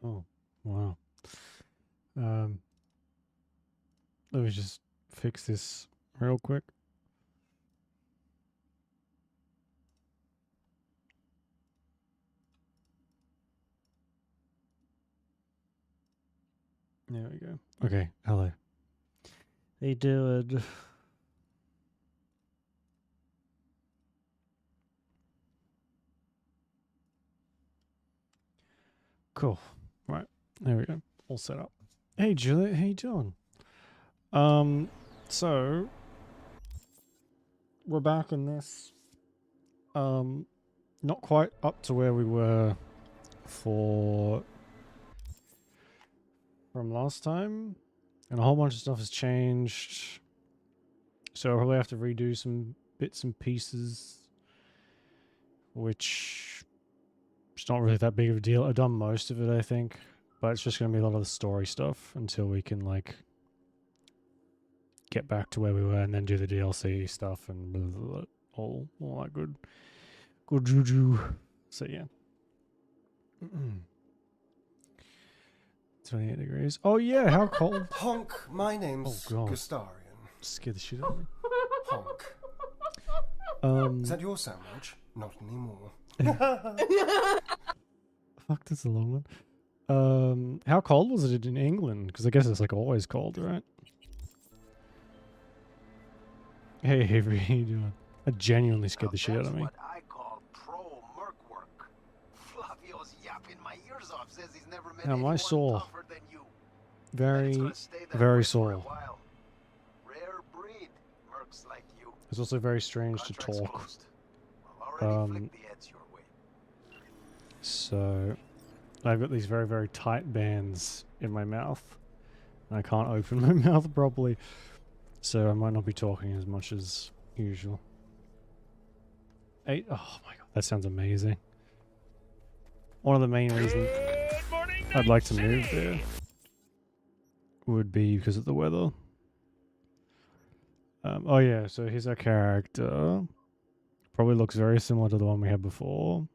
Oh, wow. Um, Let me just fix this real quick. There we go. Okay, hello. They did. Cool. Right. There we go. All set up. Hey Juliet, how you doing? So we're back in this. Not quite up to where we were for from last time. And a whole bunch of stuff has changed. So I'll probably have to redo some bits and pieces. Which is not really that big of a deal. I've done most of it, I think. But it's just going to be a lot of the story stuff until we can, like, get back to where we were and then do the DLC stuff and blah, blah, blah, all that good juju. So, yeah. 28 degrees. Oh, yeah, how cold? Honk, my name's Gustarian. Scared the shit out of me. Honk. Is that your sandwich? Not anymore. Fuck, that's a long one. How cold was it in England? Because I guess it's like always cold, right? Hey, Avery, how you doing? I genuinely scared the shit out of me. What I call pro-merc work. Flavio's yapping my ears off, says he's never met anyone tougher than you. Very sore. Rare breed, mercs like you. It's also very strange to talk. So I've got these very, very tight bands in my mouth. And I can't open my mouth properly. So I might not be talking as much as usual. Oh my god, that sounds amazing. One of the main reasons I'd like to move there would be because of the weather. Oh yeah, so here's our character. Probably looks very similar to the one we had before.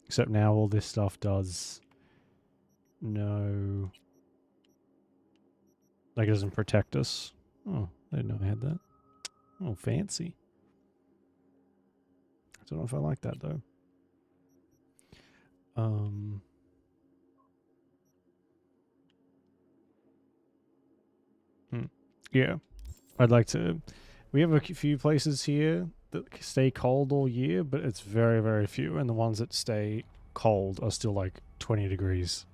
Except now all this stuff does no... Like it doesn't protect us. Oh, I didn't know I had that. Oh, fancy. I don't know if I like that though. Yeah. I'd like to... We have a few places here that stay cold all year, but it's very, very few. And the ones that stay cold are still like 20 degrees.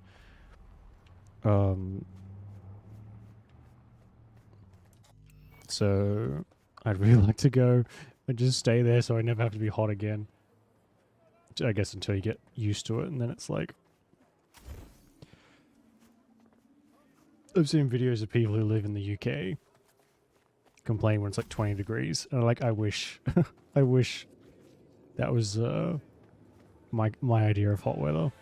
So I'd really like to go and just stay there so I never have to be hot again. I guess until you get used to it, and then it's like... I've seen videos of people who live in the UK complain when it's like 20 degrees. And like, I wish, I wish that was my idea of hot weather.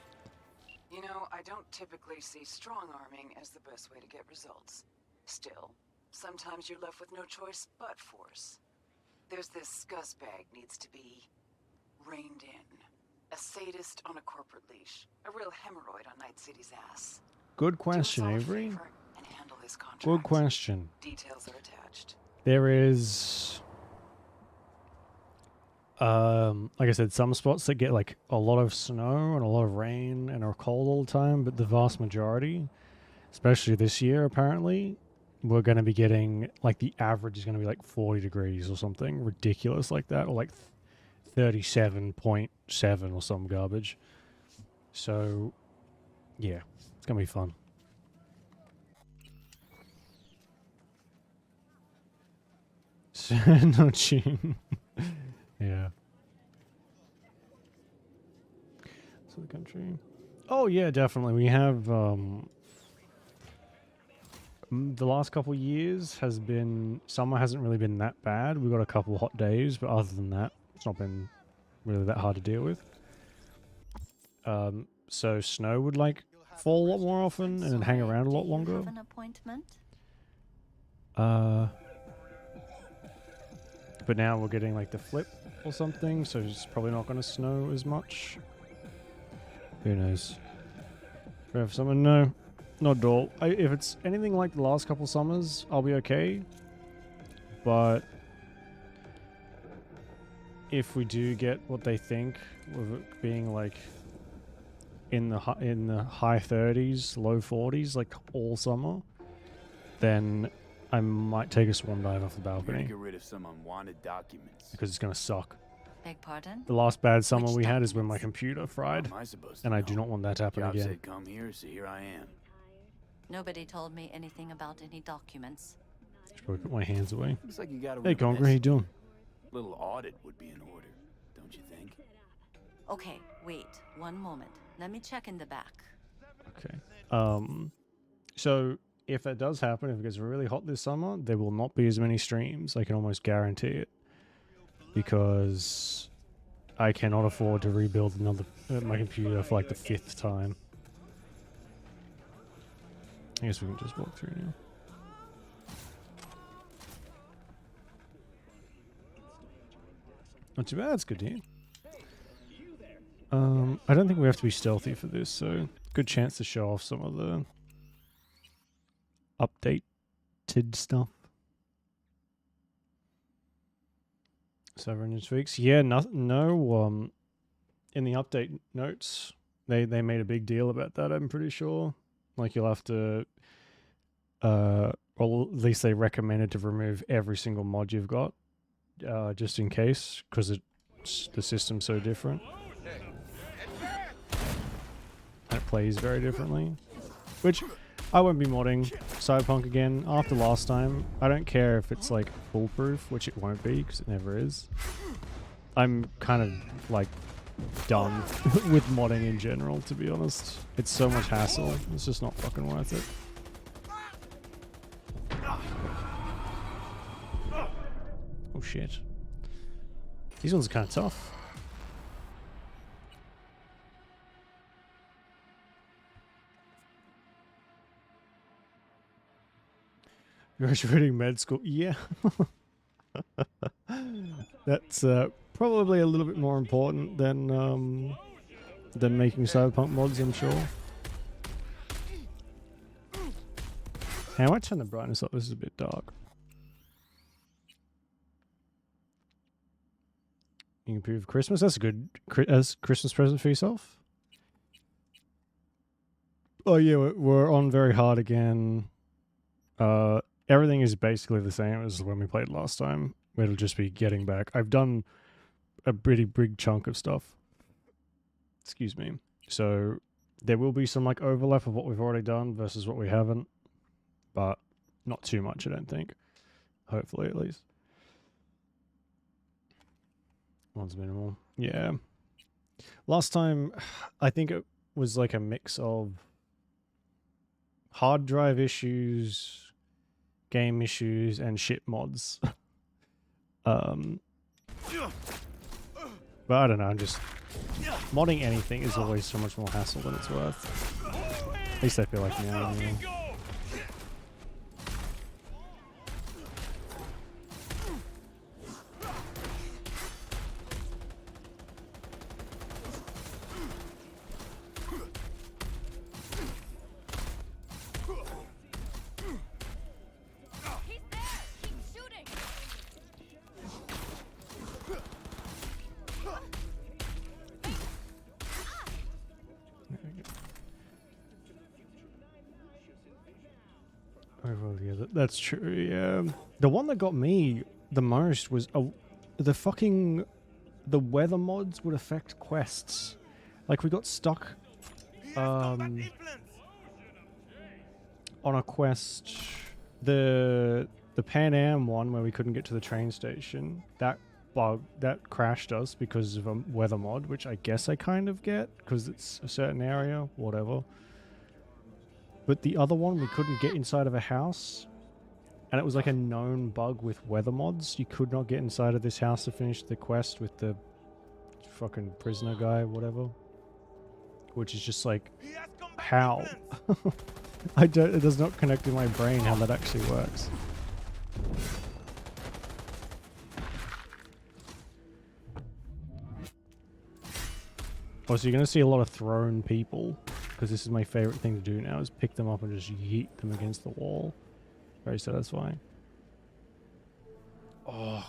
You know, I don't typically see strong-arming as the best way to get results. Still, sometimes you're left with no choice but force. There's this scuzzbag needs to be reined in. A sadist on a corporate leash. A real hemorrhoid on Night City's ass. Good question, Avery. And handle his contract. Good question. Details are attached. There is... like I said, some spots that get like a lot of snow and a lot of rain and are cold all the time, but the vast majority, especially this year apparently, we're going to be getting, like the average is going to be like 40 degrees or something ridiculous like that, or like 37.7 or some garbage. So, yeah, it's going to be fun. Not June. Yeah. So the country. Oh yeah, definitely. We have the last couple of years has been, summer hasn't really been that bad. We've got a couple of hot days, but other than that, it's not been really that hard to deal with. So snow would like fall a lot more often and hang around a lot longer. Have an appointment? But now we're getting like the flip or something, so it's probably not going to snow as much. Who knows? Forever summer, no, not at all. If it's anything like the last couple summers, I'll be okay. But if we do get what they think, with it being like in the high 30s, low 40s, like all summer, then I might take a swan dive off the balcony. Get rid of some unwanted documents. Because it's gonna suck. Beg pardon? The last bad summer Which we had is when my documents? computer fried, How am I supposed to and I know? do not want that to happen Job again. said come here, so here I am. Nobody told me anything about any documents. Should probably put my hands away. Looks like you got a Hey, Congra, how you doing? little audit would be in order, don't you think? Okay, wait, one moment. Let me check in the back. Okay. So if that does happen, if it gets really hot this summer, there will not be as many streams. I can almost guarantee it, because I cannot afford to rebuild another my computer for like the 5th time. I guess we can just walk through now. Not too bad. It's good to hear. I don't think we have to be stealthy for this, so good chance to show off some of the updated stuff. 700 tweaks. Yeah, no, in the update notes, they made a big deal about that, I'm pretty sure. Like, you'll have to, or at least they recommended to remove every single mod you've got, just in case, because the system's so different. It plays very differently. Which, I won't be modding Cyberpunk again after last time. I don't care if it's like foolproof, which it won't be, because it never is. I'm kind of like done with modding in general, to be honest. It's so much hassle. It's just not fucking worth it. Oh shit. These ones are kind of tough. Graduating med school, yeah. That's probably a little bit more important than making Cyberpunk mods, I'm sure. Hey, I might turn the brightness up. This is a bit dark. You can improve Christmas. That's a good Christmas present for yourself. Oh yeah, we're on very hard again. Everything is basically the same as when we played last time. It'll just be getting back. I've done a pretty big chunk of stuff. Excuse me. So there will be some like overlap of what we've already done versus what we haven't, but not too much, I don't think. Hopefully, at least. One's minimal. Yeah. Last time, I think it was like a mix of hard drive issues, game issues, and shit mods. But I don't know, I'm just... modding anything is always so much more hassle than it's worth. At least I feel like now. Anyway. Yeah, that's true, yeah. The one that got me the most was the weather mods would affect quests. Like, we got stuck on a quest, the Pan Am one where we couldn't get to the train station. That crashed us because of a weather mod, which I guess I kind of get because it's a certain area, whatever. But the other one, we couldn't get inside of a house, and it was like a known bug with weather mods. You could not get inside of this house to finish the quest with the fucking prisoner guy, whatever. Which is just like, how? It does not connect in my brain how that actually works. Oh, so you're going to see a lot of thrown people because this is my favorite thing to do now, is pick them up and just yeet them against the wall. Very satisfying. Oh.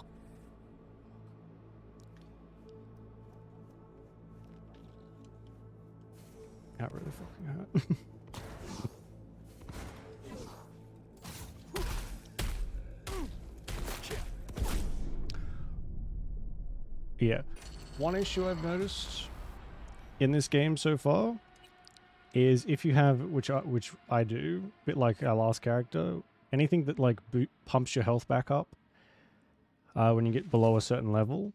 That really fucking hurt. Yeah. One issue I've noticed in this game so far is if you have, which I do, a bit like our last character, anything that like pumps your health back up when you get below a certain level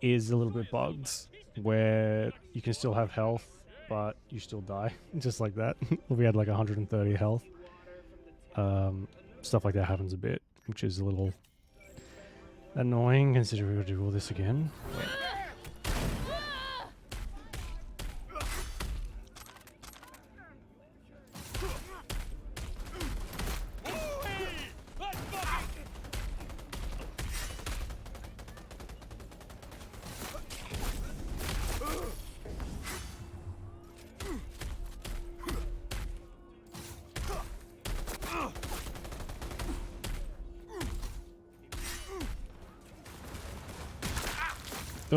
is a little bit bugged, where you can still have health, but you still die, just like that. We had like 130 health. Stuff like that happens a bit, which is a little annoying considering we gotta do all this again.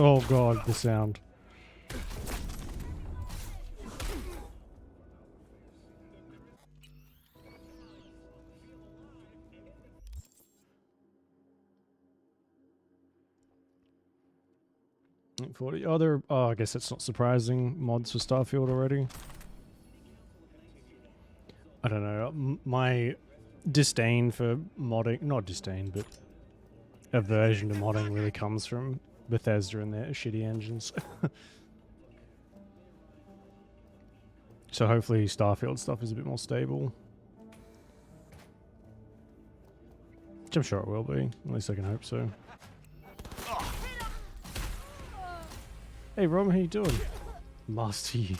Oh god, the sound. Other, I guess it's not surprising, mods for Starfield already. I don't know, my disdain for modding, not disdain, but aversion to modding really comes from Bethesda and their shitty engines. So hopefully Starfield stuff is a bit more stable. Which I'm sure it will be, at least I can hope so. Hey Rom, how you doing? Master Yi.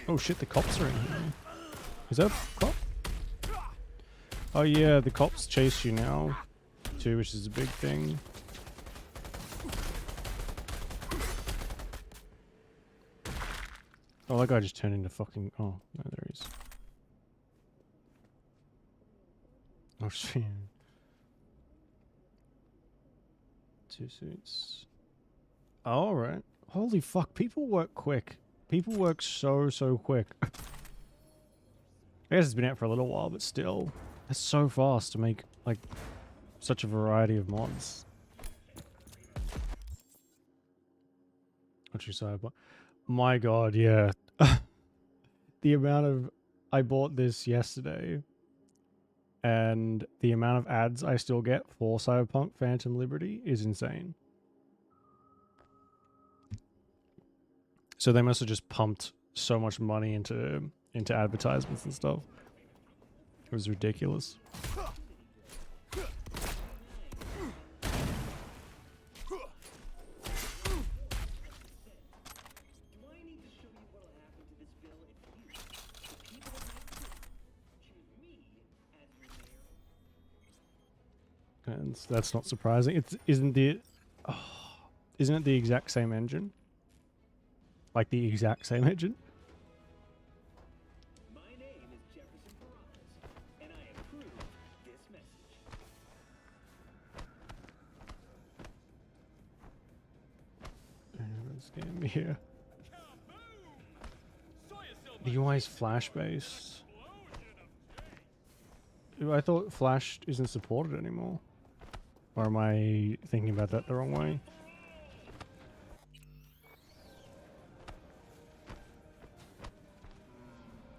Oh shit, the cops are in here. Is that a cop? Oh yeah, the cops chase you now too, which is a big thing. Oh, that guy just turned into fucking... Oh, no, there he is. Oh shit. 2 suits. Oh, alright. Holy fuck, people work quick. People work so quick. I guess it's been out for a little while, but still. That's so fast to make, like, such a variety of mods. What's your Cyberpunk? My god, yeah. The amount of... I bought this yesterday, and the amount of ads I still get for Cyberpunk Phantom Liberty is insane. So they must have just pumped so much money into advertisements and stuff. It was ridiculous. And that's not surprising. Isn't it the exact same engine? Like the exact same engine? My name is Jefferson Perez, and I approve this message. Let's get here. The UI is Flash based. I thought Flash isn't supported anymore. Or am I thinking about that the wrong way?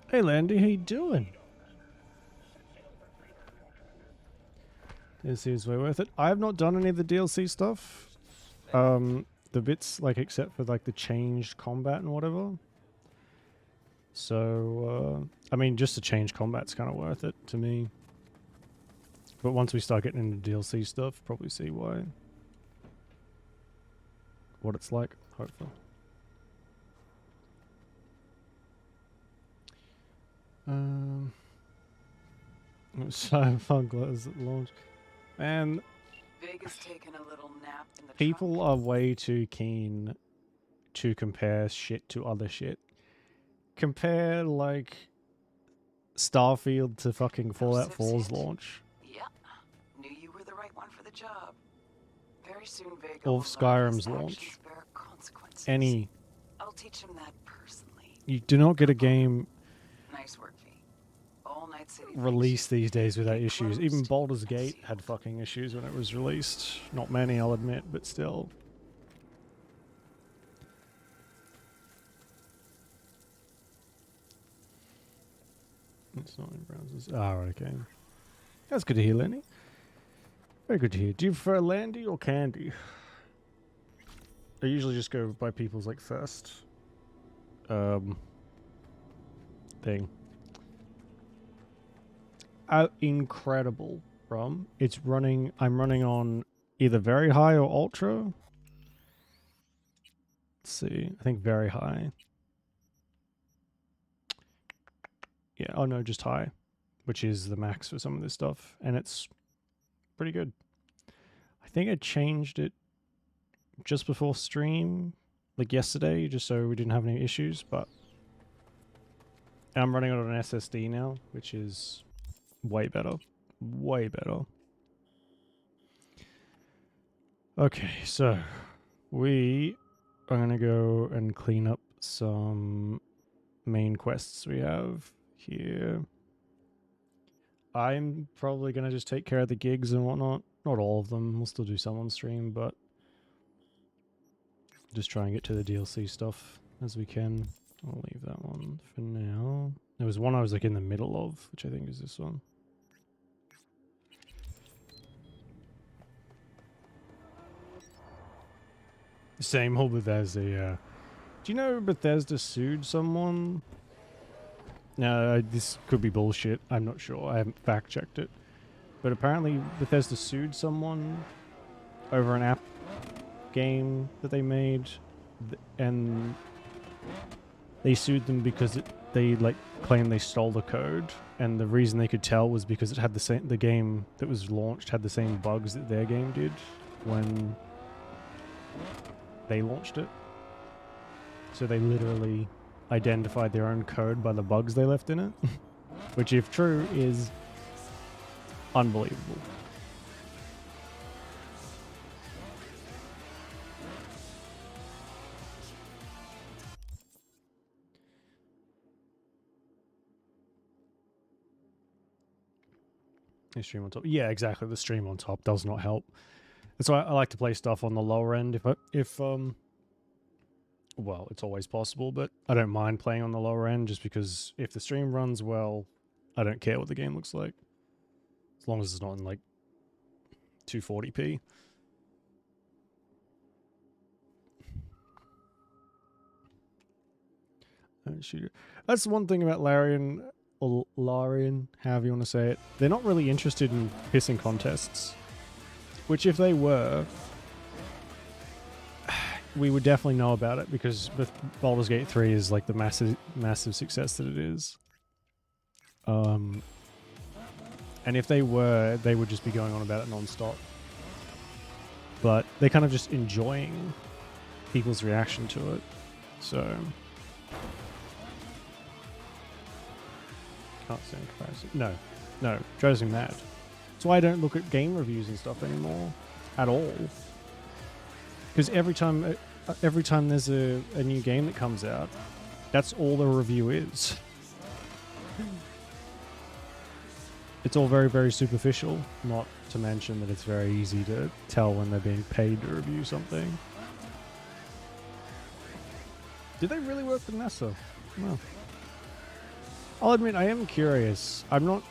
Hey Landy, how you doing? This is way worth it. I have not done any of the DLC stuff. The bits, like, except for, like, the changed combat and whatever. So, I mean, just the changed combat's kind of worth it to me. But once we start getting into DLC stuff, probably see why. What it's like, hopefully. Cyberpunk was at launch. And Vega's taken a little nap in the people truck. are way too keen to compare shit to other shit. Compare, like, Starfield to fucking Fallout sips 4's yet? launch. Yep. Knew you were the right one for the job. Very soon Vega Or will learn Skyrim's his launch. actions bear consequences. Any. I'll teach him that personally. You do not get a game Nice work, V. All Night City released these days without Get issues. Even closed Baldur's and Gate sealed. had fucking issues when it was released. Not many, I'll admit, but still. It's not in browsers. Ah, right, okay. That's good to hear, Lenny. Very good to hear. Do you prefer Landy or Candy? I usually just go by people's, like, first thing. Incredible ROM. It's running. I'm running on either very high or ultra. Let's see. I think very high. Yeah. Oh no, just high, which is the max for some of this stuff, and it's pretty good. I think I changed it just before stream, like yesterday, just so we didn't have any issues. But I'm running it on an SSD now, which is way better. Way better. Okay, so we are going to go and clean up some main quests we have here. I'm probably going to just take care of the gigs and whatnot. Not all of them. We'll still do some on stream, but just try and get to the DLC stuff as we can. I'll leave that one for now. There was one I was like in the middle of, which I think is this one. Same old Bethesda, yeah. Do you know Bethesda sued someone? No, this could be bullshit. I'm not sure. I haven't fact-checked it. But apparently Bethesda sued someone over an app game that they made. And they sued them because they like claimed they stole the code. And the reason they could tell was because it had the game that was launched had the same bugs that their game did when they launched it. So they literally identified their own code by the bugs they left in it. Which, if true, is unbelievable. The stream on top. Yeah, exactly. The stream on top does not help. That's why I like to play stuff on the lower end. Well, it's always possible, but I don't mind playing on the lower end just because if the stream runs well, I don't care what the game looks like. As long as it's not in like 240p. That's one thing about Larian, or Larian, however you want to say it. They're not really interested in pissing contests. Which, if they were, we would definitely know about it because Baldur's Gate 3 is like the massive success that it is. And if they were, they would just be going on about it non-stop. But they're kind of just enjoying people's reaction to it. So can't stand comparison. No, drives me mad. That's why I don't look at game reviews and stuff anymore at all. Because every time there's a new game that comes out, that's all the review is. It's all very, very superficial, not to mention that it's very easy to tell when they're being paid to review something. Did they really work with NASA? No. I'll admit, I am curious. I'm not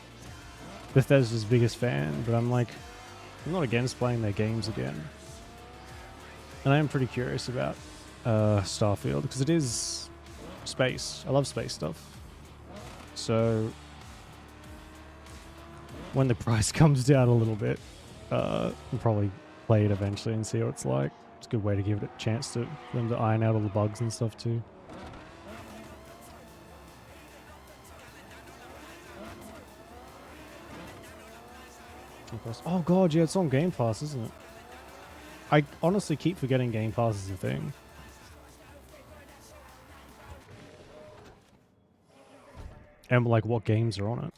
Bethesda's biggest fan, but I'm not against playing their games again. And I am pretty curious about Starfield, because it is space. I love space stuff. So when the price comes down a little bit, I'll probably play it eventually and see what it's like. It's a good way to give it a chance for them to iron out all the bugs and stuff too. Oh god, yeah, it's on Game Pass, isn't it? I honestly keep forgetting Game Pass is a thing. And like, what games are on it?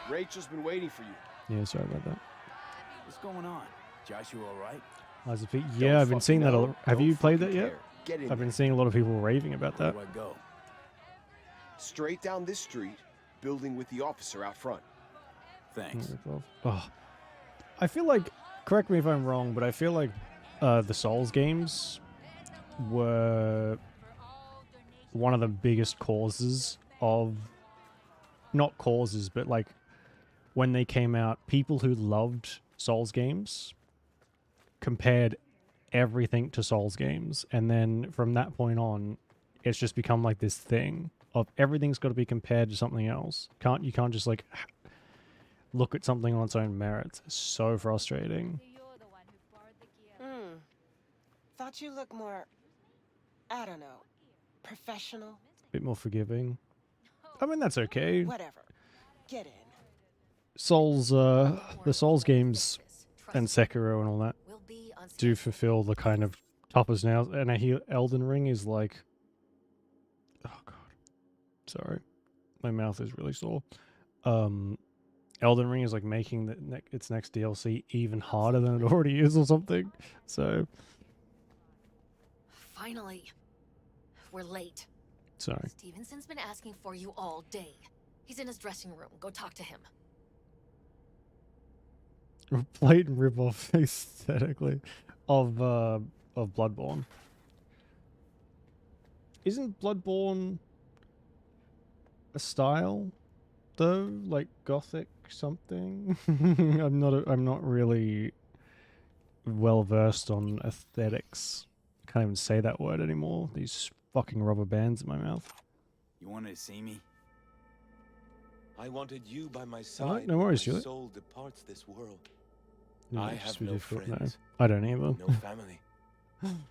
Rachel's been waiting for you. Yeah, sorry about that. What's going on? Joshua all right? Lies of Feet. Yeah, I've been seeing that. Have you played that yet? Get in I've been there. seeing a lot of people raving about Where that. do I go? Straight down this street, building with the officer out front. Thanks. Oh, I feel like, correct me if I'm wrong, but I feel like the Souls games were one of the biggest causes of, not causes, but like when they came out, people who loved Souls games compared everything to Souls games, and then from that point on, it's just become like this thing of everything's got to be compared to something else. You can't just like look at something on its own merits. It's so frustrating. Thought you looked more, I don't know, professional. A bit more forgiving. I mean, that's okay. Whatever. Get in. Souls, the Souls games and Sekiro and all that do fulfill the kind of toppers now, and I hear Elden Ring is like, oh god, sorry, my mouth is really sore. Elden Ring is like making its next DLC even harder than it already is or something. So finally, we're late. sorry. Stevenson's been asking for you all day. He's in his dressing room. Go talk to him. Blatant rip-off aesthetically of Bloodborne. Isn't Bloodborne a style though, like gothic something? I'm not really well versed on aesthetics. Can't even say that word anymore. These fucking rubber bands in my mouth. You wanted to see me? I wanted you by my Alright, side. no worries, when my Julie. soul departs this world. No, I it's have too no difficult. friends. No, I don't either. No family.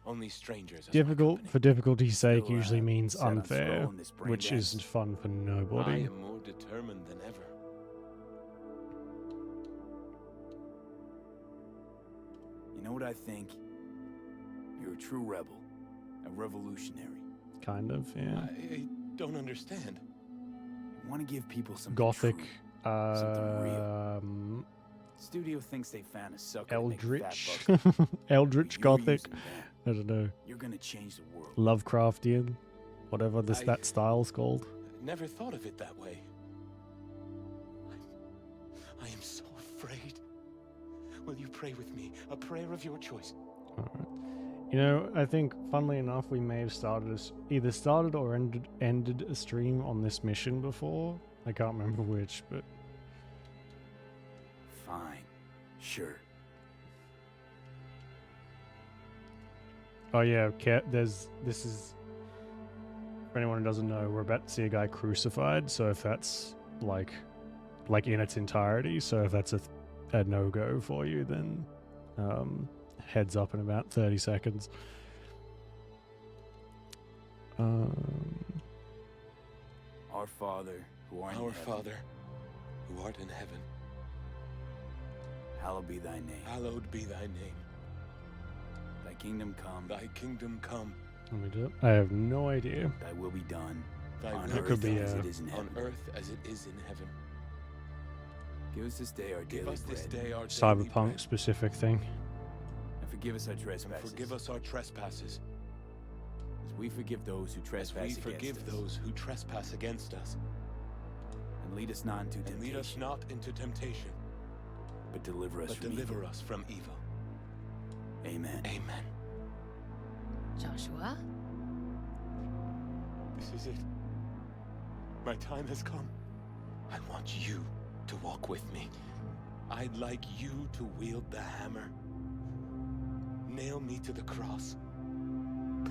Only strangers. as my Difficult company. for difficulty's sake Still, usually means set on unfair, scrolling this brain which dance. isn't fun for I nobody. am more determined than ever. You know what I think? You're a true rebel. A revolutionary. Kind of, yeah. I don't understand. You want to give people some Gothic, something real. Studio thinks they found a sucker to make a Eldritch, fat buck. Eldritch You're Gothic. using I don't know. You're gonna change the world. Lovecraftian, whatever that style's called. Never thought of it that way. I am so afraid. Will you pray with me? A prayer of your choice. Alright. You know, I think, funnily enough, we may have either started or ended a stream on this mission before. I can't remember which, but Fine. Sure. oh yeah, this is, for anyone who doesn't know, we're about to see a guy crucified. So if that's like in its entirety, so if that's a no-go for you, then heads up in about 30 seconds. Our Father, who art in Our heaven, Father, who art in heaven, hallowed be thy name. hallowed be thy name. Thy kingdom come. Thy kingdom come. Let me do it. I have no idea. Thy will be done. Thy On will It could be, as it is in on heaven. earth as it is in heaven. Give us this day our Give daily us this bread. day our daily Cyberpunk bread, specific thing. And forgive us our and trespasses. forgive us our trespasses, as we forgive those who as trespass we against forgive us. those who trespass against us. And lead us not into And temptation, lead us not into temptation, but deliver us but from deliver evil. us from evil. Amen. Amen. Joshua? This is it. My time has come. I want you to walk with me. I'd like you to wield the hammer. Nail me to the cross.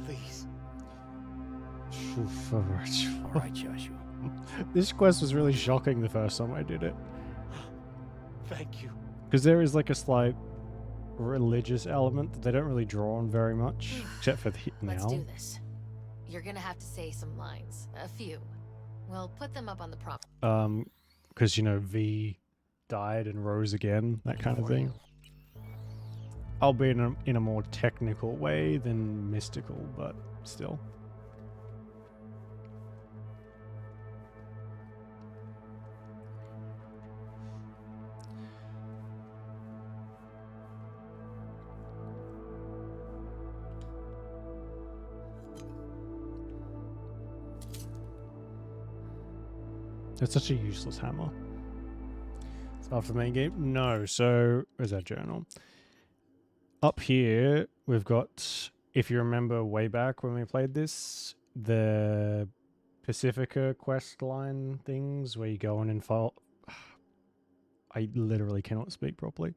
Please. All right, Joshua. This quest was really shocking the first time I did it. Thank you. Because there is like a slight religious element that they don't really draw on very much, except for Let's now. do this. You're gonna have to say some lines. A few. Well, put them up on the prompt. Because, you know, V died and rose again, that kind of thing. I'll be in a more technical way than mystical, but still. It's such a useless hammer. It's after the main game? No. So, where's that journal? Up here, we've got, if you remember way back when we played this, the Pacifica quest line things where you go in and file. I literally cannot speak properly.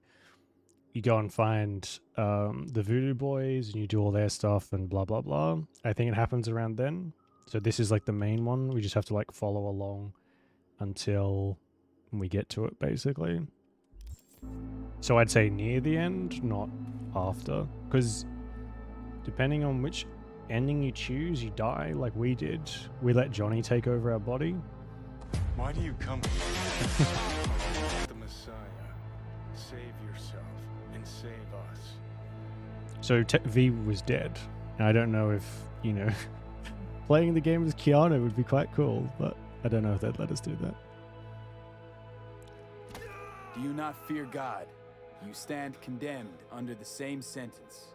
You go and find the Voodoo Boys and you do all their stuff and blah, blah, blah. I think it happens around then. So this is like the main one. We just have to like follow along until we get to it, basically. So I'd say near the end, not after. Because depending on which ending you choose, you die like we did. We let Johnny take over our body. Why do you come here? The Messiah. Save yourself and save us. So V was dead. And I don't know if, you know, playing the game with Keanu would be quite cool, but I don't know if they'd let us do that. Do you not fear God? You stand condemned under the same sentence.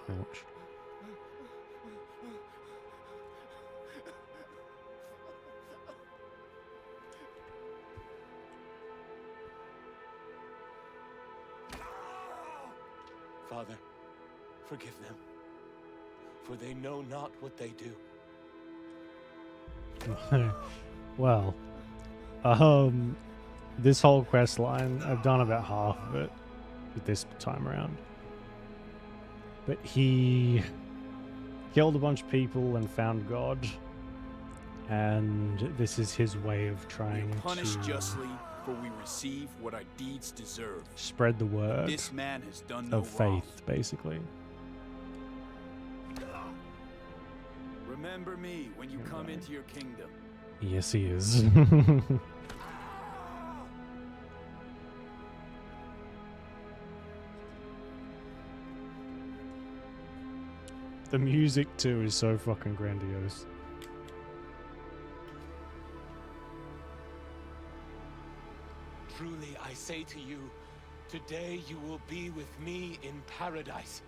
Ouch. Father, forgive them, for they know not what they do. Well, this whole quest line, I've done about half of it with this time around. But he killed a bunch of people and found God, and this is his way of trying Punish to justly, for we receive what our deeds deserve. spread the word This man has done no of faith, basically. Remember me when you come into your kingdom. Yes, he is. The music too is so fucking grandiose. Truly, I say to you, today you will be with me in paradise.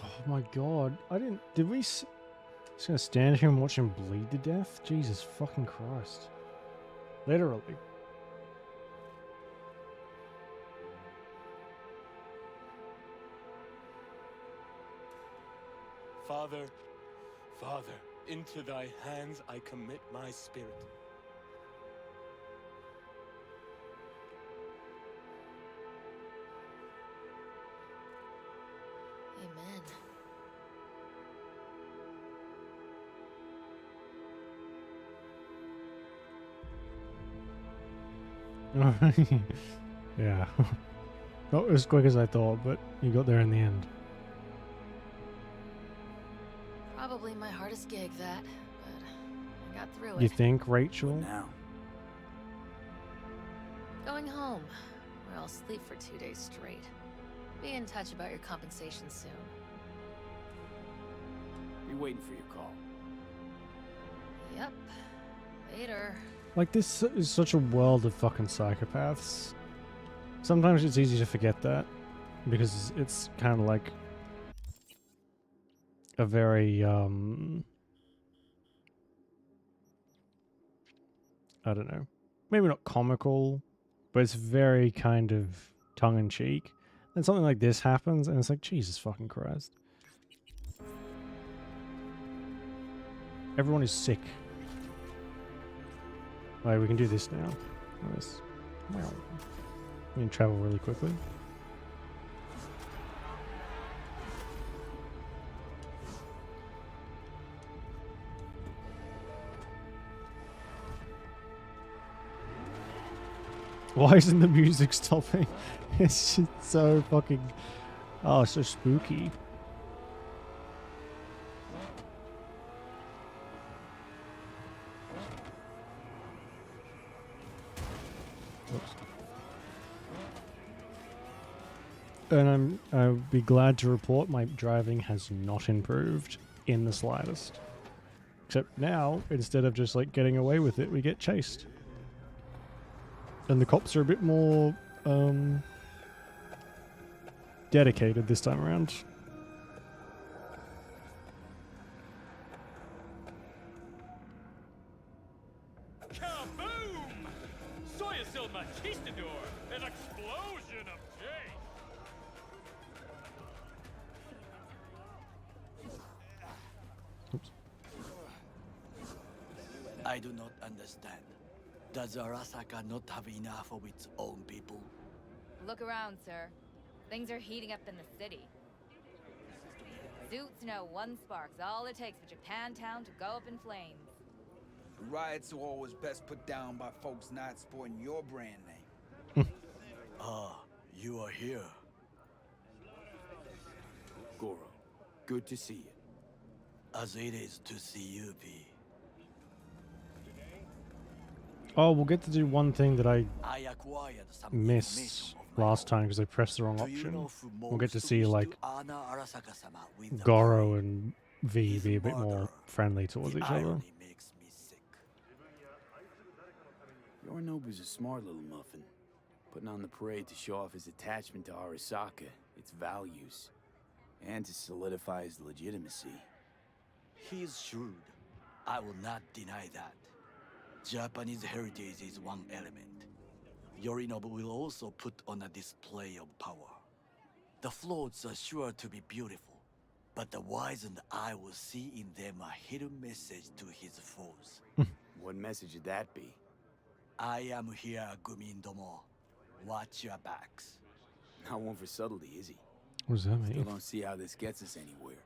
Oh my god, did we just gonna stand here and watch him bleed to death? Jesus fucking Christ. Literally. Father, Father, into thy hands I commit my spirit. Yeah. Not as quick as I thought, but you got there in the end. Probably my hardest gig, that, but I got through it. You think, Rachel? Now. Going home, where I'll sleep for 2 days straight. Be in touch about your compensation soon. Be waiting for your call. Yep. Later. Like, this is such a world of fucking psychopaths. Sometimes it's easy to forget that, because it's kind of like a very, I don't know. maybe not comical, but it's very kind of tongue-in-cheek. And something like this happens, and it's like, Jesus fucking Christ. Everyone is sick. Alright, we can do this now. Nice. Wow. We can travel really quickly. Why isn't the music stopping? It's just so fucking... Oh, so spooky. Oops. And I'll be glad to report my driving has not improved in the slightest. Except now, instead of just like getting away with it, we get chased. And the cops are a bit more dedicated this time around. Kaboom! Soy is still Conquistador, an explosion of taste. Oops. I do not understand. Does Arasaka not have enough of its own people? Look around, sir. Things are heating up in the city. Suits know one spark's all it takes for Japantown to go up in flames. Riots are always best put down by folks not sporting your brand name. Ah, you are here. Goro, good to see you. As it is to see you, B. Oh, we'll get to do one thing that I acquired some missed last time because I pressed the wrong option. We'll get to see like Goro and V be a bit more friendly towards each other. Yorinobu's a smart little muffin, putting on the parade to show off his attachment to Arasaka, its values, and to solidify his legitimacy. He's shrewd. I will not deny that. Japanese heritage is one element. Yorinobu will also put on a display of power. The floats are sure to be beautiful, but the wizened eye will see in them a hidden message to his foes. What message would that be? I am here, Gumindomo. Watch your backs. Not one for subtlety, is he? What does that Still mean? don't see how this gets us anywhere.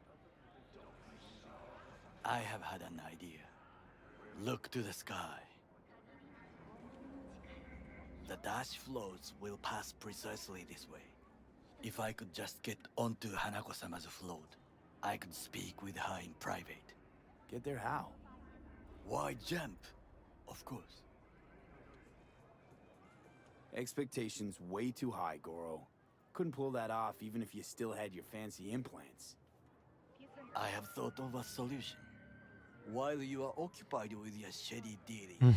I have had an idea. Look to the sky. The dash floats will pass precisely this way. If I could just get onto Hanako-sama's float, I could speak with her in private. Get there how? Why jump? Of course. Expectations way too high, Goro. Couldn't pull that off even if you still had your fancy implants. I have thought of a solution. While you are occupied with your shady dealing,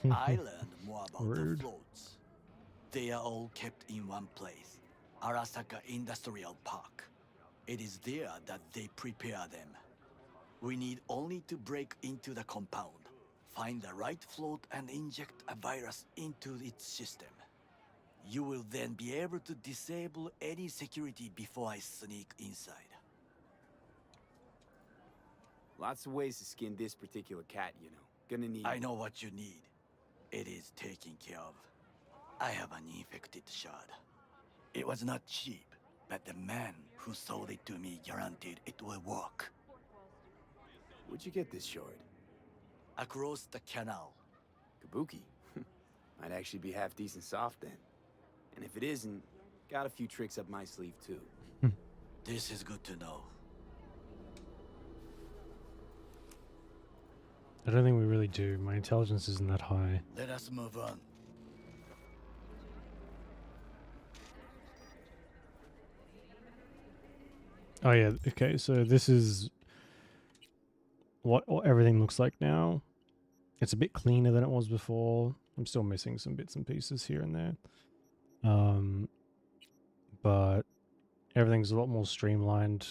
I learned more about Rude. the floats. They are all kept in one place, Arasaka Industrial Park. It is there that they prepare them. We need only to break into the compound, find the right float and inject a virus into its system. You will then be able to disable any security before I sneak inside. Lots of ways to skin this particular cat, you know. Gonna need... I know what you need. It is taken care of. I have an infected shard. It was not cheap, but the man who sold it to me guaranteed it will work. Where'd you get this shard? Across the canal. Kabuki? Might actually be half decent soft then. And if it isn't, got a few tricks up my sleeve too. This is good to know. I don't think we really do. My intelligence isn't that high. Let us move on. Oh yeah, okay, so this is what everything looks like now. It's a bit cleaner than it was before. I'm still missing some bits and pieces here and there. But everything's a lot more streamlined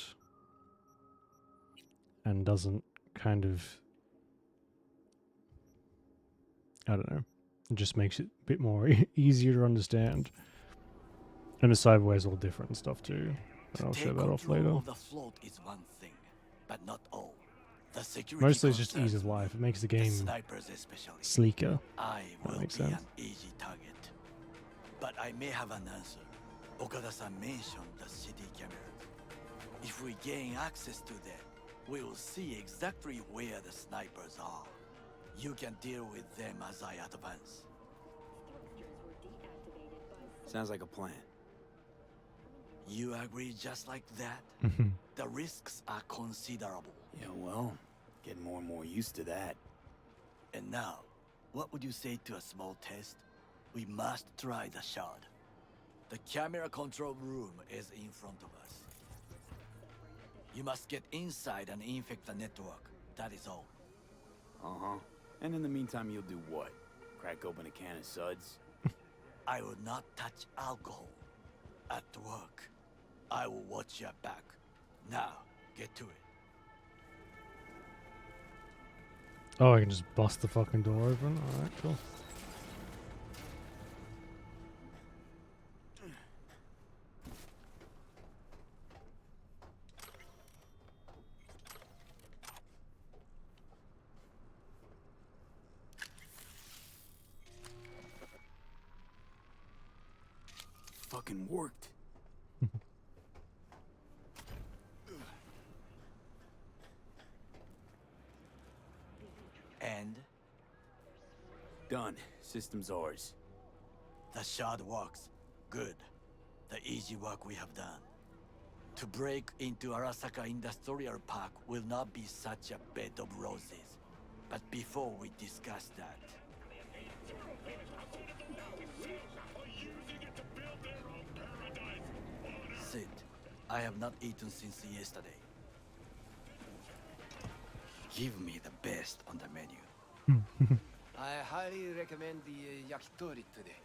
and doesn't kind of, I don't know. It just makes it a bit more easier to understand. And the cyberware is all different and stuff too. But I'll show that off later. Of the float is one thing, but not all. The security Mostly it's just ease of life. It makes the game sleeker. That makes sense. An easy target. But I may have an answer. Okada-san mentioned the city cameras. If we gain access to them, we will see exactly where the snipers are. You can deal with them as I advance. Sounds like a plan. You agree just like that? The risks are considerable. Yeah, well, getting more and more used to that. And now, what would you say to a small test? We must try the shard. The camera control room is in front of us. You must get inside and infect the network. That is all. Uh-huh. And in the meantime, you'll do what? Crack open a can of suds? I will not touch alcohol. At work, I will watch your back. Now, get to it. Oh, I can just bust the fucking door open? Alright, cool. Fucking worked. And? Done. System's ours. The shard works. Good. The easy work we have done. To break into Arasaka Industrial Park will not be such a bed of roses. But before we discuss that... Sit. I have not eaten since yesterday. Give me the best on the menu. I highly recommend the yakitori today.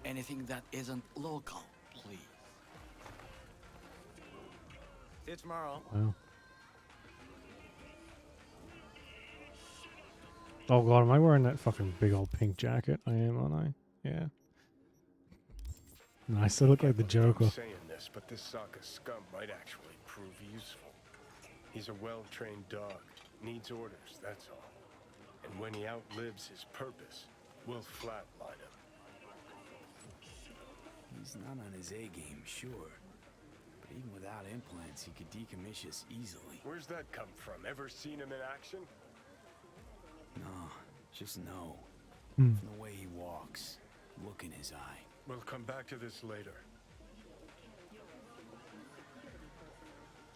Anything that isn't local, please. See you tomorrow. Wow. Oh god, am I wearing that fucking big old pink jacket? I am, aren't I? Yeah. Nice, I look like the Joker. I'm saying this, but this Sokka scum might actually prove useful. He's a well-trained dog. Needs orders, that's all. And when he outlives his purpose, we'll flatline him. He's not on his A game, sure. But even without implants, he could decommission us easily. Where's that come from? Ever seen him in action? No, just no. Hmm. From the way he walks, look in his eye. We'll come back to this later.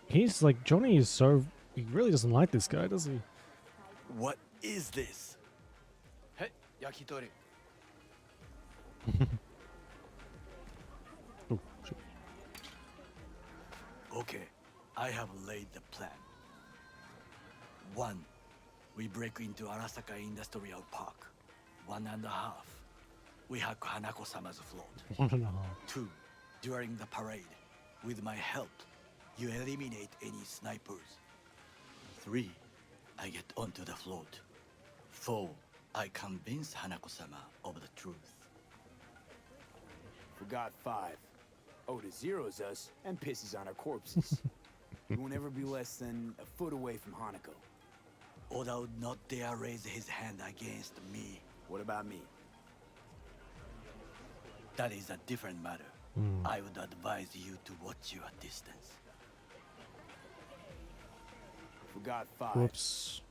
He's like, Johnny is so... He really doesn't like this guy, does he? What is this? Hey, yakitori. Oh, shit. Okay, I have laid the plan. 1. We break into Arasaka Industrial Park. 1.5. We hack Hanako-sama's float. 1.5. 2. During the parade, with my help, you eliminate any snipers. 3. I get onto the float. 4. I convince Hanako-sama of the truth. Forgot 5. Oda zeros us and pisses on our corpses. He won't ever be less than a foot away from Hanako. Oda would not dare raise his hand against me. What about me? That is a different matter. I would advise you to watch your distance. Forgot 5. Whoops.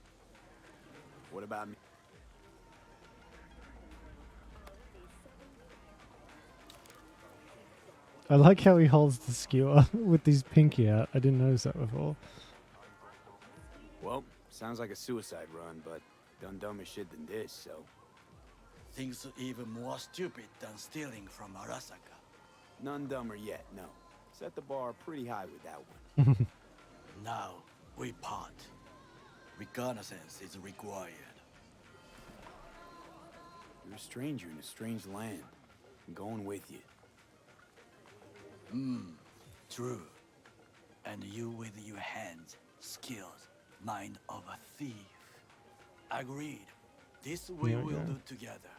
What about me? I like how he holds the skewer with his pinky out. I didn't notice that before. Well, sounds like a suicide run, but done dumber shit than this, so... Things even more stupid than stealing from Arasaka. None dumber yet, no. Set the bar pretty high with that one. Now, we part. Reconnaissance is required. You're a stranger in a strange land. I'm going with you. True. And you with your hands, skills, mind of a thief. Agreed. This we will do together.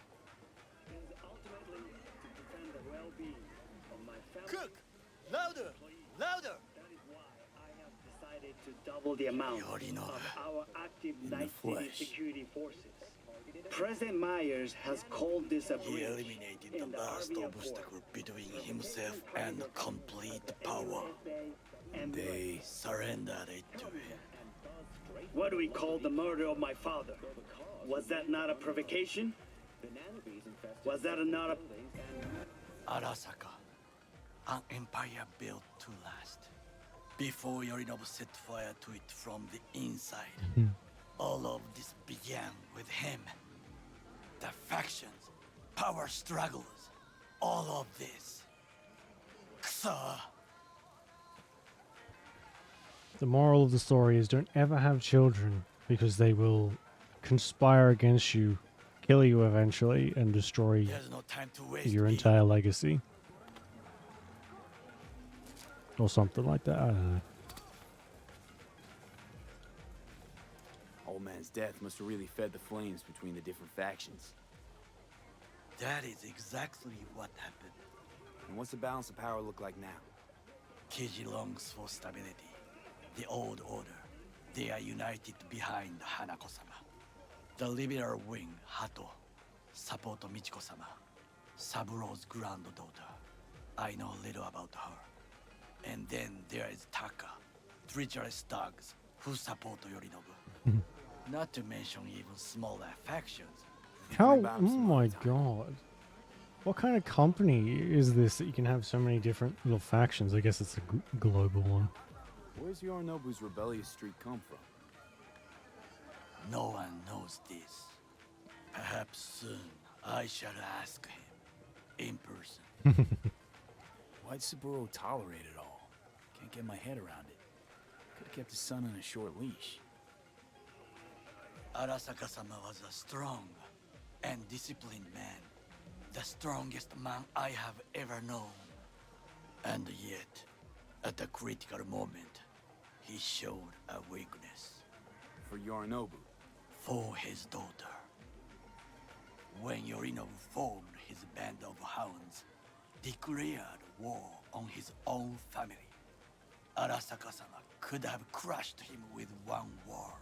Cook! Louder! Louder! That is why I have decided to double the amount of our active night city security forces. President Myers has called this a He breach eliminated in the last RV obstacle between himself and complete power. They surrendered it to him. What do we call the murder of my father? Was that not a provocation? Was that not a... Arasaka, an empire built to last. Before Yorinobu set fire to it from the inside, all of this began with him. The factions, power struggles, all of this. Kusa. The moral of the story is don't ever have children because they will conspire against you, kill you eventually, and destroy No time to waste, your entire legacy. Or something like that, I don't know. Old man's death must have really fed the flames between the different factions. That is exactly what happened. And what's the balance of power look like now? Kiji longs for stability. The old order. They are united behind Hanako-sama. The liberal wing, Hato, support Michiko-sama, Saburo's granddaughter. I know little about her. And then there is Taka, treacherous thugs who support Yorinobu. Not to mention even smaller factions. How? Oh my god. What kind of company is this that you can have so many different little factions? I guess it's a global one. Where's Yorinobu's rebellious streak come from? No one knows this. Perhaps soon I shall ask him in person. Why'd Saburo tolerate it all? Can't get my head around it. Could have kept his son on a short leash. Arasaka-sama was a strong and disciplined man. The strongest man I have ever known. And yet, at the critical moment, he showed a weakness. For Yorinobu? For his daughter. When Yorinobu formed his band of hounds, declared war on his own family, Arasaka-sama could have crushed him with one word.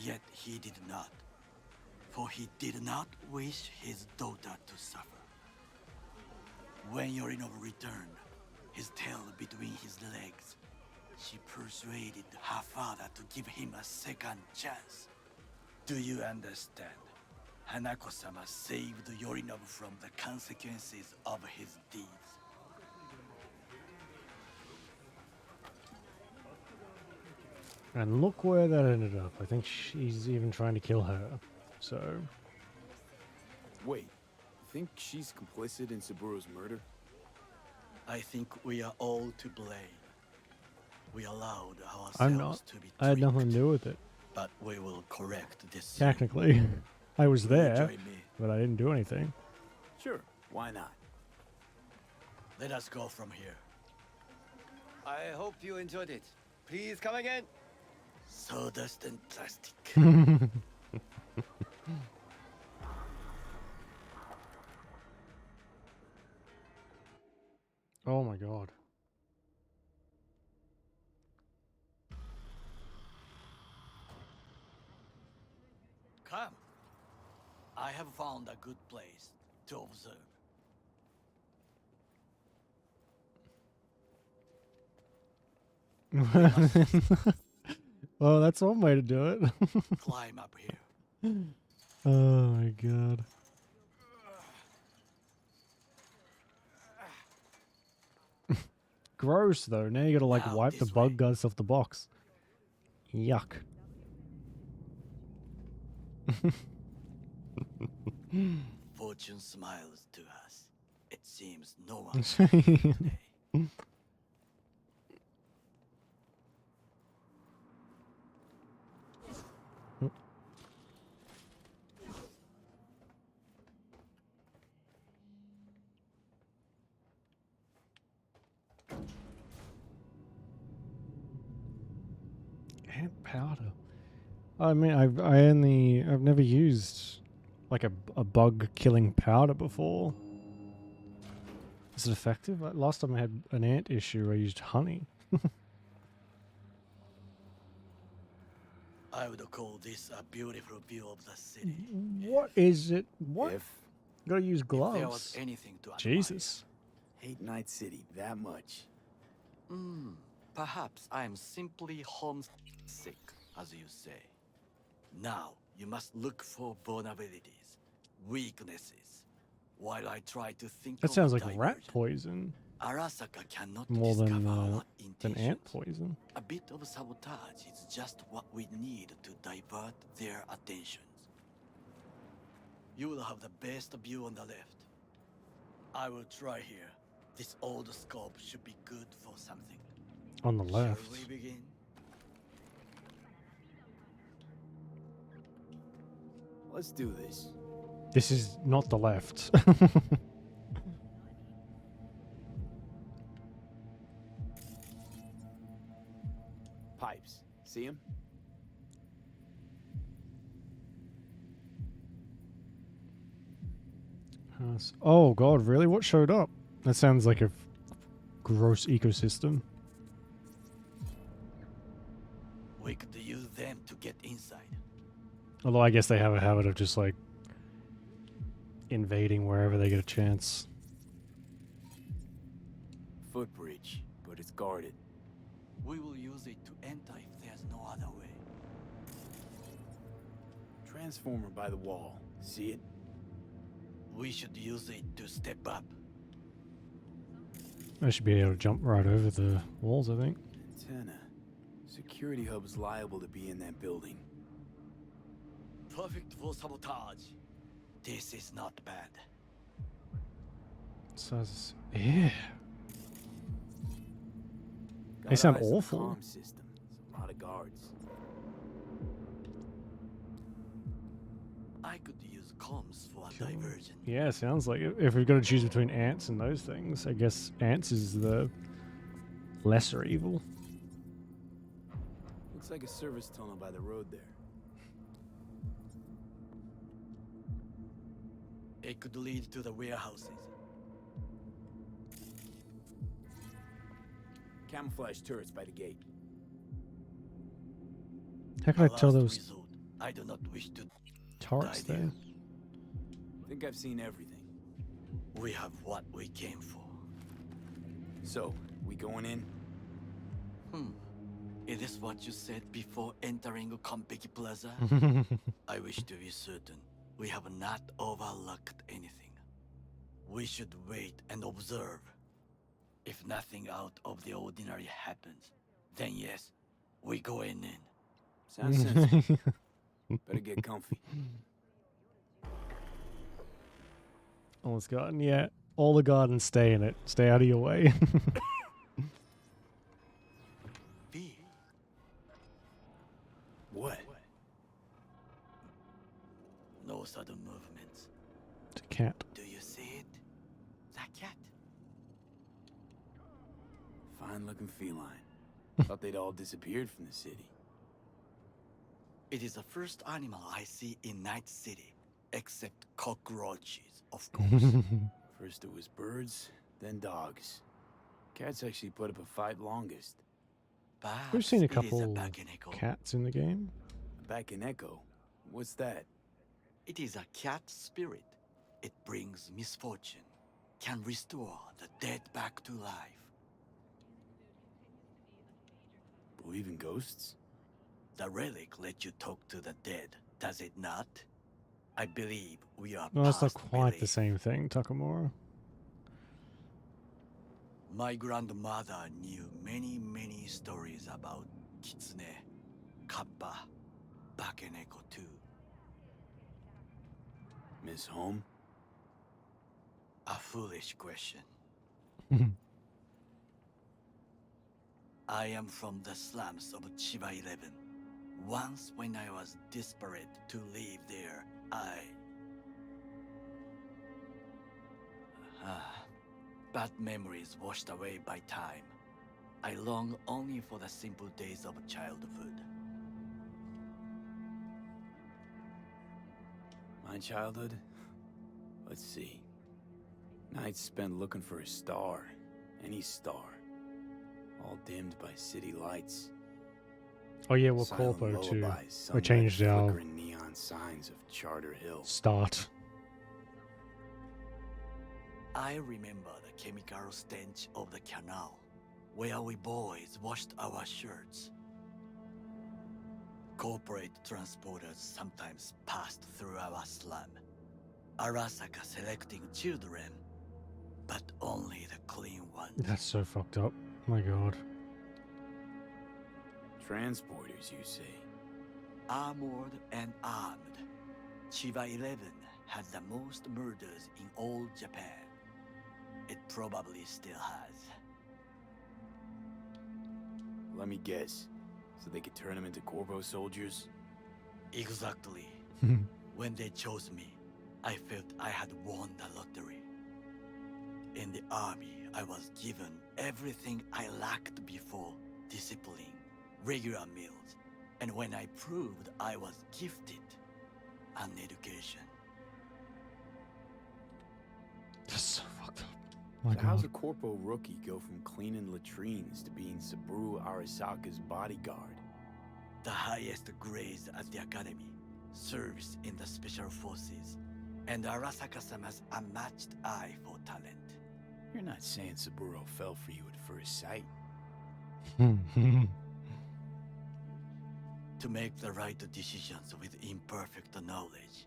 Yet he did not. For he did not wish his daughter to suffer. When Yorinobu returned, his tail between his legs, she persuaded her father to give him a second chance. Do you understand? Hanako-sama saved Yorinobu from the consequences of his deeds. And look where that ended up. I think she's even trying to kill her. So... Wait, you think she's complicit in Saburo's murder? I think we are all to blame. We allowed ourselves I'm not. to be I had tricked, nothing to do with it. But we will correct this. Technically. I was there, Join me. but I didn't do anything. Sure, why not? Let us go from here. I hope you enjoyed it. Please come again. Sawdust and plastic. Oh my god. Come. I have found a good place to observe. Well, that's one way to do it. Climb up here. Oh my god. Gross though. Now you gotta like Now wipe the this bug guts off the box. Yuck. Fortune smiles to us. It seems no one today. Ant powder. I mean, I've never used like a bug killing powder before. Is it effective? Like, last time I had an ant issue, I used honey. I would call this a beautiful view of the city. What is it? What? Gotta use gloves. If there was anything to admire. Jesus. Hate Night City that much. Perhaps I am simply homesick, as you say. Now, you must look for vulnerabilities, weaknesses, while I try to think That of sounds a like rat diversion. poison. Arasaka cannot More discover our than ant poison. A bit of sabotage is just what we need to divert their attentions. You will have the best view on the left. I will try here. This old scope should be good for something. On the left. Shall we begin? Let's do this. This is not the left. Pipes. See him? Oh god, really? What showed up? That sounds like a gross ecosystem. We could use them to get inside. Although I guess they have a habit of just like invading wherever they get a chance. Footbridge, but it's guarded. We will use it to enter if there's no other way. Transformer by the wall. See it? We should use it to step up. I should be able to jump right over the walls, I think. Antenna. Security hub's liable to be in that building. Perfect for sabotage. This is not bad. So, yeah. They sound eyes on the awful. comm system. A lot of guards. I could use comms for a diversion. Yeah, sounds like it. If we've got to choose between ants and those things, I guess ants is the lesser evil. Looks like a service tunnel by the road there. It could lead to the warehouses. Camouflage turrets by the gate. How can I tell those Resort. I do not wish to turrets die there? Think I've seen everything. We have what we came for. So, we going in? Is this what you said before entering Konpeki Plaza? I wish to be certain we have not overlooked anything. We should wait and observe. If nothing out of the ordinary happens, then yes, we go in. Sounds sensible. Better get comfy. Almost gotten, yeah. All the gardens stay in it. Stay out of your way. What? No sudden movements. It's a cat. Do you see it? That cat? Fine looking feline. Thought they'd all disappeared from the city. It is the first animal I see in Night City, except cockroaches, of course. First it was birds, then dogs. Cats actually put up a fight longest. Perhaps We've seen a it is couple Bakeneko. cats in the game. Back in Echo. What's that? It is a cat spirit. It brings misfortune, can restore the dead back to life. Believe in ghosts? The relic lets you talk to the dead, does it not? I believe we are No, that's not past quite belief. the same thing, Takamura. My grandmother knew many, many stories about Kitsune, Kappa, Bakeneko too. Miss Home? A foolish question. I am from the slums of Chiba 11. Once when I was desperate to live there, bad memories washed away by time. I long only for the simple days of childhood. My childhood? Let's see. Nights spent looking for a star. Any star. All dimmed by city lights. Oh yeah, we're Silent corpo too. lullabies We sung by changed the our flickering neon signs of Charter Hill. start. I remember the chemical stench of the canal, where we boys washed our shirts. Corporate transporters sometimes passed through our slum. Arasaka selecting children, but only the clean ones. That's so fucked up. My god. Transporters, you say? Armored and armed. Chiba 11 had the most murders in all Japan. It probably still has. Let me guess. So they could turn them into Corvo soldiers? Exactly. When they chose me, I felt I had won the lottery. In the army, I was given everything I lacked before: discipline, regular meals, and when I proved I was gifted, an education. That's so fucked up. My So how's god. a Corpo rookie go from cleaning latrines to being Saburo Arasaka's bodyguard? The highest grades at the academy, serves in the special forces, and Arasaka-sama's unmatched eye for talent. You're not saying Saburo fell for you at first sight. To make the right decisions with imperfect knowledge,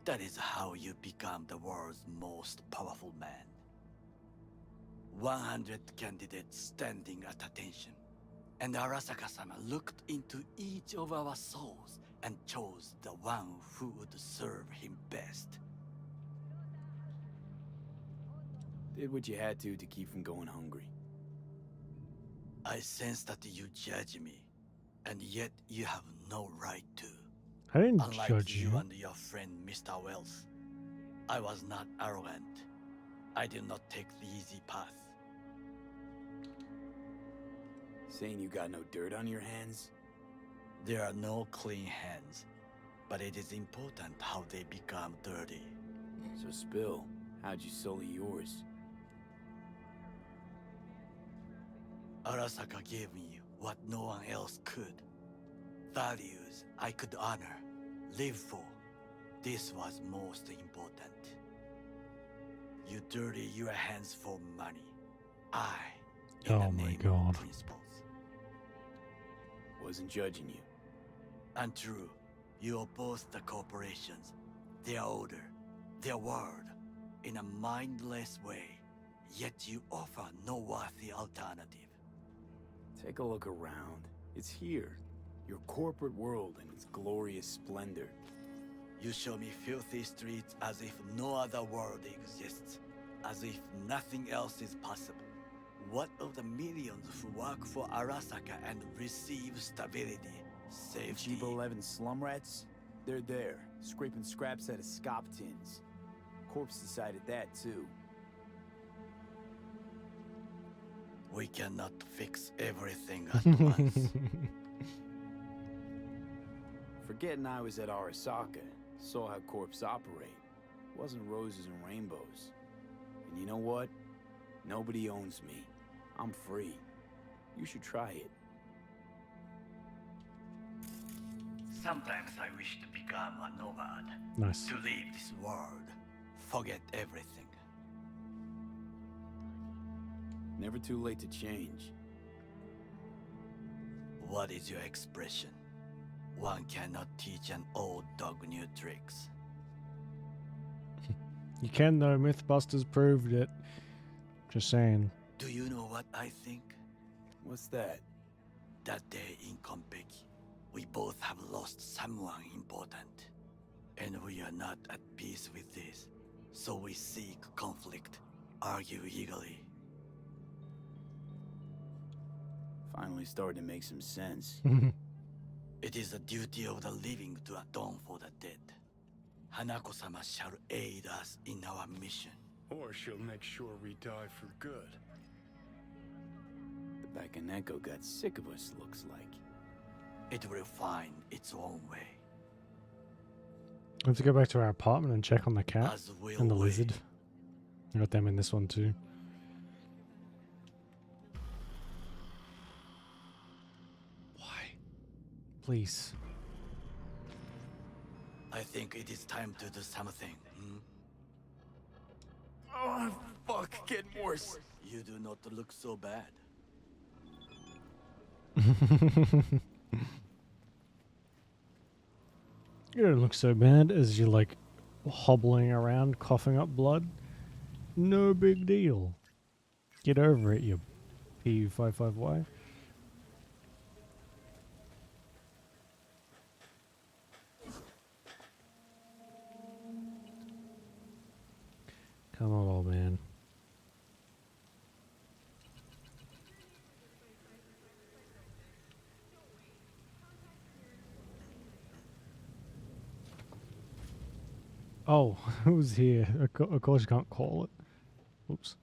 that is how you become the world's most powerful man. 100 candidates standing at attention, and Arasaka-sama looked into each of our souls and chose the one who would serve him best. Did what you had to keep from going hungry. I sense that you judge me, and yet you have no right to. I didn't Unlike judge you. and your friend Mr. Wells, I was not arrogant. I did not take the easy path. Saying you got no dirt on your hands? There are no clean hands, but it is important how they become dirty. So spill, how'd you sully yours? Arasaka gave me what no one else could. Values I could honor, live for. This was most important. You dirty your hands for money. In Oh the my name god. of principles. Wasn't judging you. Untrue. You oppose the corporations, their order, their word, in a mindless way, yet you offer no worthy alternative. Take a look around. It's here. Your corporate world in its glorious splendor. You show me filthy streets as if no other world exists, as if nothing else is possible. What of the millions who work for Arasaka and receive stability, safety? Chiba 11 slum rats? They're there, scraping scraps out of scop tins. Corpse decided that too. We cannot fix everything at once. Forgetting I was at Arasaka, saw how corps operate. Wasn't roses and rainbows. And you know what? Nobody owns me. I'm free. You should try it. Sometimes I wish to become a nomad. Nice. To leave this world. Forget everything. Never too late to change. What is your expression? One cannot teach an old dog new tricks. You can though, Mythbusters proved it. Just saying. Do you know what I think? What's that? That day in Konpeki, we both have lost someone important. And we are not at peace with this. So we seek conflict, argue eagerly. Finally starting to make some sense. It is the duty of the living to atone for the dead. Hanako-sama shall aid us in our mission. Or she'll make sure we die for good. The Bakaneko got sick of us, looks like. It will find its own way. I have to go back to our apartment and check on the cat As will and the we. lizard. I got them in this one too. Why? Please. I think it is time to do something. Oh, fuck, getting worse. You do not look so bad. You don't look so bad as you're like hobbling around coughing up blood. No big deal. Get over it, you PU55Y. Come on, old man. Oh, who's here? Of course you can't call it. Oops.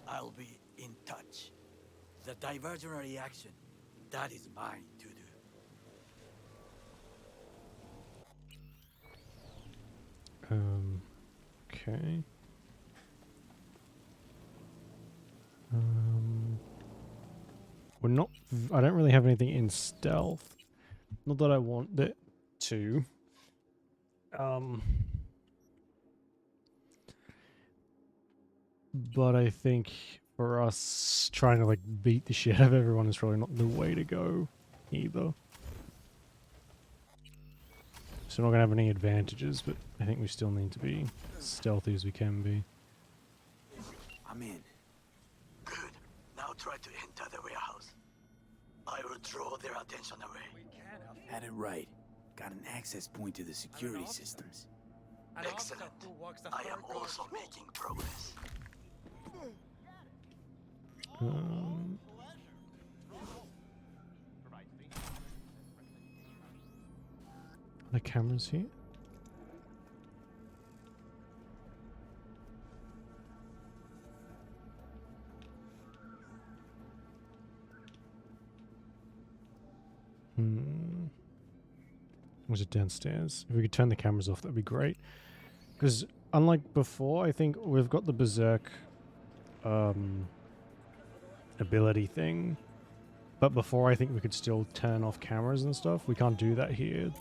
I'll be in touch. The divergent reaction, that is mine to do. Okay. We're not. I don't really have anything in stealth. Not that I want it to. But I think for us trying to like beat the shit out of everyone is probably not the way to go either. So we're not gonna have any advantages, but I think we still need to be stealthy as we can be. I'm in. Good. Now try to enter the warehouse. I will draw their attention away. Had it right. Got an access point to the security systems. Excellent. I am also making progress. Are the cameras here? Was it downstairs? If we could turn the cameras off, that'd be great. Because unlike before, I think we've got the berserk ability thing. But before, I think we could still turn off cameras and stuff. We can't do that here.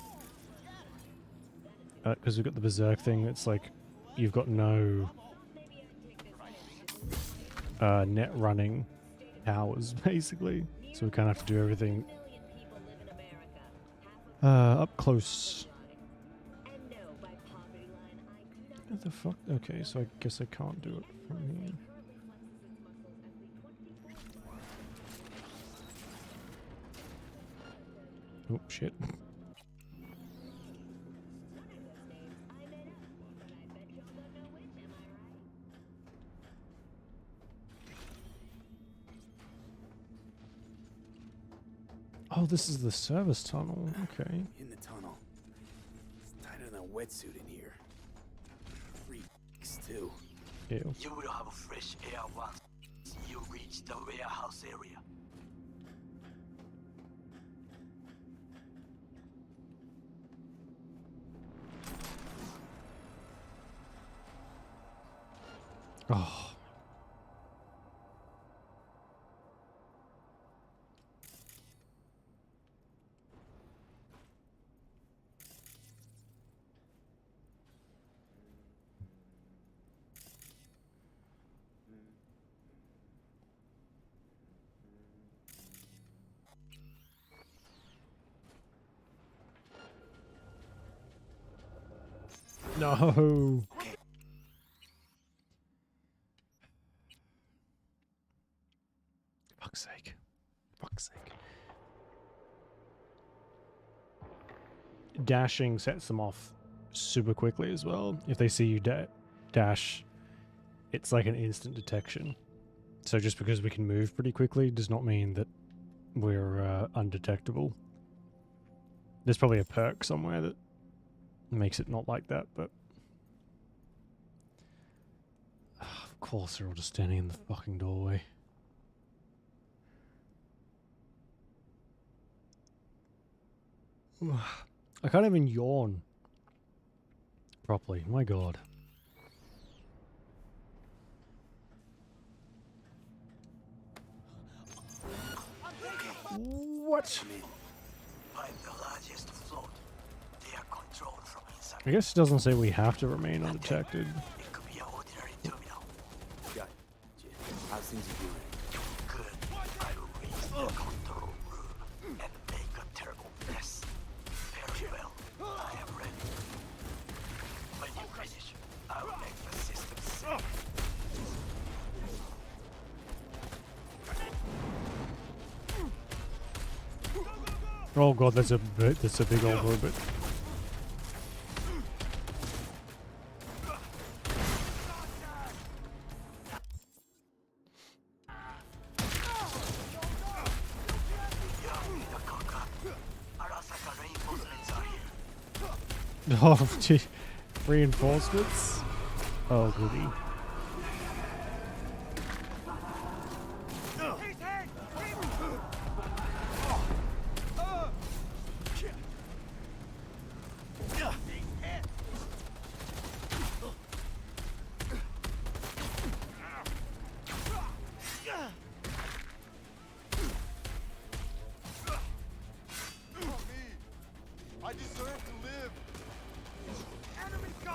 Because we've got the berserk thing. It's like you've got no net running powers, basically. So we kind of have to do everything up close. What the fuck? Okay, so I guess I can't do it from here. Oh, shit. Oh, this is the service tunnel. Okay. In the tunnel. It's tighter than a wetsuit in here. Freaks, too. Ew. You will have fresh air once you reach the warehouse area. Oh. No. Fuck's sake. Fuck's sake. Dashing sets them off super quickly as well. If they see you dash, it's like an instant detection. So just because we can move pretty quickly does not mean that we're undetectable. There's probably a perk somewhere that makes it not like that, but... Of course they're all just standing in the fucking doorway. I can't even yawn properly, my god. What? I guess it doesn't say we have to remain undetected. How's things are doing? Good. I will reach the control room and make a terrible mess. Very well. I am ready. When you finish, I will make the system safe. Oh god, that's a big old robot. Oh, gee. Reinforcements? Oh, goody.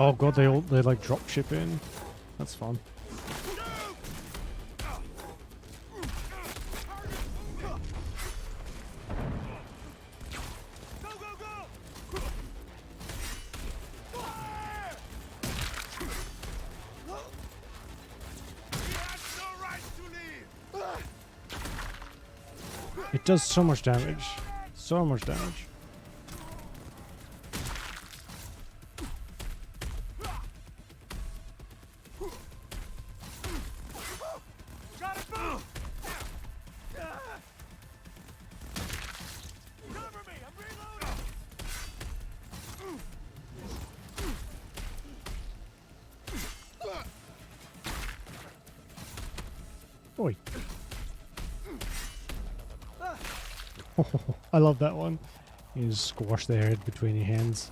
Oh god, they like drop ship in. That's fun. It does so much damage. So much damage. Oi. I love that one. You just squash their head between your hands.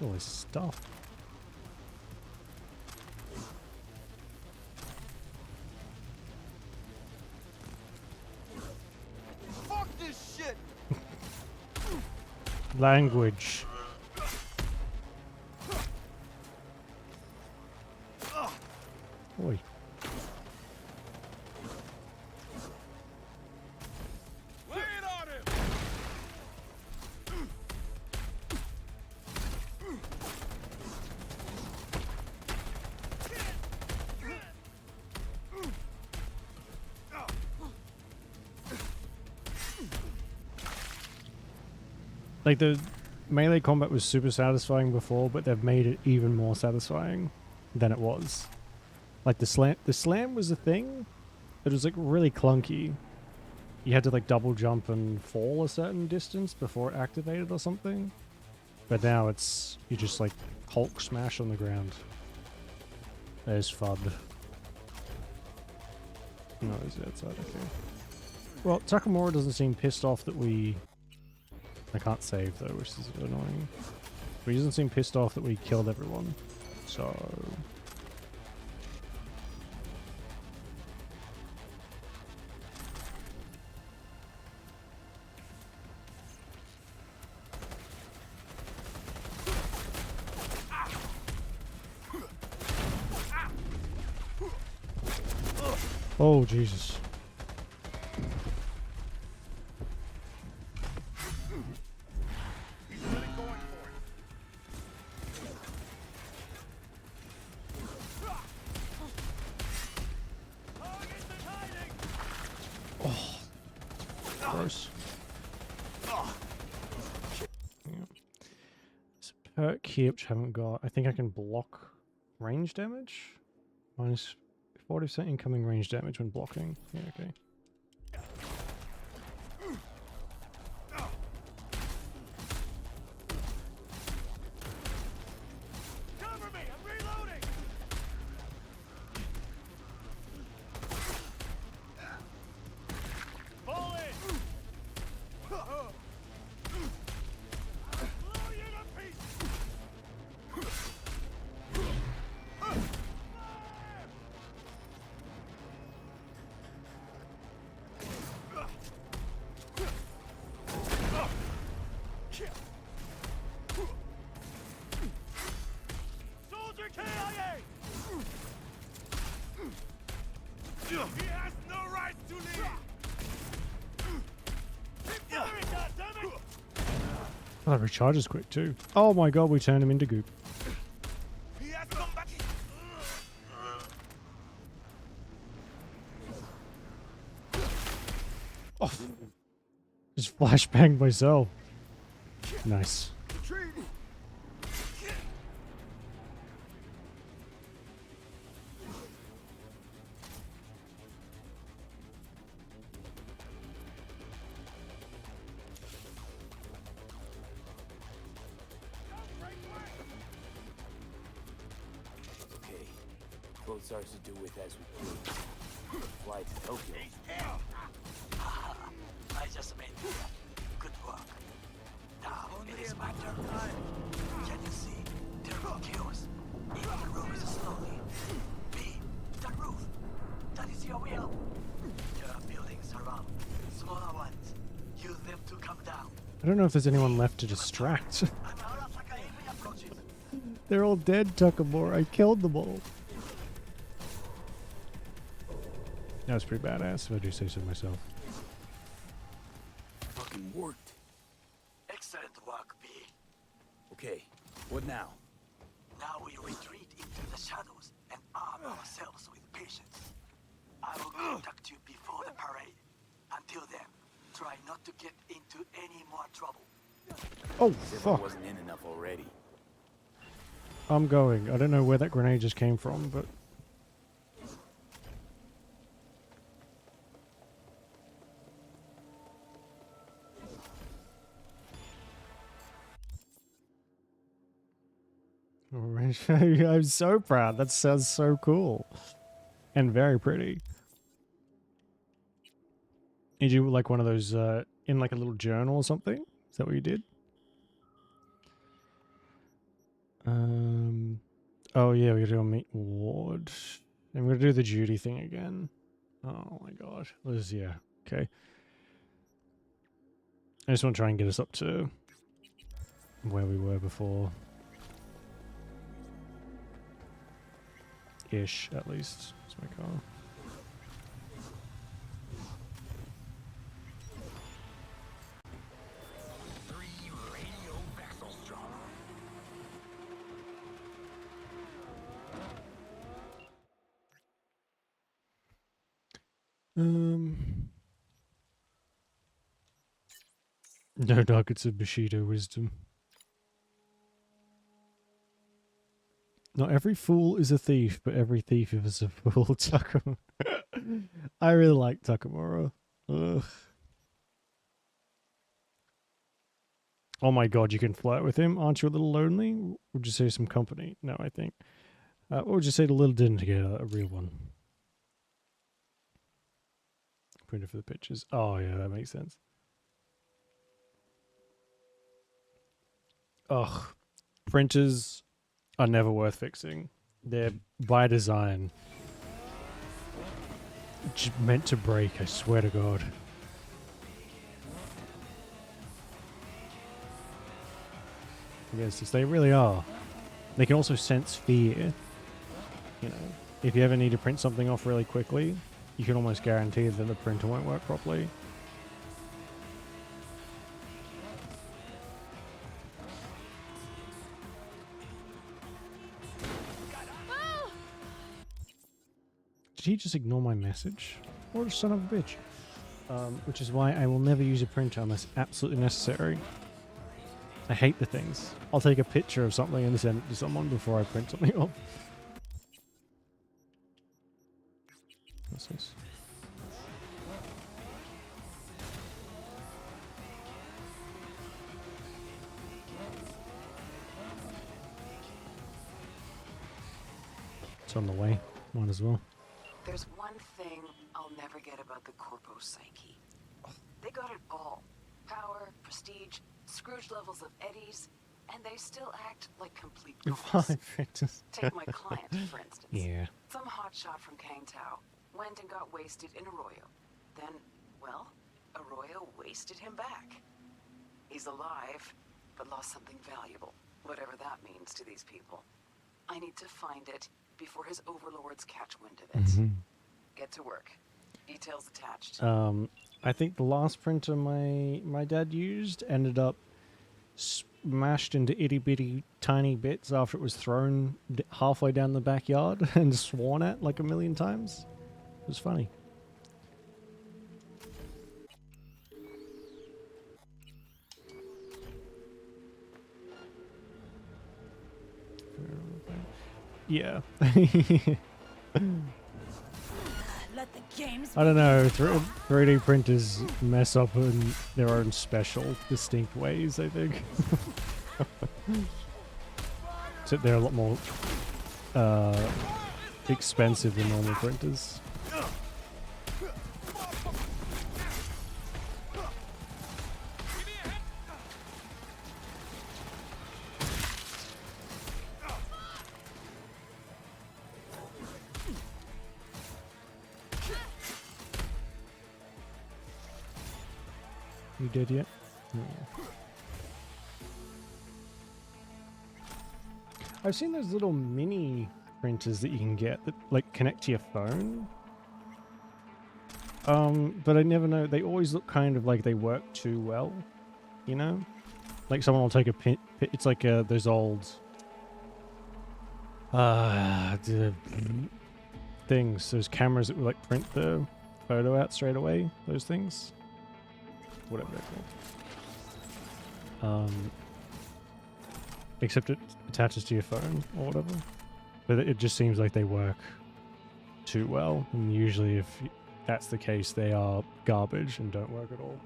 All this stuff. Fuck this shit! Language. Oi. Like, the melee combat was super satisfying before, but they've made it even more satisfying than it was. Like, the slam was a thing. It was like really clunky. You had to like double jump and fall a certain distance before it activated or something. But now it's, you just like Hulk smash on the ground. There's FUD. No, it's outside, okay. Well, Takamura doesn't seem pissed off that we... I can't save though, which is annoying. But he doesn't seem pissed off that we killed everyone. So... Oh, Jesus. Oh, gross. Yeah. There's a perk here which I haven't got. I think I can block range damage. Minus 40% incoming range damage when blocking. Yeah, okay. Oh, that recharges quick too. Oh my god, we turned him into goop. Oh, just flashbanged myself. Nice. Both ours to do with as we please. Fly to Tokyo. I just made it. Good work. Now it is my turn. Can you see? There are chaos. Even the roof is slowly. B, that roof. That is your wheel. There are buildings around. Smaller ones. Use them to come down. I don't know if there's anyone left to distract. They're all dead, Takamura. I killed them all. That was pretty badass, if I do say so myself. Fucking worked. Excellent work, B. Okay, what now? Now we retreat into the shadows and arm ourselves with patience. I will contact you before the parade. Until then, try not to get into any more trouble. Oh, If fuck. I wasn't in enough already. I'm going. I don't know where that grenade just came from, but... I'm so proud. That sounds so cool. And very pretty. Did you like one of those in like a little journal or something? Is that what you did? Oh yeah, we're gonna do a meet ward. And we're gonna do the duty thing again. Oh my god. Yeah, okay. I just want to try and get us up to where we were before. Ish, at least. That's my car. No nuggets of Bushido wisdom. Not every fool is a thief, but every thief is a fool. Takamura. I really like Takamura. Ugh. Oh my god, you can flirt with him? Aren't you a little lonely? Would you say some company? No, I think. Or would you say a little dinner together? A real one. Printer for the pictures. Oh yeah, that makes sense. Ugh. Printers are never worth fixing. They're by design. Meant to break, I swear to God. Yes, they really are. They can also sense fear. You know, if you ever need to print something off really quickly, you can almost guarantee that the printer won't work properly. Did he just ignore my message? What a son of a bitch. Which is why I will never use a printer unless absolutely necessary. I hate the things. I'll take a picture of something and send it to someone before I print something off. What's this? It's on the way. Might as well. There's one thing I'll never get about the Corpo psyche. They got it all. Power, prestige, Scrooge levels of eddies, and they still act like complete fools. Take my client, for instance. Yeah. Some hotshot from Kangtao went and got wasted in Arroyo. Then, well, Arroyo wasted him back. He's alive, but lost something valuable, whatever that means to these people. I need to find it before his overlords catch wind of it. Get to work. Details attached. I think the last printer my dad used ended up smashed into itty bitty tiny bits after it was thrown halfway down the backyard and sworn at like a million times. It was funny. Yeah. Let the games I don't know, 3D printers mess up in their own special, distinct ways, I think. Except they're a lot more expensive than normal printers. You did yet? No. I've seen those little mini printers that you can get that like connect to your phone. But I never know. They always look kind of like they work too well, you know? Like someone will take a pin. It's like those old things. Those cameras that will like print the photo out straight away. Those things. Whatever they're called. Except it attaches to your phone or whatever. But it just seems like they work too well. And usually if that's the case, they are garbage and don't work at all.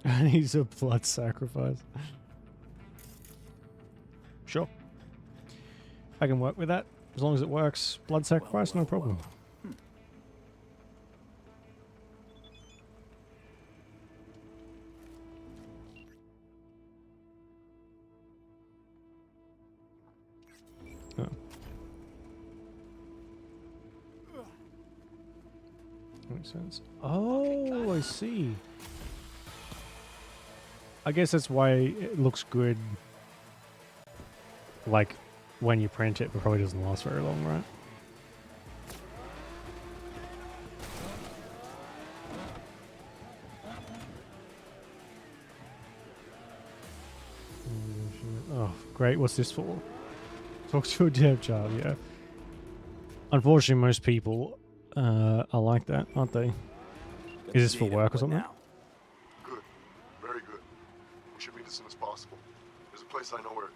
Yeah. He's a blood sacrifice. Sure. I can work with that. As long as it works, blood sacrifice, no problem. Oh. Makes sense. Oh, I see. I guess that's why it looks good. Like, when you print it, but probably doesn't last very long, right? Oh, great. What's this for? Talk to a dev child, yeah. Unfortunately, most people are like that, aren't they? Is this for work or something? Good. Very good. We should meet as soon as possible. There's a place I know where...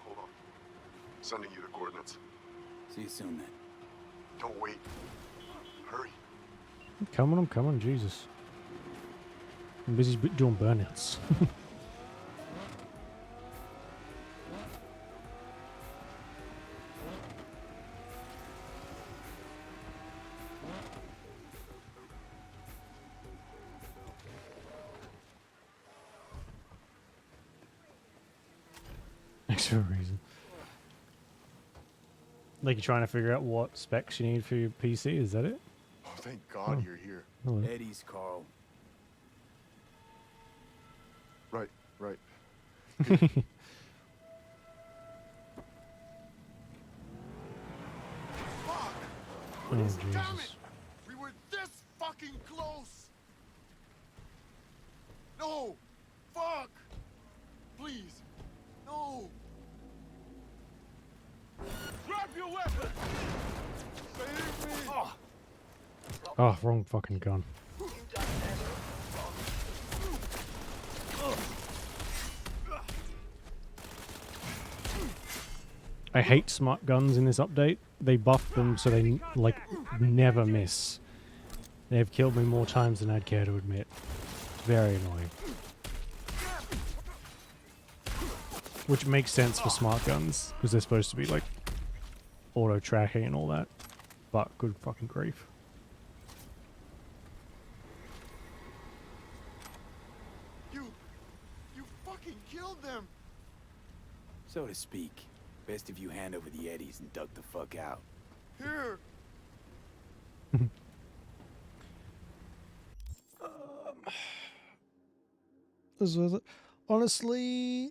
Hold on. Sending you the coordinates. See you soon, then. Don't wait. Hurry. I'm coming, Jesus. I'm busy doing burnouts. Extra reason. Like you're trying to figure out what specs you need for your PC, is that it? Oh, thank God you're here. Hello. Eddie's, Carl. Right. Oh, Jesus. We were this fucking close! No! Fuck! Please! No! Drop your weapon! Save me! Oh, wrong fucking gun. I hate smart guns in this update. They buffed them so they like never miss. They've killed me more times than I'd care to admit. Very annoying. Which makes sense for smart guns, because they're supposed to be like auto tracking and all that. But good fucking grief. You fucking killed them! So to speak. Best if you hand over the eddies and duck the fuck out. Here! This was it. Honestly,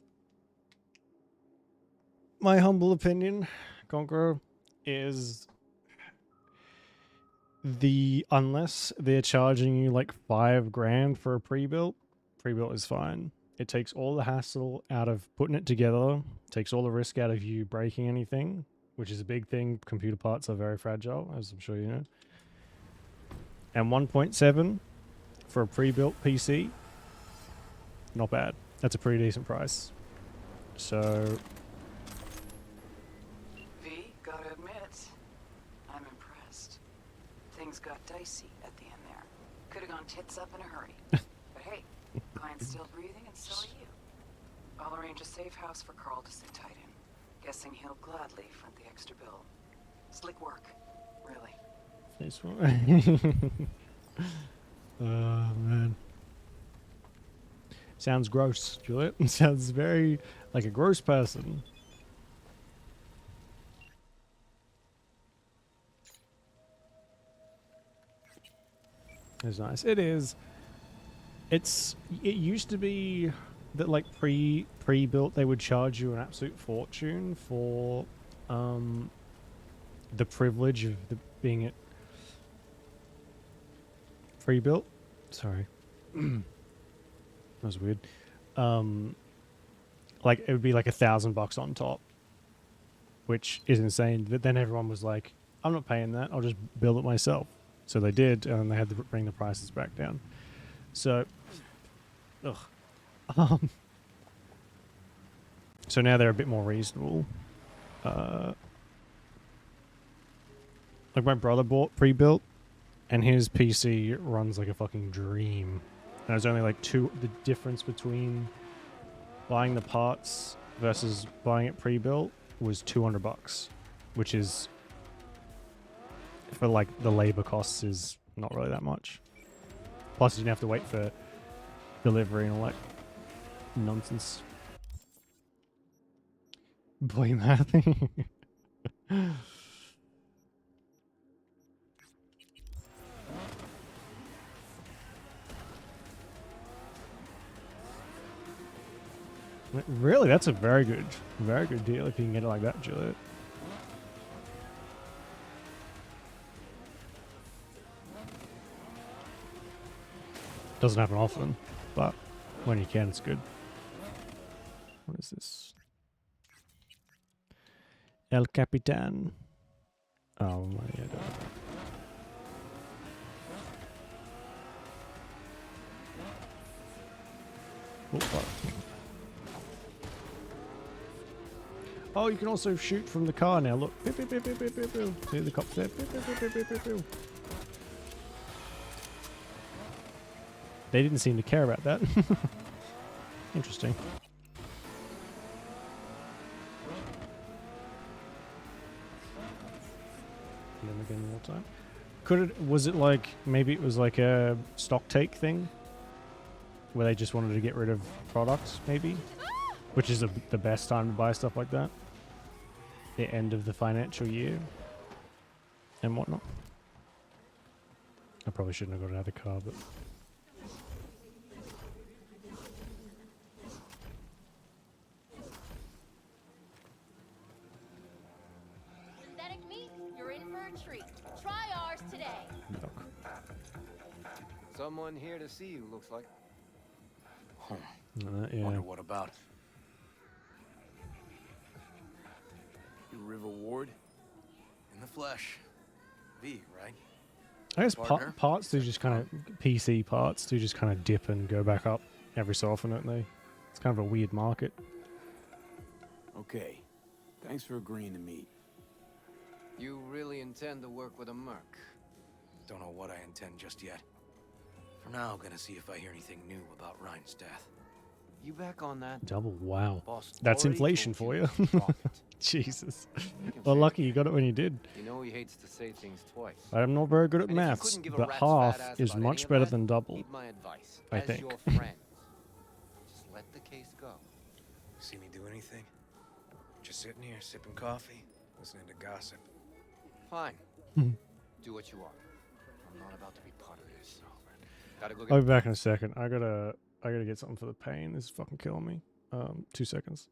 my humble opinion, Conqueror, is unless they're charging you like $5,000 for a pre-built is fine. It takes all the hassle out of putting it together, takes all the risk out of you breaking anything, which is a big thing. Computer parts are very fragile, as I'm sure you know. And 1.7 for a pre-built PC, not bad. That's a pretty decent price. So V, gotta admit, I'm impressed. Things got dicey at the end there. Could have gone tits up in a hurry. But hey, client's still breathing and so are you. I'll arrange a safe house for Carl to sit tight in. Guessing he'll gladly front the extra bill. Slick work, really. Nice one. Oh man. Sounds gross, Juliet. Sounds very like a gross person. It's nice. It is. It used to be that like pre-built they would charge you an absolute fortune for the privilege of being it pre-built. Sorry. That was weird. Like it would be like $1,000 on top, which is insane. But then everyone was like, I'm not paying that, I'll just build it myself. So they did, and they had to bring the prices back down. So so now they're a bit more reasonable. Like my brother bought pre-built, and his PC runs like a fucking dream. And there's only like the difference between buying the parts versus buying it pre-built was $200, which is, for like the labor costs, is not really that much. Plus you didn't have to wait for delivery and all that nonsense. Blame that thing. Really, that's a very good deal if you can get it like that, Juliet. Doesn't happen often, but when you can, it's good. What is this? El Capitan. Oh my god. Oh, fuck. Oh, you can also shoot from the car now. Look. Pew, pew, pew, pew, pew, pew, pew. See the cops there? Pew, pew, pew, pew, pew, pew, pew. They didn't seem to care about that. Interesting. And then again more time. Was it like, maybe it was like a stock take thing? Where they just wanted to get rid of products, maybe? Which is the best time to buy stuff like that. The end of the financial year. And whatnot. I probably shouldn't have got another car, but... Synthetic meat, you're in for a treat. Try ours today. Someone here to see you, looks like. Yeah. Wonder what about? You River Ward? In the flesh. V, right? I guess Partner? parts do just kind of... PC parts do just kind of dip and go back up every so often, don't they? It's kind of a weird market. Okay. Thanks for agreeing to meet. You really intend to work with a merc? Don't know what I intend just yet. For now, I'm gonna see if I hear anything new about Ryan's death. You back on that? Double, wow. Boss That's already inflation told for you you. to drop it. Jesus. You can Well, say lucky it you got it when you did. You know he hates to say things twice. I'm not very good at And if you maths, couldn't give a but rat's half fat ass is about much any of better that, than double. heed my advice. I As think. your friend, just let the case go. See me do anything? Just sitting here, sipping coffee, listening to gossip. Fine. Hmm. Do what you want. I'm not about to be part of this. Gotta go I'll get be back in a second. I gotta get something for the pain. This is fucking killing me. 2 seconds.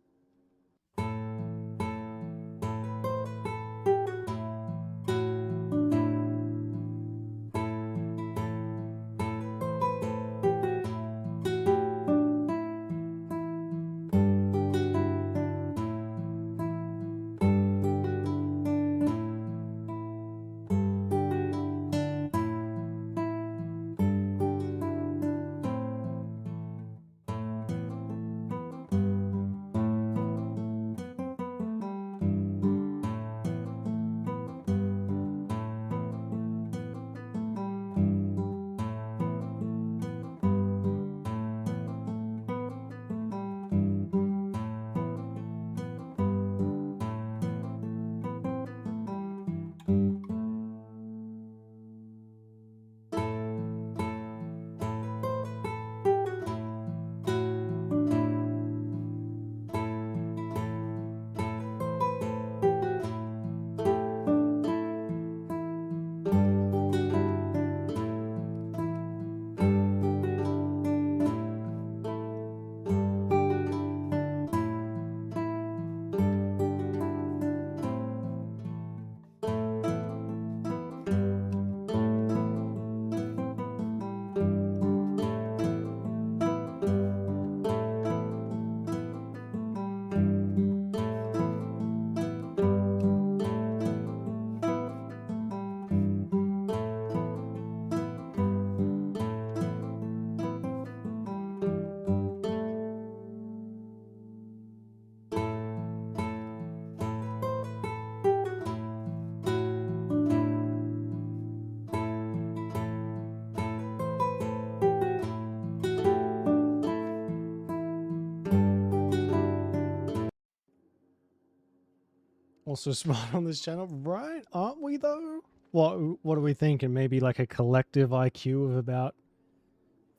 Also smart on this channel, right? Aren't we though? What are we thinking? Maybe like a collective IQ of about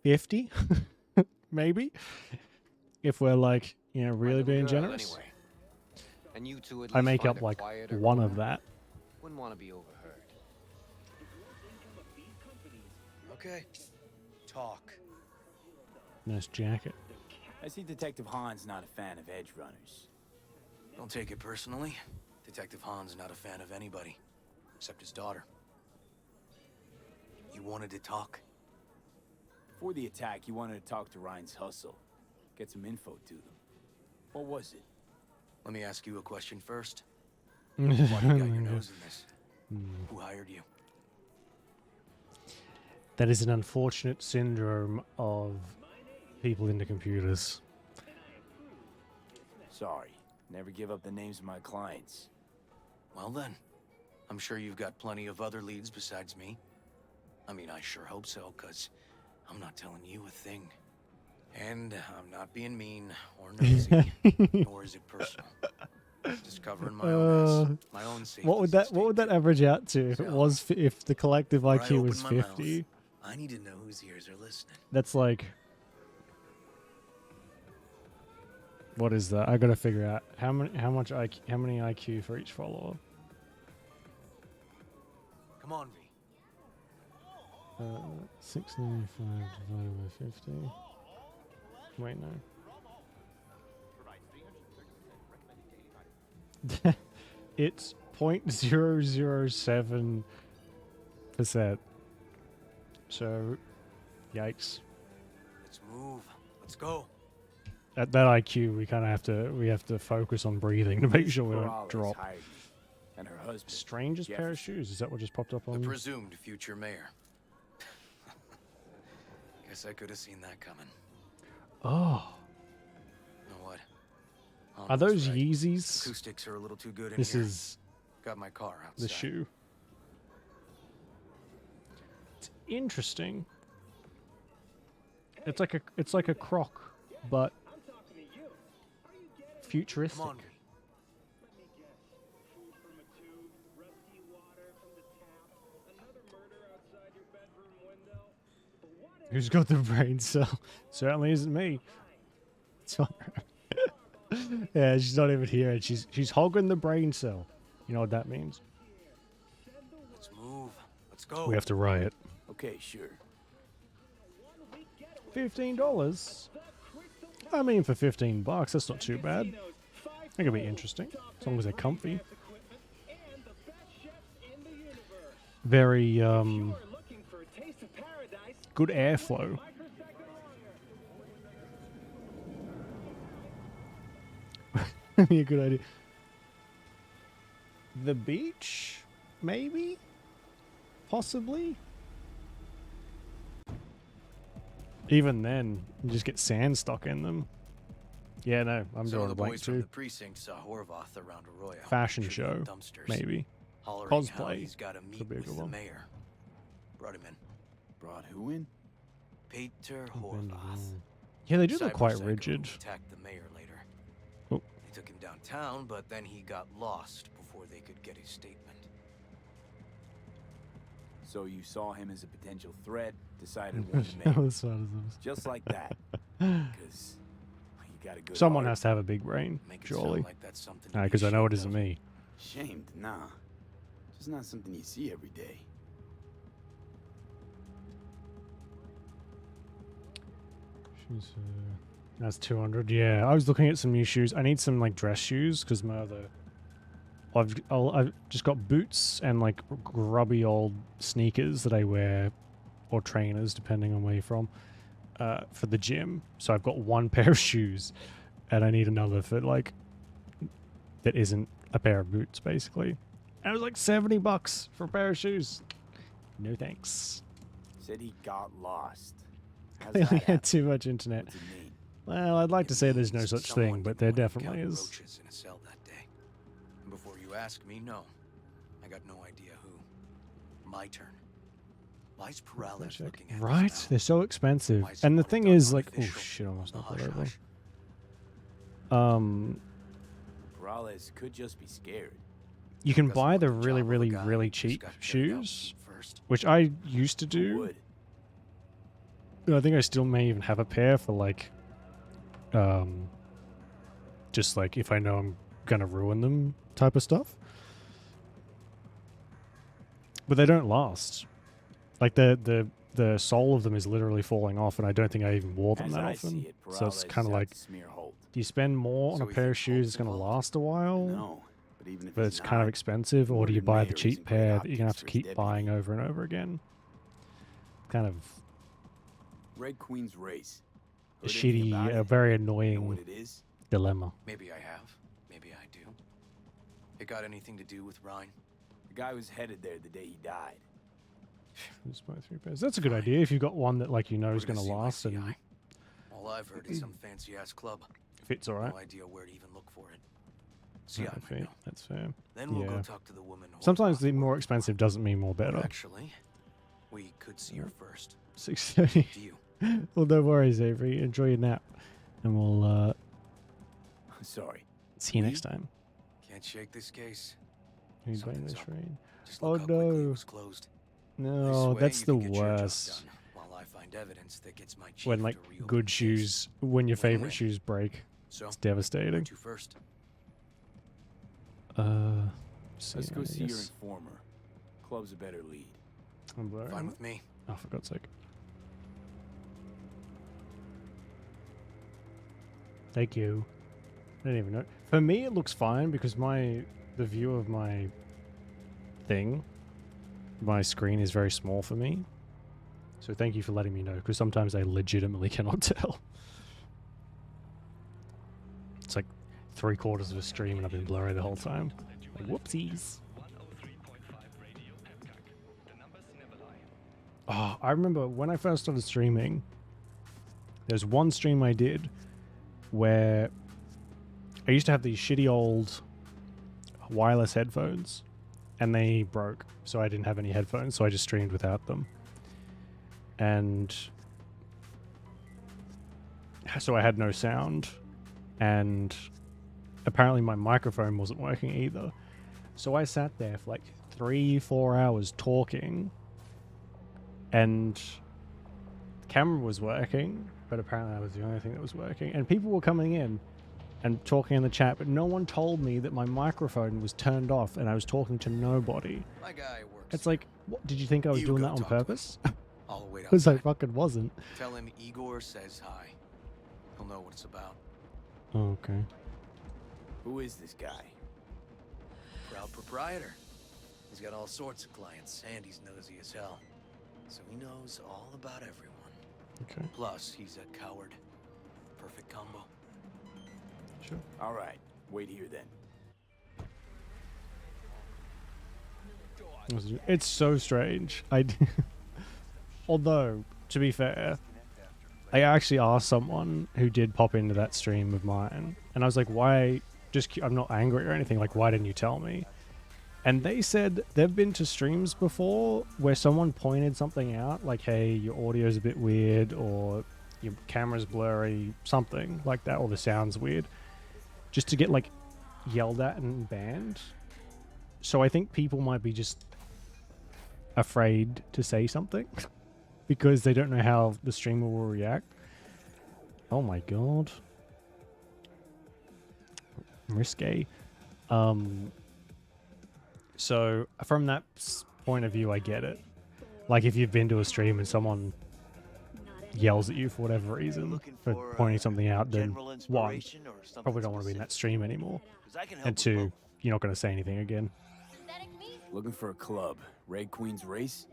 50? Maybe? If we're like, you know, really being generous. Anyway. And you two at I least make find up a like quieter one corner. of that. Wouldn't want to be overheard. Okay. Talk. Nice jacket. I see Detective Hahn's not a fan of edge runners. Don't take it personally. Detective Hahn's not a fan of anybody, except his daughter. You wanted to talk? Before the attack, you wanted to talk to Ryan's hustle. Get some info to them. What was it? Let me ask you a question first. Why do you got your nose in this? Who hired you? That is an unfortunate syndrome of people into computers. Sorry. Never give up the names of my clients. Well then, I'm sure you've got plenty of other leads besides me. I mean, I sure hope so, because I'm not telling you a thing. And I'm not being mean or nosy, nor is it personal. Just covering my own ass, my own safety. What would that average out to if it was if the collective IQ was 50? Mouth, I need to know whose ears are listening. That's like, what is that? I gotta figure out how many IQ for each follower. Come on, V. 695 divided by 50. Wait, no. It's 0.007%. So, yikes. Let's move. Let's go. At that IQ, we kind of have to focus on breathing to make sure we don't drop. And her husband. Strangest pair of shoes. Is that what just popped up on? The presumed future mayor. Guess I could have seen that coming. Oh. You know what? Are those Yeezys? Acoustics are a little too good in This here. is Got my car outside. the shoe. It's interesting. It's like a croc, but futuristic. Come on. Who's got the brain cell? Certainly isn't me. It's fine. Yeah, she's not even here, and she's hogging the brain cell. You know what that means? Let's move. Let's go. We have to riot. Okay, sure. $15. I mean, for $15, that's not too bad. That could be interesting, as long as they're comfy. Very good airflow. Be a good idea. The beach, maybe, possibly. Even then, you just get sand stuck in them. Yeah, no, I'm Some drawing of the a blank boys from too. the precinct saw Horvath around Arroyo. Fashion shooting show, dumpsters, maybe. hollering how Cosplay he's got to meet could be a with good the one. mayor. Brought him in. Brought who in? Peter Horvath. Yeah, they do look quite Cyberpsycho rigid. Attacked the mayor later. Oh. They took him downtown, but then he got lost before they could get his statement. So you saw him as a potential threat, decided what to That make. was fun as Just like that. Because you got a good Someone heart. has to have a big brain, Make it sound surely. like that's something to be Because I know it ashamed isn't of. me. Shamed? Nah. Just not something you see every day. Shoes, that's 200. Yeah, I was looking at some new shoes. I need some like dress shoes because my other. I've just got boots and like grubby old sneakers that I wear, or trainers depending on where you're from, for the gym. So I've got one pair of shoes, and I need another for like that isn't a pair of boots basically. And it was like $70 for a pair of shoes. No thanks. Said he got lost. How's Clearly that had happen? too much internet. What's it mean? Well, I'd like to say there's no means such someone thing, but didn't there want to definitely count is. roaches in a cell that day. And before you ask me, no. I got no idea who. My turn. Why's Peralez looking at Right? us now? They're so expensive. Why is And the it thing done is, like, oh unofficial shit, I almost on the knocked that hush-hush? over. Peralez could just be scared. You can Doesn't buy want the the really, job of a really, guy really who's cheap got to get it out shoes, first. which I used to do. Would. I think I still may even have a pair for like, just like if I know I'm gonna ruin them type of stuff. But they don't last. Like the sole of them is literally falling off, and I don't think I even wore them As that I often. see it, So it's Peralez kind of out like, to smear Holt. do you spend more on So a he pair of thinks shoes Holt's that's gonna involved? last a while? No, but even if But he's it's kind of not, expensive, or do you Morgan buy the Mayer cheap isn't great pair that you're gonna have optics to for his keep buying deputy. over and over again? Kind of Red Queen's race. a Heard anything shitty, about it? very Know what annoying it is? dilemma. Maybe I have. Maybe I do. It got anything to do with Ryan? The guy was headed there the day he died. Just buy 3 pairs. That's a good idea if you've got one that like you know is We're gonna see my last and CI. All I've heard is some fancy-ass club. fits alright. No idea where to even look for it. See, Yeah, I might fair. know. That's fair. Then we'll Yeah. go talk to the woman. Sometimes Horvath. the more expensive doesn't mean more Or better. Actually, we could see her first. 6:30. Do you? Well, don't worry, Xavier. Enjoy your nap, and we'll Sorry. see you next time. Can't shake this case. Who's buying Something's this up. train? Just Oh look how quickly it no! was closed. I No, swear that's you the can get your job worst. done while I find evidence that gets my chief When to like reopen good the case. shoes, when your favorite Win-win. shoes break, So, it's devastating. where to first? Let's go see your yes. informer. Club's a better lead. I'm blurry. Fine with me. Oh, for God's sake. Thank you. I didn't even know. For me, it looks fine because the view of my screen is very small for me. So thank you for letting me know, because sometimes I legitimately cannot tell. It's like 3/4 of a stream and I've been blurry the whole time. Like, whoopsies. Oh, I remember when I first started streaming, there's one stream I did where I used to have these shitty old wireless headphones, and they broke, so I didn't have any headphones, so I just streamed without them. And so I had no sound, and apparently my microphone wasn't working either. So I sat there for like 3-4 hours talking, and the camera was working, but apparently that was the only thing that was working. And people were coming in and talking in the chat, but no one told me that my microphone was turned off and I was talking to nobody. My guy works. It's like, what, did you think I was doing that on purpose? I'll wait Because outside. I fucking wasn't. Tell him Igor says hi. He'll know what it's about. Oh, okay. Who is this guy? Proud proprietor. He's got all sorts of clients, and he's nosy as hell. So he knows all about everyone. Okay. Plus, he's a coward. Perfect combo. Sure. All right, wait here then. It's so strange. Although, to be fair, I actually asked someone who did pop into that stream of mine, and I was like, why, I'm not angry or anything, like, why didn't you tell me? And they said they've been to streams before where someone pointed something out, like, hey, your audio's a bit weird, or your camera's blurry, something like that, or the sound's weird, just to get, like, yelled at and banned. So I think people might be just afraid to say something because they don't know how the streamer will react. Oh my god. Risque. So from that point of view, I get it. Like if you've been to a stream and someone yells at you for whatever reason for pointing something out, then one, probably don't want to be in that stream anymore. And two, you're not going to say anything again. Looking for a club. Red Queen's Race?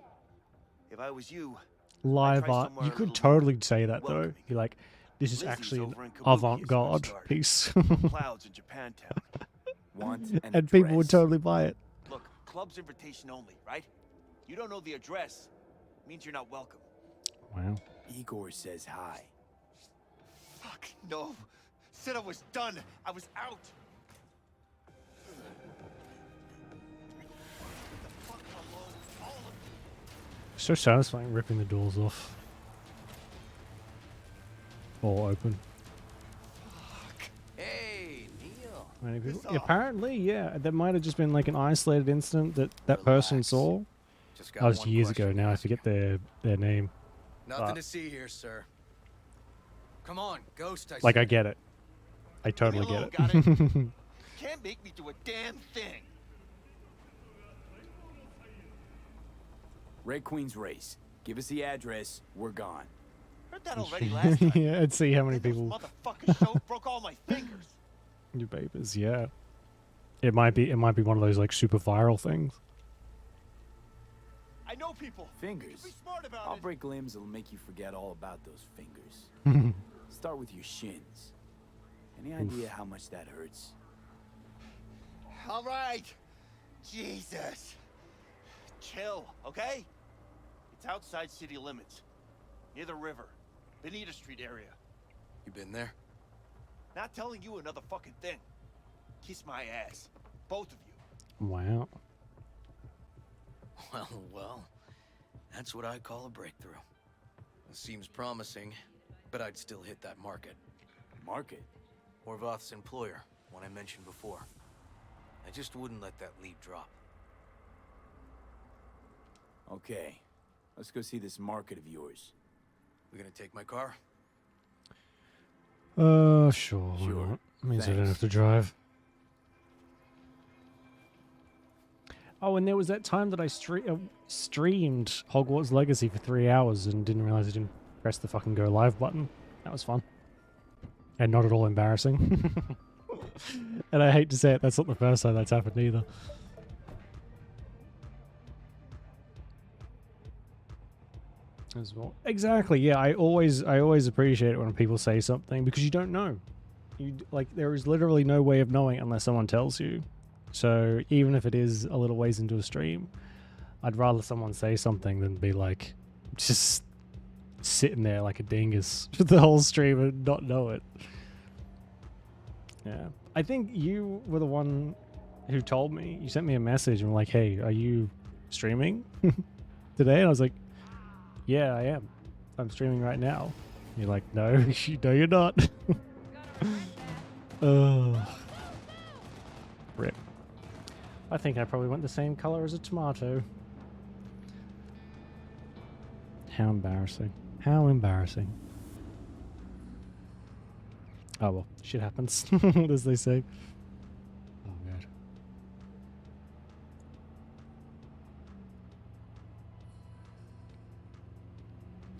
If I was you, Live art. You could totally say that though. You're like, this is actually an avant-garde piece. Clouds in Japantown. And people would totally buy it. Look, club's invitation only, right? You don't know the address. Means you're not welcome. Wow. Igor says hi. Fuck, no. Said I was done. I was out. So satisfying ripping the doors off. Or open. Hey, Neil. Many people. Apparently, yeah. That might have just been like an isolated incident that person saw. That was years ago now. I forget their name. Nothing to see here, sir. Come on, Ghost. Like, I get it. I totally get it. Can't make me do a damn thing. Red Queen's Race. Give us the address. We're gone. Heard that already last time. Yeah, I'd see how many people. Motherfuckers so broke all my fingers. Your babies, yeah. It might be one of those like super viral things. I know people. Fingers. Be smart about I'll it. break limbs that'll make you forget all about those fingers. Start with your shins. Any idea how much that hurts? All right. Jesus. Chill, okay? It's outside city limits. Near the river. Benita Street area. You been there? Not telling you another fucking thing. Kiss my ass. Both of you. Wow. Well, that's what I call a breakthrough. It seems promising, but I'd still hit that market. Market? Horvath's employer, one I mentioned before. I just wouldn't let that lead drop. Okay, let's go see this market of yours. We gonna take my car? Sure. Why Sure. not? Means I don't Thanks. have to drive. Oh, and there was that time that I streamed Hogwarts Legacy for 3 hours and didn't realize I didn't press the fucking go live button. That was fun. And not at all embarrassing. And I hate to say it, that's not the first time that's happened either. As well. Exactly, yeah. I always appreciate it when people say something because you don't know. There is literally no way of knowing unless someone tells you. So even if it is a little ways into a stream, I'd rather someone say something than be like just sitting there like a dingus the whole stream and not know it. Yeah. I think you were the one who told me. You sent me a message and were like, "Hey, are you streaming today?" And I was like, "Yeah, I am. I'm streaming right now." You're like, "No, no, you're not." Rip. I think I probably went the same color as a tomato. How embarrassing. How embarrassing. Oh well, shit happens, as they say. Oh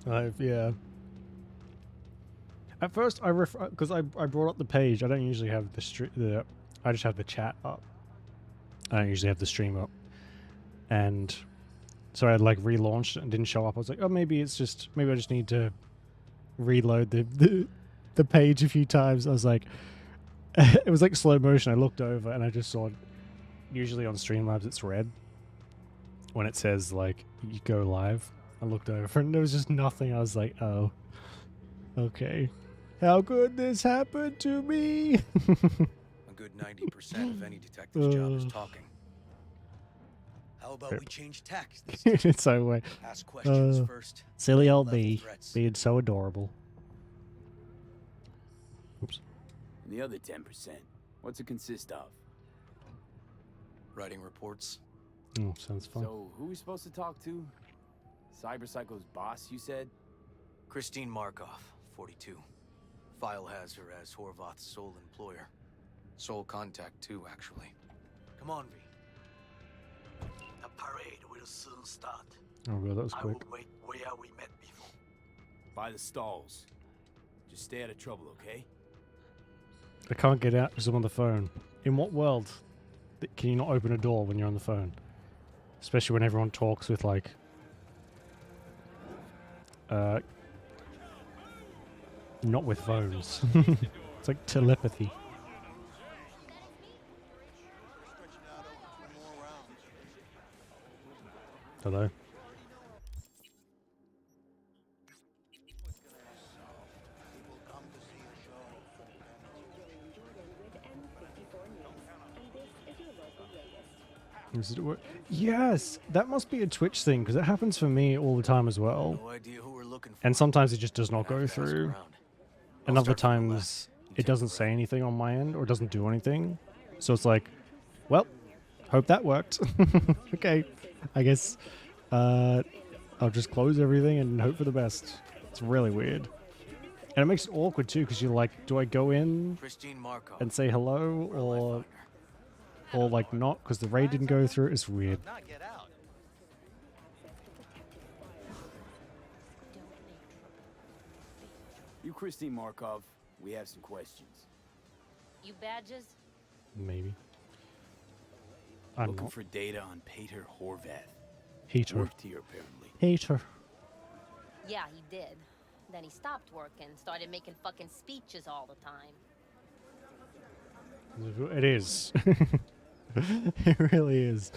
god. Yeah. At first, because I brought up the page. I don't usually have the I just have the chat up. I don't usually have the stream up, and so I had like relaunched it and didn't show up. I was like, oh, maybe I just need to reload the page a few times. I was like, it was like slow motion. I looked over and I just saw, usually on Streamlabs it's red when it says like you go live. I looked over and there was just nothing. I was like, oh, okay. How could this happen to me? A good 90% of any detective's job is talking. How about we change tacks this time? It's so way. Ask questions first. Silly old bee, being so adorable. Oops. And the other 10%, what's it consist of? Writing reports. Oh, sounds fun. So, who are we supposed to talk to? Cyberpsycho's boss, you said? Christine Markov, 42. File has her as Horvath's sole employer. Sole contact, too, actually. Come on, V. The parade will soon start. Oh god, that was I quick. will wait where we met before. By the stalls. Just stay out of trouble, okay? I can't get out because I'm on the phone. In what world can you not open a door when you're on the phone? Especially when everyone talks with like... not with phones. It's like telepathy. Hello? Does it work? Yes! That must be a Twitch thing, because it happens for me all the time as well. No idea who we're looking for. And sometimes it just does not go through. And other times it doesn't say anything on my end, or doesn't do anything. So it's like, well, hope that worked. Okay, I guess I'll just close everything and hope for the best. It's really weird. And it makes it awkward too, because you're like, do I go in and say hello, or like not, because the raid didn't go through? It's weird. You, Christine Markov, we have some questions. You badges? Maybe. I'm looking not. for data on Peter Horvath. Hater. Worked here, apparently. Hater. Yeah, he did. Then he stopped working, started making fucking speeches all the time. It is. It really is.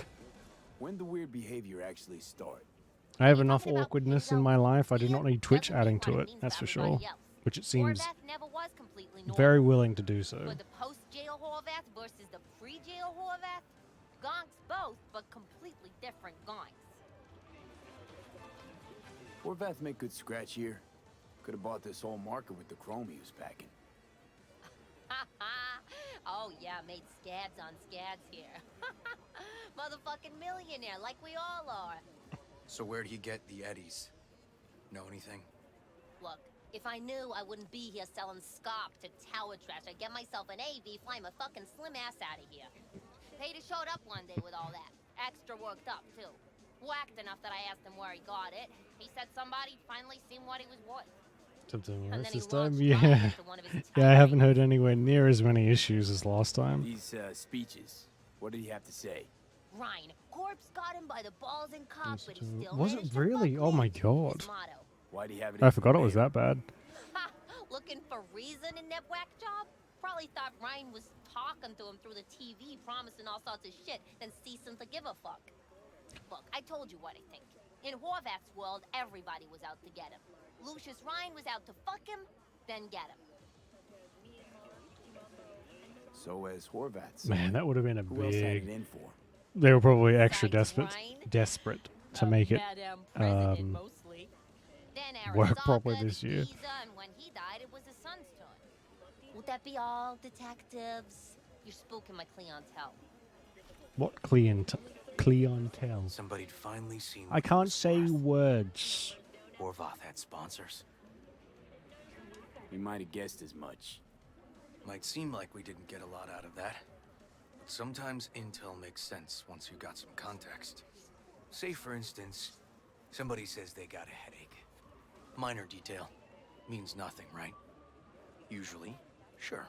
When the weird behavior actually start? I have enough awkwardness in my life. I do not need Twitch adding to it, that's for sure. Which it seems very willing to do so. But the post-jail Horvath versus the pre-jail Horvath? Gonks both, but completely different gonks. Horvath make good scratch here. Could have bought this whole market with the chrome he was packing. Oh yeah, made scads on scads here. Motherfucking millionaire, like we all are. So where'd he get the eddies? Know anything? Look, if I knew, I wouldn't be here selling scop to tower trash. I'd get myself an AV, fly my fucking slim ass out of here. Peter showed up one day with all that. Extra worked up, too. Whacked enough that I asked him where he got it. He said somebody finally seen what he was worth. Something worse this time? Yeah. Yeah, I haven't heard anywhere near as many issues as last time. These speeches, what did he have to say? Ryan, Corpse got him by the balls and cock, but he still Was it really? Oh my god. Why do you have it? I forgot it was that bad. Looking for reason in that whack job? Probably thought Ryan was talking to him through the TV, promising all sorts of shit, then ceasing to give a fuck. Look, I told you what I think. In Horvath's world, everybody was out to get him. Lucius Ryan was out to fuck him, then get him. So has Horvath. Man, that would have been a Who else had it big. in for? They were probably extra desperate to make it work properly this year. And when he died, it was his son's turn. Would that be all, detectives? You're spooking my clientele. What clientele? Somebody'd finally seen. I can't say words. Horvath had sponsors. We might have guessed as much. Might seem like we didn't get a lot out of that. But sometimes intel makes sense once you got some context. Say, for instance, somebody says they got a headache. Minor detail. Means nothing, right? Usually, sure.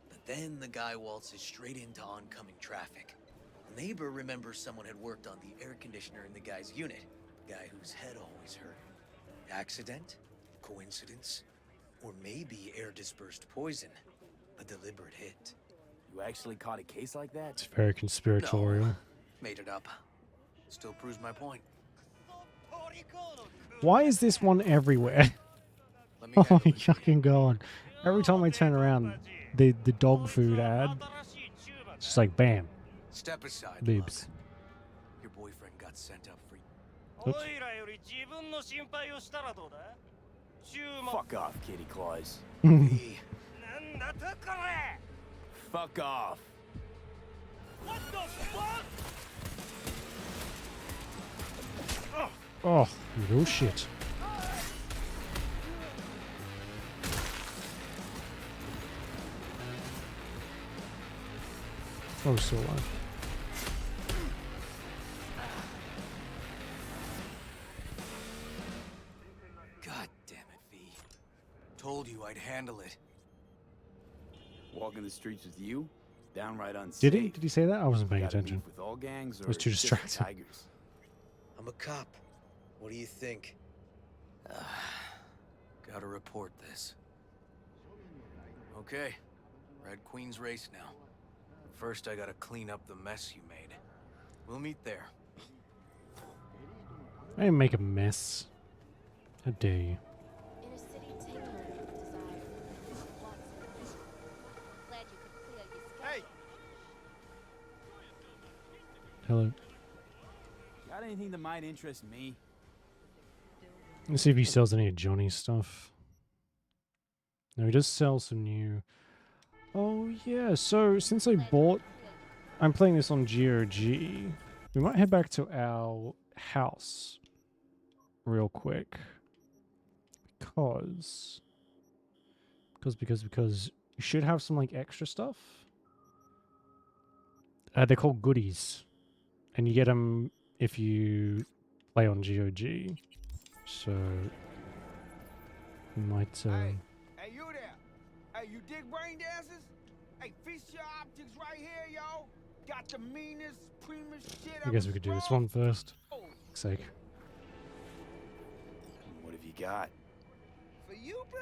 But then the guy waltzes straight into oncoming traffic. A neighbor remembers someone had worked on the air conditioner in the guy's unit. The guy whose head always hurt. Accident? Coincidence? Or maybe air-dispersed poison. A deliberate hit. You actually caught a case like that? It's very conspiratorial. No, made it up. Still proves my point. Why is this one everywhere? Oh my fucking god. Every time I turn around, the dog food ad, it's just like bam. Step aside. Boobs. Your boyfriend got sent up for. Oops. Fuck off, kitty claws. Fuck off. What the fuck? Oh, no shit. Oh, so alive. God damn it, V. Told you I'd handle it. Walking the streets with you? Downright unsafe. Did he? Did he say that? I wasn't paying Gotta attention. beef with all gangs I was or too different distracted. tigers? I'm a cop. What do you think? Gotta report this. Okay. Red Queen's race now. First, I gotta clean up the mess you made. We'll meet there. I didn't make a mess. How dare you? Hey, Hello. Got anything that might interest me? Let's see if he sells any of Johnny's stuff. No, he does sell some new. Oh yeah, so since I bought, I'm playing this on GOG. We might head back to our house real quick because you should have some like extra stuff. They're called goodies, and you get them if you play on GOG. So we might. hey, you there? Hey, you dig brain dances? Hey, feast your optics right here, yo. Got the meanest, primest shit. I guess we could do this one first. For fuck's sake. What have you got? For you, bro?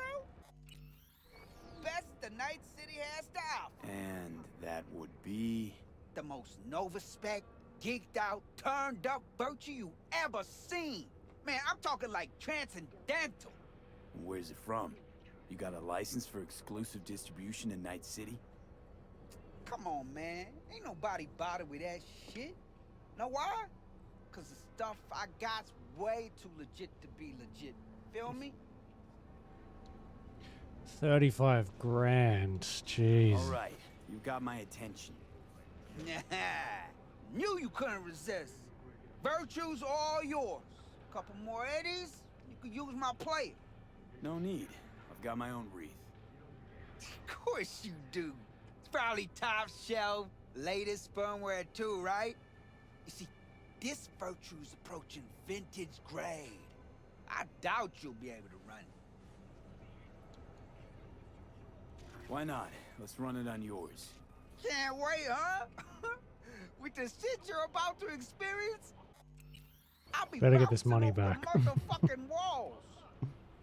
Best the Night City has to offer. And that would be... The most Nova spec, geeked out, turned up virtue you ever seen. Man, I'm talking like transcendental. Where's it from? You got a license for exclusive distribution in Night City? Come on, man. Ain't nobody bothered with that shit. Know why? Cause the stuff I got's way too legit to be legit. Feel me? 35 grand. Jeez. All right, you got my attention. Nah, knew you couldn't resist. Virtue's all yours. Couple more eddies, you could use my plate. No need. I've got my own wreath. Of course you do. It's probably top shelf, latest firmware too, right? You see, this Virtue's approaching vintage grade. I doubt you'll be able to run it. Why not? Let's run it on yours. Can't wait, huh? With the shit you're about to experience, I'll be Better get this bouncing money off the back. motherfucking walls.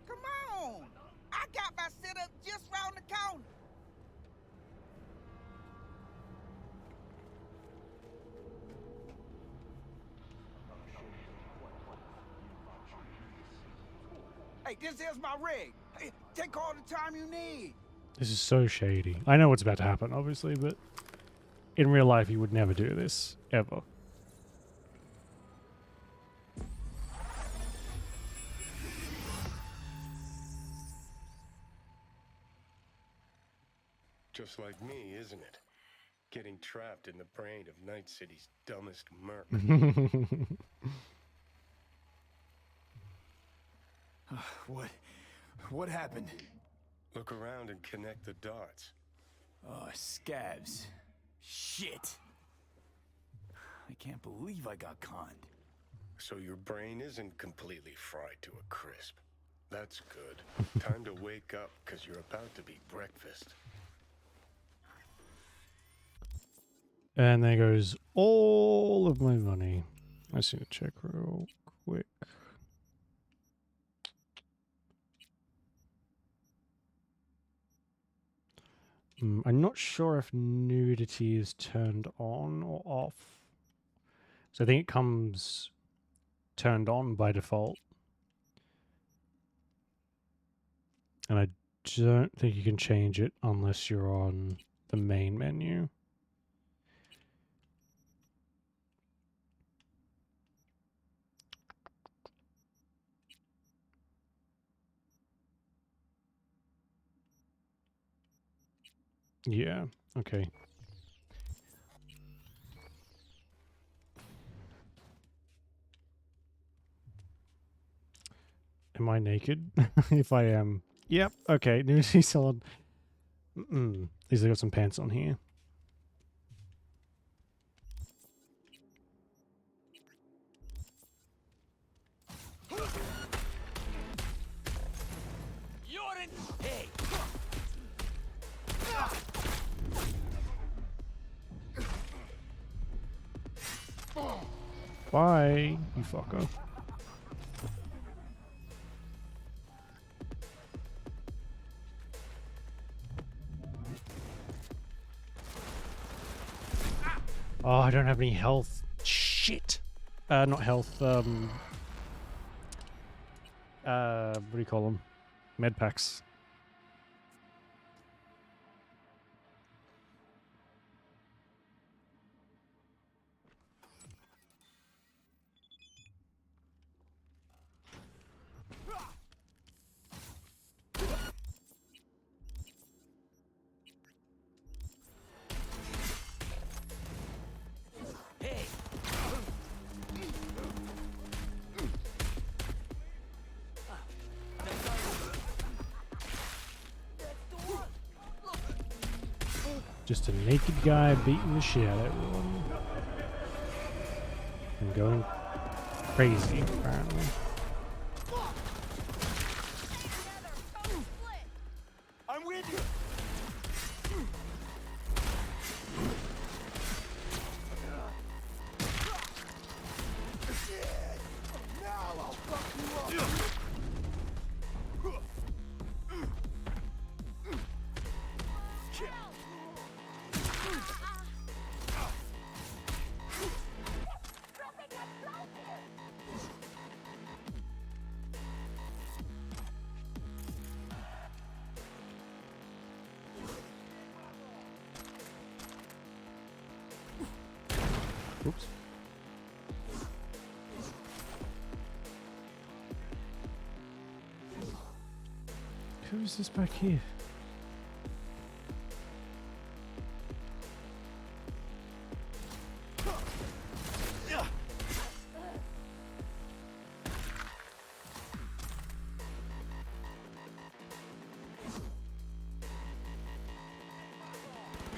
Come on, I got my setup just round the corner. Hey, this is my rig. Hey, take all the time you need. This is so shady. I know what's about to happen, obviously, but in real life, you would never do this, ever. Just like me, isn't it? Getting trapped in the brain of Night City's dumbest merc. What happened? Look around and connect the dots. Oh, scabs. Shit. I can't believe I got conned. So your brain isn't completely fried to a crisp. That's good. Time to wake up, because you're about to be breakfast. And there goes all of my money. I just need to check real quick. I'm not sure if nudity is turned on or off. So I think it comes turned on by default. And I don't think you can change it unless you're on the main menu. Yeah, okay. Am I naked? If I am. Yep, okay. Nudity solid. At least I got some pants on here. You're in. Hey. Bye, you fucker. Oh, I don't have any health. Shit. Not health, what do you call them? Med packs. Just a naked guy beating the shit out of everyone. And going crazy, apparently. I'm with you. Now I'll fuck you up. Oops. Who is this back here?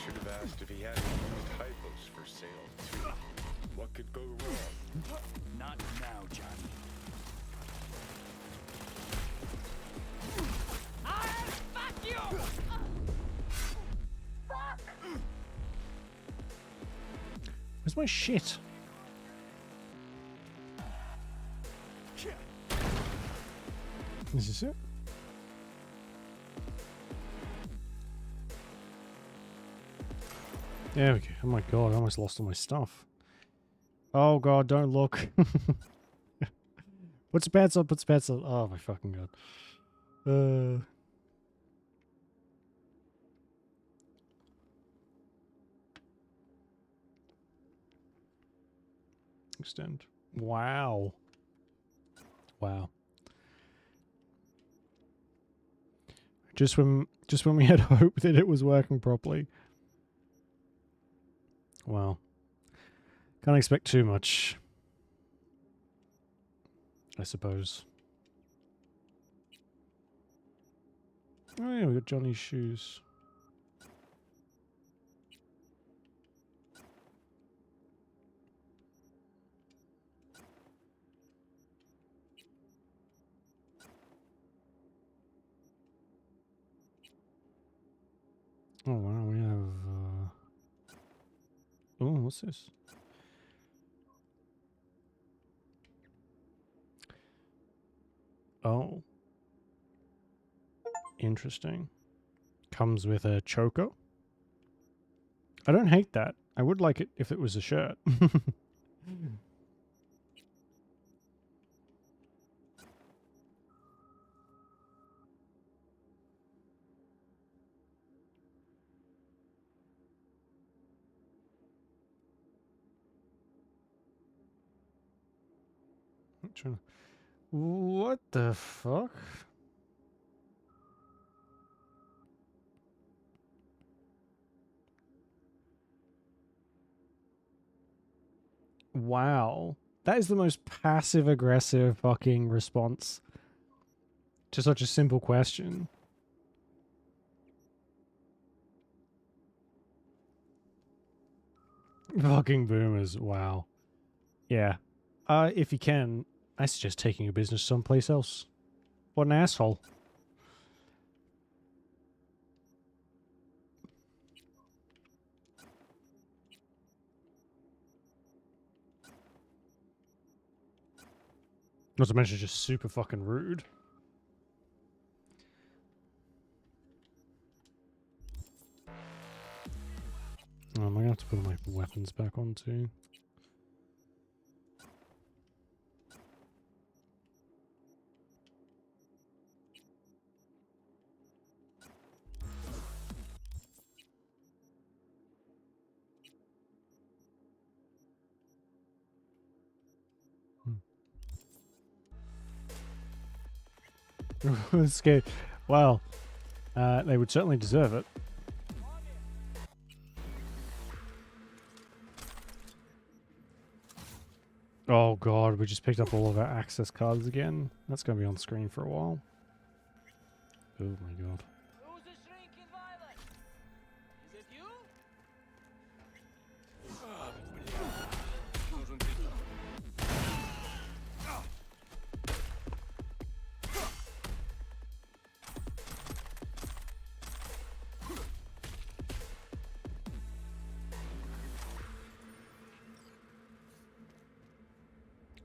Should have asked if he had any used hypos for sale, too. What could go wrong? Not now, Johnny. Fuck you! Fuck! Where's my shit? Is this it? There we go. Oh my god, I almost lost all my stuff. Oh god, don't look. Put spats on, put spats on. Oh my fucking god. Extend. Wow. Wow. Just when we had hope that it was working properly. Wow. Can't expect too much, I suppose. Oh yeah, we got Johnny's shoes. Oh wow, we have oh, what's this? Oh. Interesting. Comes with a choker. I don't hate that. I would like it if it was a shirt. What the fuck? Wow. That is the most passive-aggressive fucking response to such a simple question. Fucking boomers. Wow. Yeah. If you can, I suggest taking your business someplace else. What an asshole. Not to mention just super fucking rude. Oh, am I gonna have to put my weapons back on too? Scared. Well, they would certainly deserve it. Oh god, we just picked up all of our access cards again. That's going to be on screen for a while. Oh my god. Who's the shrinking violet? Is it you?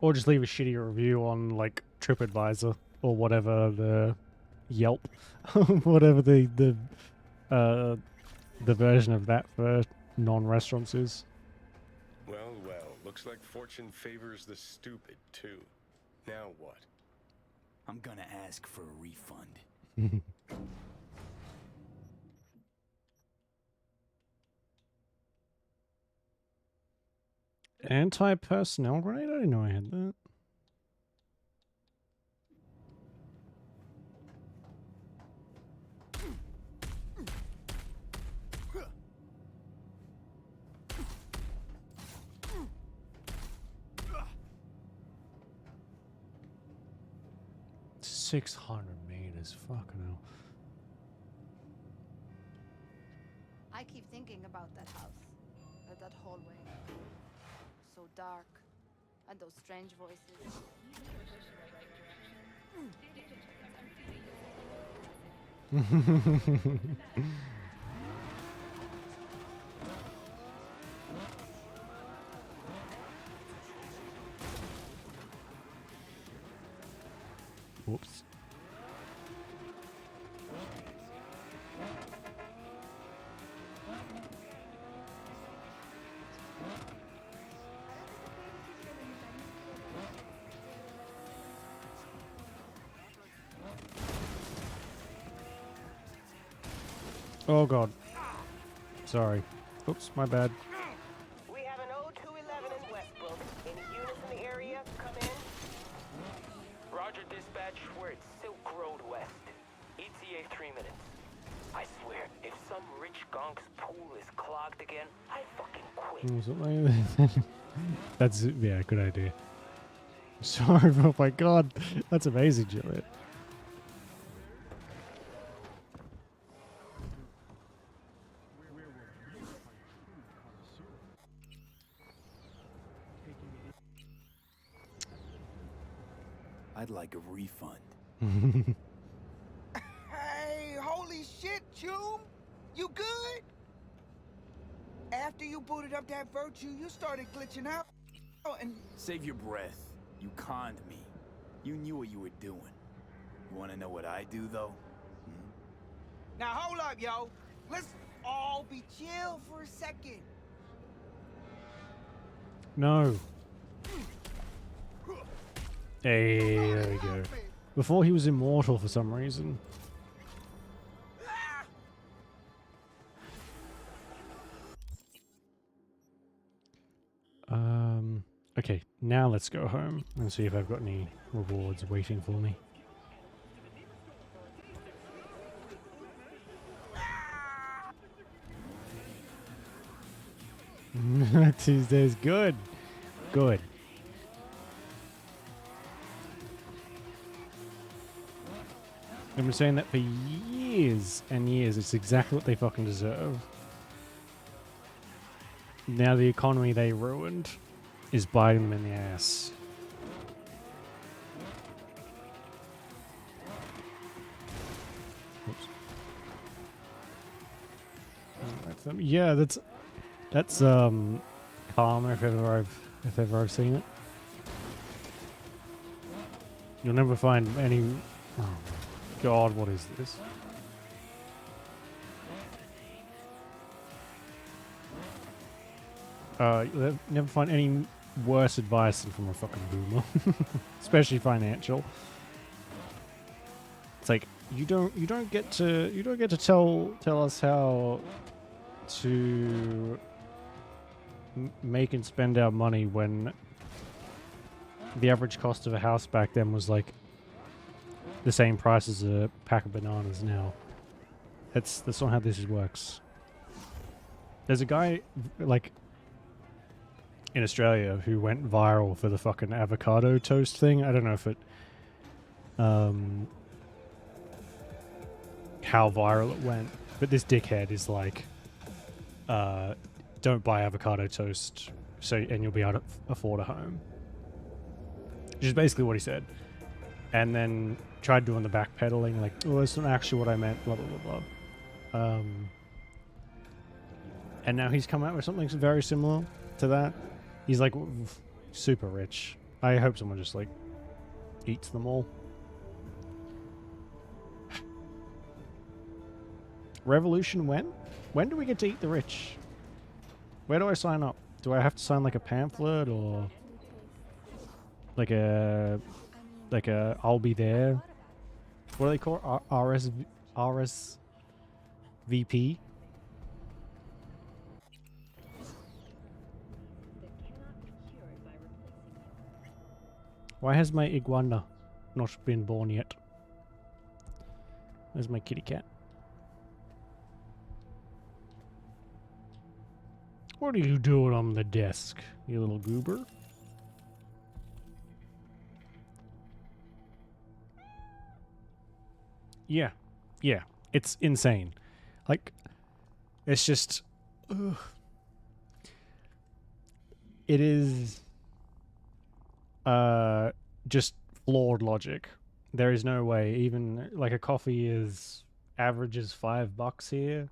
Or just leave a shitty review on, like, TripAdvisor or whatever the Yelp, whatever the version of that for non-restaurants is. Well, well, looks like fortune favors the stupid, too. Now what? I'm gonna ask for a refund. Anti-personnel grenade? I didn't know I had that. $600 meters, fucking hell. I keep thinking about that house, that hallway. So dark, and those strange voices. Whoops. Oh god. Sorry. Oops, my bad. We have an 0211 in Westbrook in Unit Roger, dispatch. We're at Silk Road West. ETA 3 minutes. I swear, if some rich gonk's pool is clogged again, I fucking quit. That's, yeah, good idea. Sorry, oh my god. That's amazing, Juliet. I'd like a refund. Hey, holy shit, Chum! You good? After you booted up that virtue, you started glitching out, and... Save your breath. You conned me. You knew what you were doing. You wanna know what I do, though? Now hold up, yo. Let's all be chill for a second. No. Hey, there we go. Before he was immortal for some reason. Okay, now let's go home and see if I've got any rewards waiting for me. Tuesday's good. Good. I've been saying that for years and years. It's exactly what they fucking deserve. Now the economy they ruined is biting them in the ass. Oops. Yeah, that's karma if ever I've seen it. You'll never find any. Oh my god, what is this? You'll never find any worse advice than from a fucking boomer, especially financial. It's like you don't get to tell us how to make and spend our money when the average cost of a house back then was like the same price as a pack of bananas now. That's not how this works. There's a guy like in Australia who went viral for the fucking avocado toast thing. I don't know if it how viral it went, but this dickhead is like don't buy avocado toast and you'll be able to afford a home. Which is basically what he said. And then tried doing the backpedaling, like, oh, that's not actually what I meant, blah, blah, blah, blah. And now he's come out with something very similar to that. He's like super rich. I hope someone just like eats them all. Revolution when? When do we get to eat the rich? Where do I sign up? Do I have to sign like a pamphlet or like a I'll be there? What do they call it? RSVP? Why has my iguana not been born yet? Where's my kitty cat? What are you doing on the desk, you little goober? Yeah, it's insane. Like, it's just, it is, just flawed logic. There is no way. Even like a coffee averages $5 here.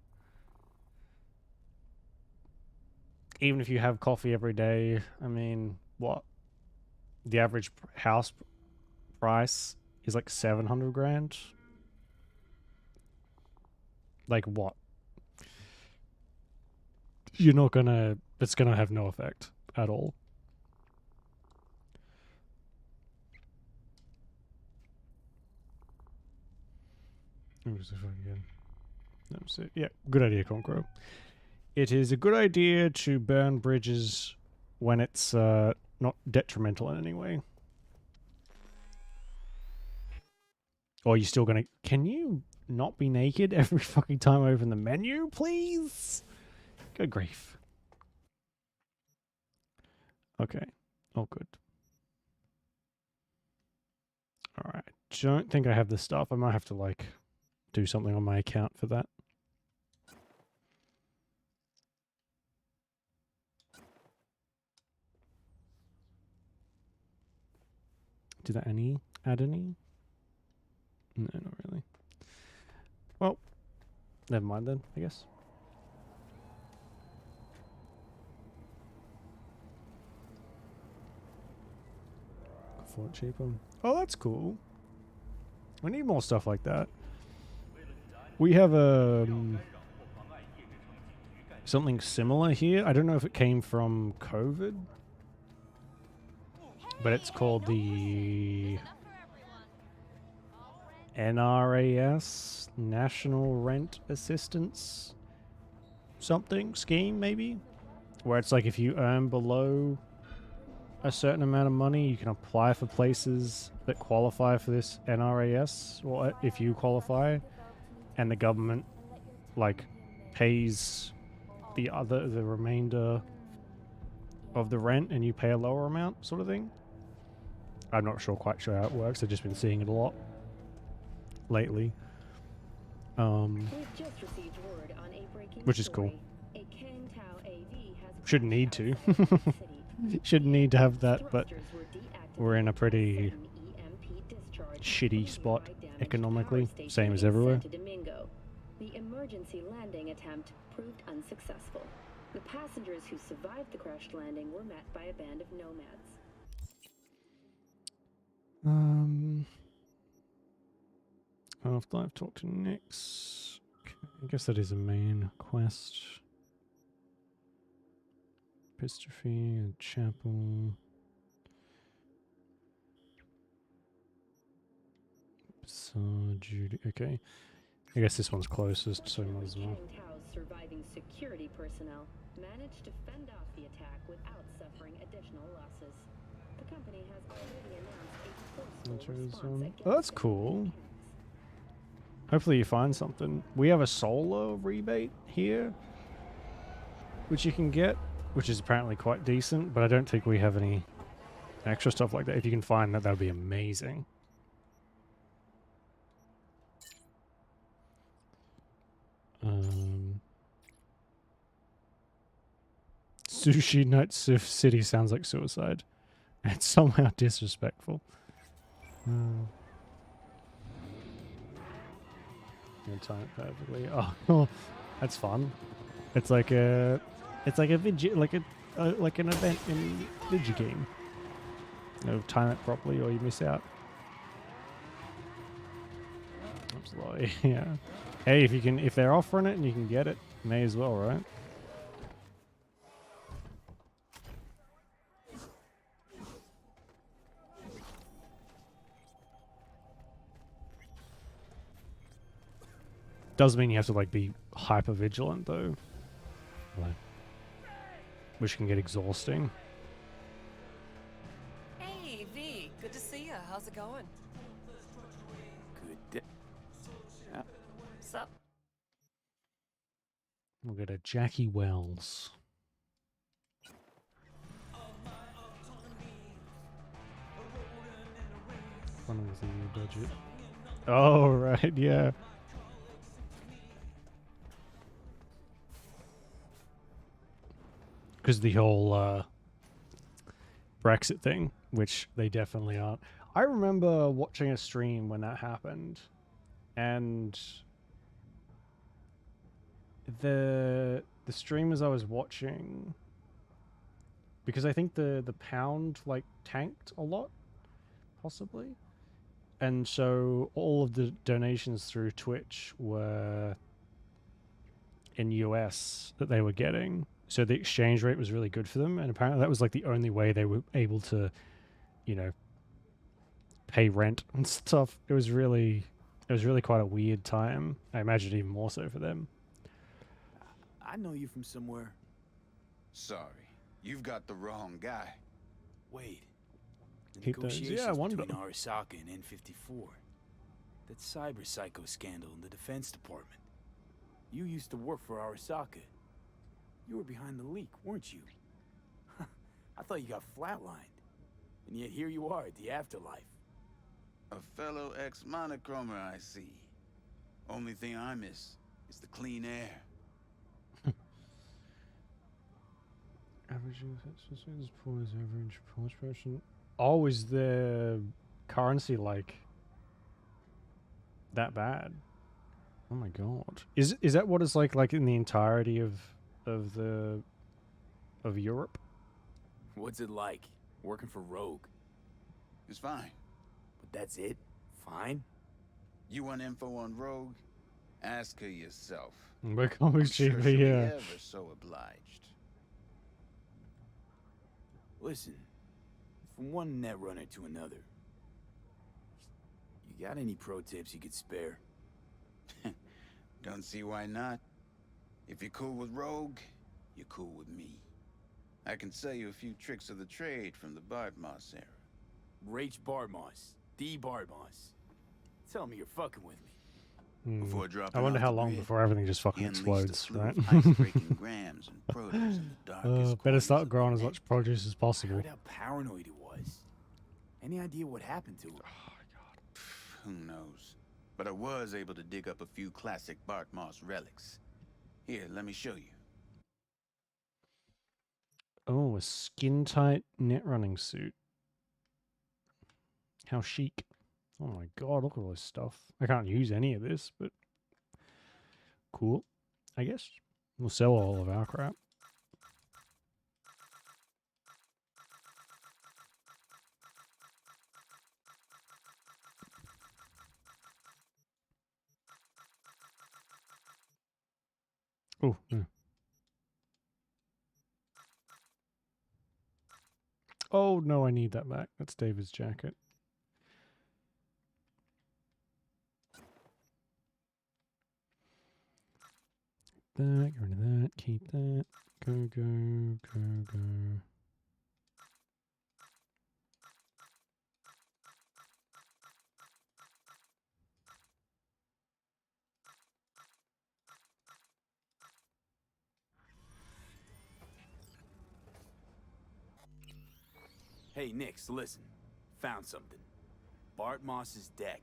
Even if you have coffee every day, I mean, what? The average house price is like 700 grand. Like what? You're not gonna, it's gonna have no effect at all. Yeah, good idea, Concro. It is a good idea to burn bridges when it's not detrimental in any way. Or are you still gonna... Can you not be naked every fucking time I open the menu, please? Good grief. Okay. All good. Alright. Don't think I have the stuff. I might have to, like, do something on my account for that. Did that add any? No, not really. Well, never mind then, I guess. For it cheaper. Oh, that's cool. We need more stuff like that. We have something similar here. I don't know if it came from COVID, but it's called the NRAS, National Rent Assistance something scheme, maybe, where it's like if you earn below a certain amount of money, you can apply for places that qualify for this NRAS, or if you qualify, and the government like pays the remainder of the rent and you pay a lower amount, sort of thing. I'm not quite sure how it works. I've just been seeing it a lot lately. Which is cool. Shouldn't need to. Shouldn't need to have that, but we're in a pretty shitty spot economically, same as everywhere. The emergency landing attempt proved unsuccessful. The passengers who survived the crashed landing were met by a band of nomads. After I've talked to Nix, okay, I guess that is a main quest. Epistrophe, a chapel. Judy. Okay. I guess this one's closest, so might as well. Surviving security personnel managed to fend off the attack without suffering additional losses. The company has already announced a forceful response. Oh, that's cool. Hopefully you find something. We have a solar rebate here, which you can get, which is apparently quite decent, but I don't think we have any extra stuff like that. If you can find that, that would be amazing. Sushi Nut City sounds like suicide. It's somehow disrespectful. Gonna time it perfectly. Oh, that's fun. It's like an event in Digi game. You know, time it properly or you miss out. Absolutely, yeah. Hey, if they're offering it and you can get it, may as well, right? Does mean you have to like be hyper vigilant though, like, which can get exhausting. Hey V, good to see you. How's it going? Good. Yeah. What's up? We'll go to Jackie Wells. One of the budget. Oh right, yeah. Because the whole Brexit thing, which they definitely aren't. I remember watching a stream when that happened, and the streamers I was watching, because I think the pound like tanked a lot, possibly, and so all of the donations through Twitch were in US that they were getting. So the exchange rate was really good for them, and apparently that was like the only way they were able to, you know, pay rent and stuff. It was really quite a weird time. I imagine even more so for them. I know you from somewhere. Sorry, you've got the wrong guy. Wait. The Keep those. negotiations Yeah, I wonder. between Arasaka and N54. That cyber psycho scandal in the Defense Department. You used to work for Arasaka. You were behind the leak, weren't you? I thought you got flatlined. And yet here you are at the afterlife. A fellow ex-monochromer, I see. Only thing I miss is the clean air. Average is poor as average Polish person. Oh, is the currency like that bad? Oh my god. Is that what it's like in the entirety of Europe? What's it like, working for Rogue? It's fine. But that's it? Fine? You want info on Rogue? Ask her yourself. We're coming cheaper, she'll be yeah. ever so obliged. Listen, from one netrunner to another, you got any pro tips you could spare? Don't see why not. If you're cool with Rogue, you're cool with me. I can sell you a few tricks of the trade from the Bartmoss era. Rach Bartmoss. The Bartmoss. Tell me you're fucking with me. Before dropping I wonder off how the long grid, before everything just fucking he unleashed a explodes, slew right? of ice-breaking grams and produce in the darkest Better start growing as much produce as I possible. heard how paranoid he was. Any idea what happened to him? Who knows? But I was able to dig up a few classic Bartmoss relics. Here, let me show you. Oh, a skin-tight net running suit. How chic. Oh my god, look at all this stuff. I can't use any of this, but cool. I guess we'll sell all of our crap. Oh, yeah. Oh, no, I need that back. That's David's jacket. That, get rid of that, keep that. Go, go, go, go. Hey, Nix, listen. Found something. Bartmoss's deck.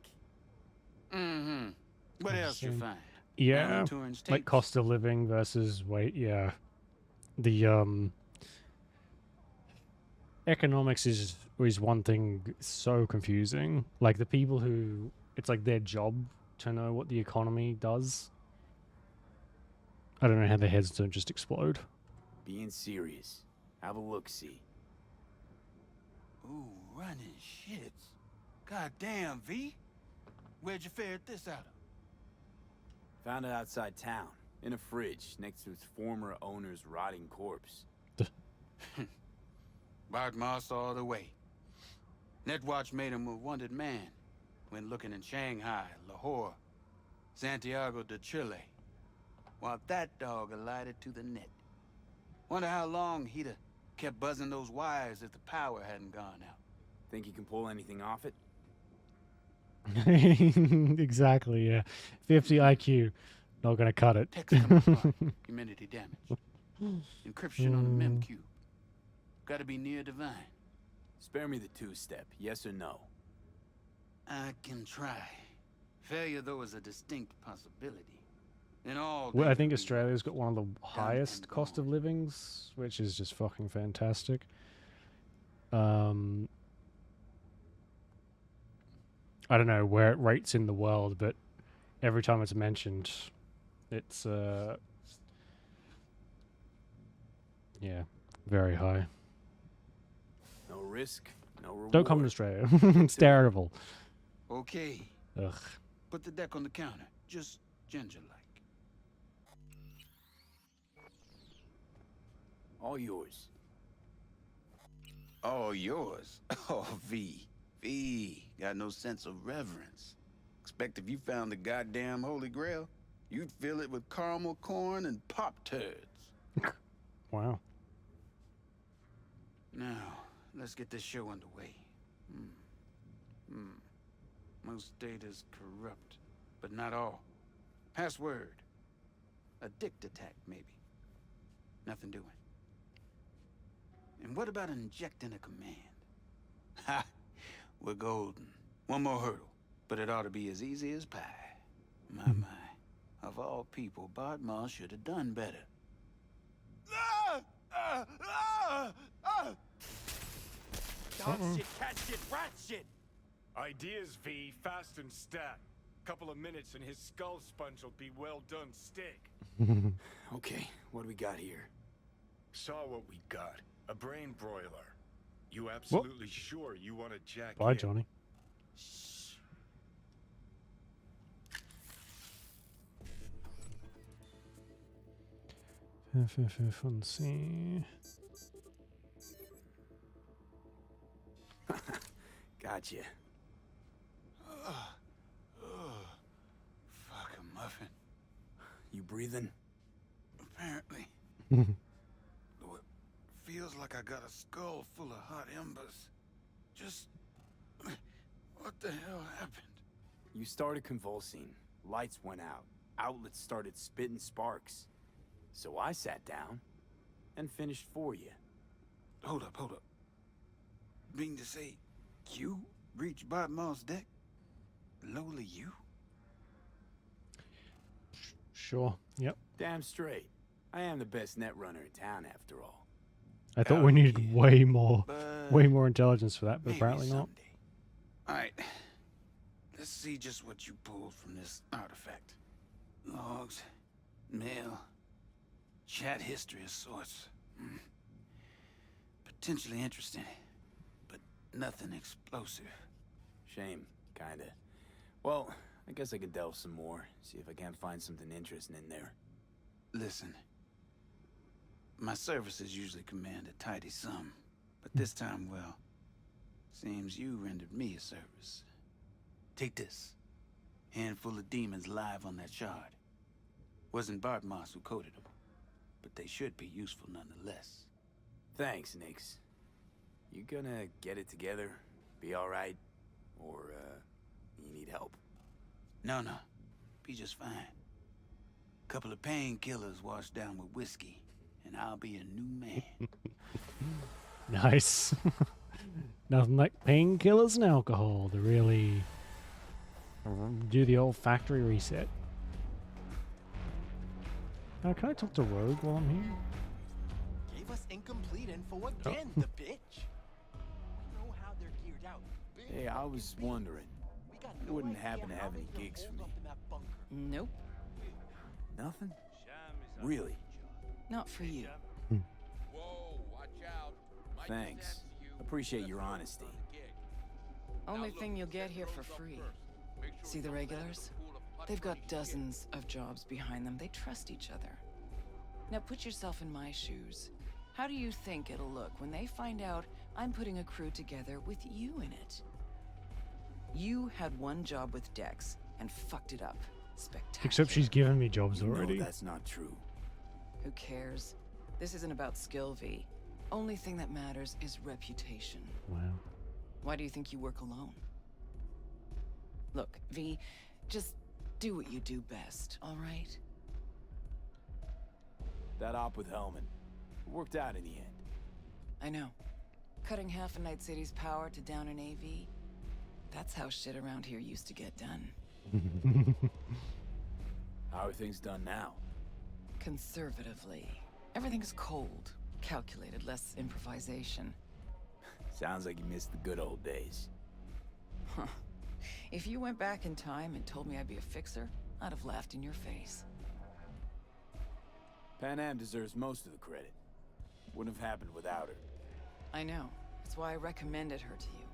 Mm-hmm. What else you find? Yeah, Alan Turing's like tapes? cost of living versus weight. Yeah, the economics is one thing so confusing. Like the people who it's like their job to know what the economy does. I don't know how their heads don't just explode. Being serious. Have a look-see. Ooh, running shits. Goddamn, V. Where'd you ferret this out of? Found it outside town, in a fridge, next to its former owner's rotting corpse. Bartmoss all the way. Netwatch made him a wanted man when looking in Shanghai, Lahore, Santiago de Chile, while that dog alighted to the net. Wonder how long he'd have kept buzzing those wires if the power hadn't gone out. Think you can pull anything off it? Exactly, yeah. 50 IQ. Not gonna cut it. Text coming apart. Humidity damage. Encryption on the mem cube. Gotta be near divine. Spare me the two-step, yes or no? I can try. Failure, though, is a distinct possibility. In all, Well, I think Australia's got one of the highest cost of livings, which is just fucking fantastic. I don't know where it rates in the world, but every time it's mentioned, it's yeah, very high. No risk, no reward. Don't come to Australia. It's terrible. Okay. Ugh. Put the deck on the counter. Just ginger-like. All yours. All yours? Oh, V. V. Got no sense of reverence. Expect if you found the goddamn Holy Grail, you'd fill it with caramel corn and Pop-Tarts. Wow. Now, let's get this show underway. Most data's corrupt, but not all. Password. A dict attack, maybe. Nothing doing. And what about injecting a command? Ha! We're golden. One more hurdle, but it ought to be as easy as pie. My. Of all people, Bartmar should have done better. Dog shit, cat shit, rat shit! Ideas, V, fast and stat. Couple of minutes and his skull sponge will be well done steak. Okay, what do we got here? Saw what we got. A brain broiler. You absolutely sure you want to jack Bye, in? Johnny. Let's see. Gotcha. Fuck a muffin. You breathing? Apparently. Though it feels like I got a skull full of hot embers. Just... what the hell happened? You started convulsing. Lights went out. Outlets started spitting sparks. So I sat down and finished for you. Hold up. Mean to say, you reached Bartmar's deck? Lowly you? Sure. Yep. Damn straight. I am the best net runner in town, after all. I thought we needed way more intelligence for that, but apparently not. Alright. Let's see just what you pulled from this artifact. Logs, mail, chat history of sorts. Potentially interesting, but nothing explosive. Shame, kinda. Well, I guess I could delve some more, see if I can't find something interesting in there. Listen, my services usually command a tidy sum, but this time, well, seems you rendered me a service. Take this. Handful of demons live on that shard. Wasn't Bartmoss who coded them, but they should be useful nonetheless. Thanks, Nix. You gonna get it together? Be alright? Or, you need help? No. Be just fine. Couple of painkillers washed down with whiskey, and I'll be a new man. Nice. Nothing like painkillers and alcohol to really do the old factory reset. Can I talk to Rogue while I'm here? Gave us incomplete info again, the bitch. We know how they're geared out. Hey, I was wondering. You wouldn't happen to have any gigs for me? Nope. Nothing? Really? Not for you. Thanks. Appreciate your honesty. Only thing you'll get here for free. See the regulars? They've got dozens of jobs behind them. They trust each other. Now put yourself in my shoes. How do you think it'll look when they find out I'm putting a crew together with you in it? You had one job with Dex and fucked it up. Spectacular. Except she's given me jobs already. No, that's not true. Who cares? This isn't about skill, V. Only thing that matters is reputation. Wow. Why do you think you work alone? Look, V, just do what you do best, all right? That op with Hellman worked out in the end. I know. Cutting half of Night City's power to down an AV. That's how shit around here used to get done. How are things done now? Conservatively. Everything's cold, calculated, less improvisation. Sounds like you missed the good old days. Huh. If you went back in time and told me I'd be a fixer, I'd have laughed in your face. Pan Am deserves most of the credit. Wouldn't have happened without her. I know. That's why I recommended her to you.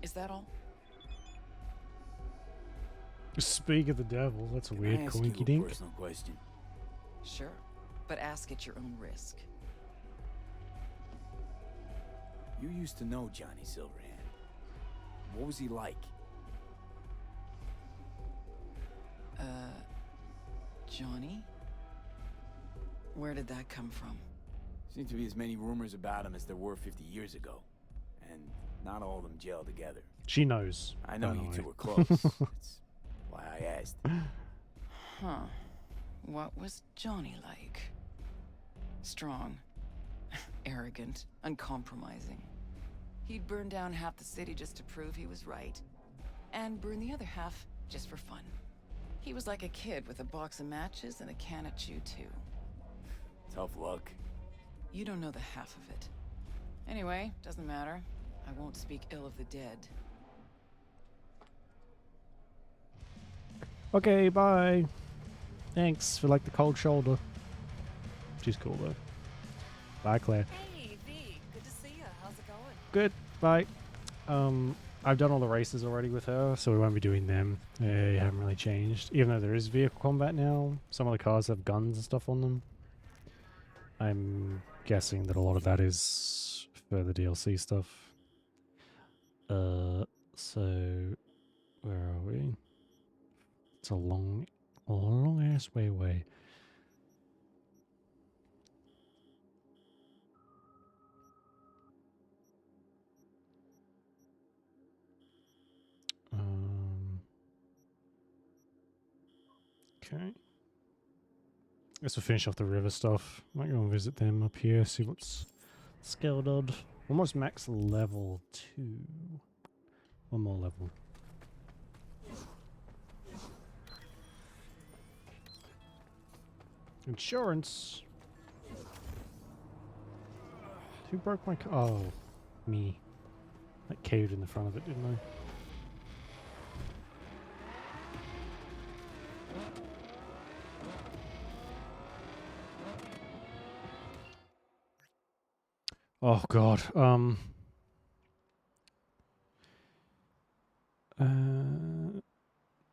Is that all? Speak of the devil. That's a Can weird I ask you coinky a dink. personal question? Sure. But ask at your own risk. You used to know Johnny Silverhand. What was he like? Johnny? Where did that come from? Seemed to be as many rumors about him as there were 50 years ago. And Not all of them gel together. She knows. I know by the you way. two were close. That's why I asked. Huh. What was Johnny like? Strong, arrogant, uncompromising. He'd burn down half the city just to prove he was right, and burn the other half just for fun. He was like a kid with a box of matches and a can of chew-too. Tough luck. You don't know the half of it. Anyway, doesn't matter. I won't speak ill of the dead. Okay, bye. Thanks for like the cold shoulder. She's cool though. Bye, Claire. Hey, V. Good to see you. How's it going? Good. Bye. I've done all the races already with her, so we won't be doing them. They haven't really changed. Even though there is vehicle combat now, some of the cars have guns and stuff on them. I'm guessing that a lot of that is for the DLC stuff. So where are we? It's a long ass way away. Okay. Guess we'll finish off the river stuff. Might go and visit them up here, see what's scaled on. Almost max level 2. One more level. Insurance. Who broke my car? Oh, me. I caved in the front of it, didn't I? Oh god.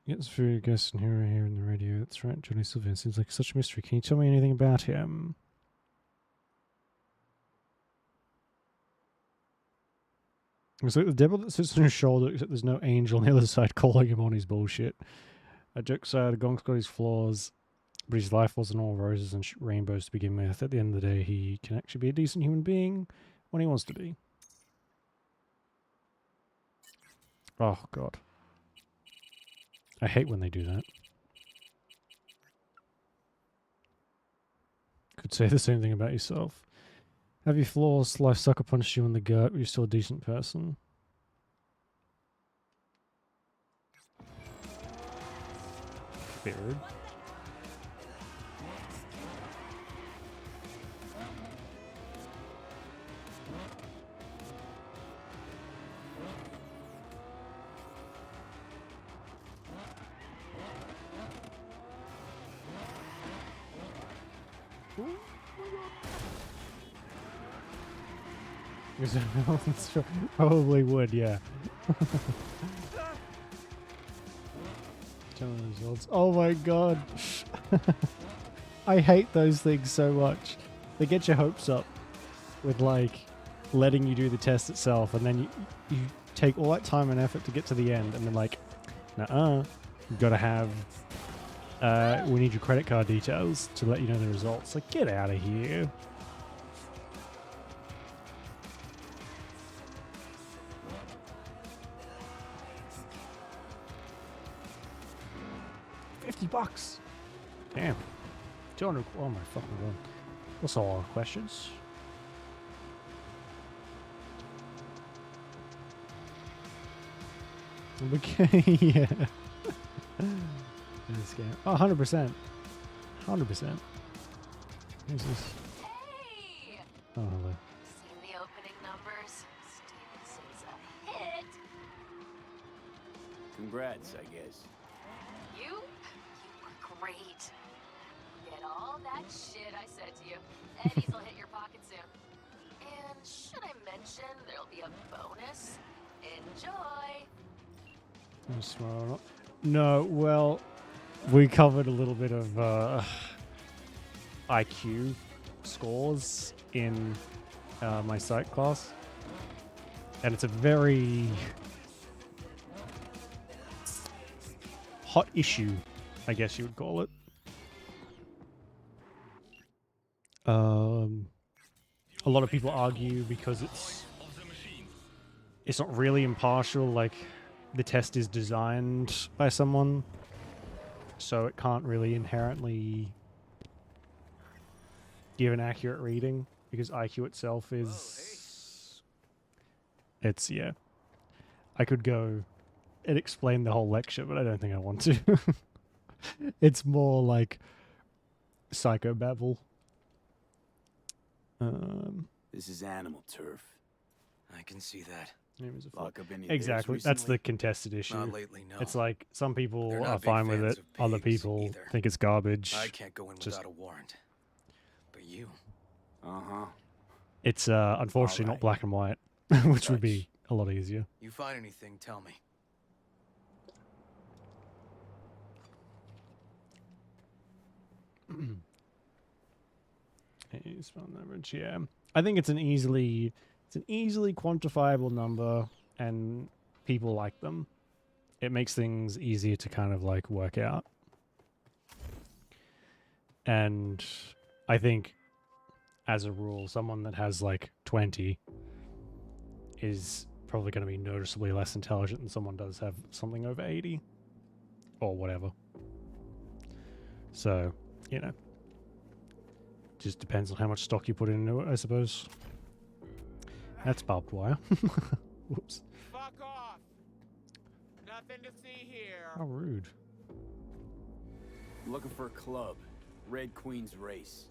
Gets through guest and hero here in the radio. That's right, Johnny Sylvain seems like such a mystery. Can you tell me anything about him? It's like the devil that sits on his shoulder, except there's no angel on the other side calling him on his bullshit. A joke aside, Gong's got his flaws, but his life wasn't all roses and rainbows to begin with. At the end of the day, he can actually be a decent human being when he wants to be. Oh, God. I hate when they do that. Could say the same thing about yourself. Have your flaws, life sucker punched you in the gut, but you're still a decent person. Bit rude. Probably would, yeah. Results. Oh my god. I hate those things so much. They get your hopes up with like letting you do the test itself, and then you take all that time and effort to get to the end, and then like, nuh-uh, you've got to have we need your credit card details to let you know the results. Like, get out of here. $50. Damn. 200. Oh my fucking god. That's a lot of questions. Okay, yeah. This game. Oh, 100%. 100%. Who's this? Hey! Oh, hello. Seen the opening numbers? Stevenson's a hit. Congrats, I guess. You were great. Get all that shit I said to you. Eddie's will hit your pocket soon. And should I mention there'll be a bonus? Enjoy. I'm smart or not. No, well, we covered a little bit of IQ scores in my psych class, and it's a very hot issue, I guess you would call it. A lot of people argue because it's it's not really impartial. Like, the test is designed by someone, so it can't really inherently give an accurate reading because IQ itself is... It's, yeah. I could go and explain the whole lecture, but I don't think I want to. It's more like psychobabble. This is animal turf. I can see that. Lock up any Exactly. bears That's the recently? contested issue. Not lately, no. It's like some people They're not are big fine with fans it. of Other pigs people either. think it's garbage. I can't go in Just- without a warrant. But you... Uh-huh. It's unfortunately not black and white, which would be a lot easier. You find anything, tell me. He's found average, yeah. I think it's an easily quantifiable number, and people like them. It makes things easier to kind of like work out. And I think, as a rule, someone that has like 20 is probably going to be noticeably less intelligent than someone does have something over 80 or whatever. So, you know, just depends on how much stock you put into it, I suppose. That's barbed wire. Whoops. Fuck off! Nothing to see here. How rude. I'm looking for a club. Red Queen's Race.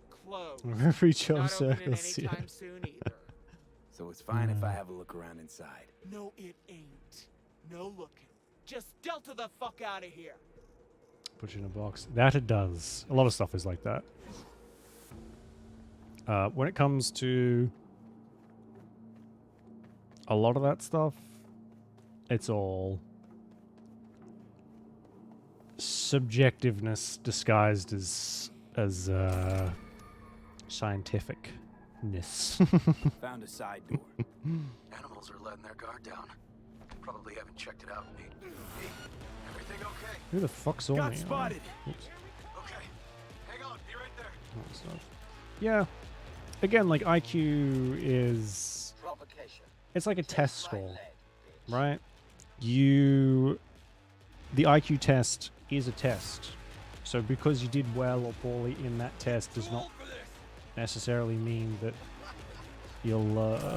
Closed. Every Joe Not opening Circus, yeah. anytime soon either. So it's fine if I have a look around inside. No, it ain't. No looking. Just Delta the fuck out of here. Put you in a box. That it does. A lot of stuff is like that. When it comes to a lot of that stuff, it's all subjectiveness disguised as scientificness. Found a side door. Animals are letting their guard down. Probably haven't checked it out. Hey, everything okay? Who the fuck saw Got me? spotted. Oops. Okay. Hang on, be right there. That stuff. Yeah. Again, like IQ is... It's like a test score, right? The IQ test is a test. So because you did well or poorly in that test does not necessarily mean that you'll,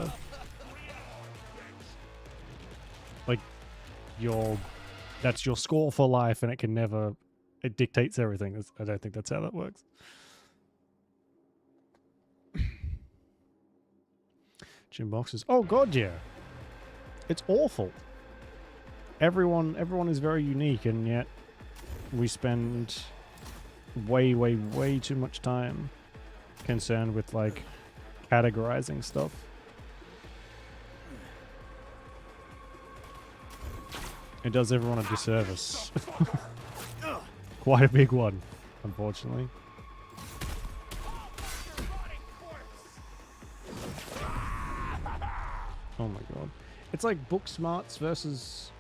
that's your score for life, and it dictates everything. I don't think that's how that works. Gym boxes. Oh god, yeah. It's awful. Everyone is very unique, and yet we spend way too much time concerned with like categorizing stuff. It does everyone a disservice. Quite a big one, unfortunately. Oh my god. It's like book smarts versus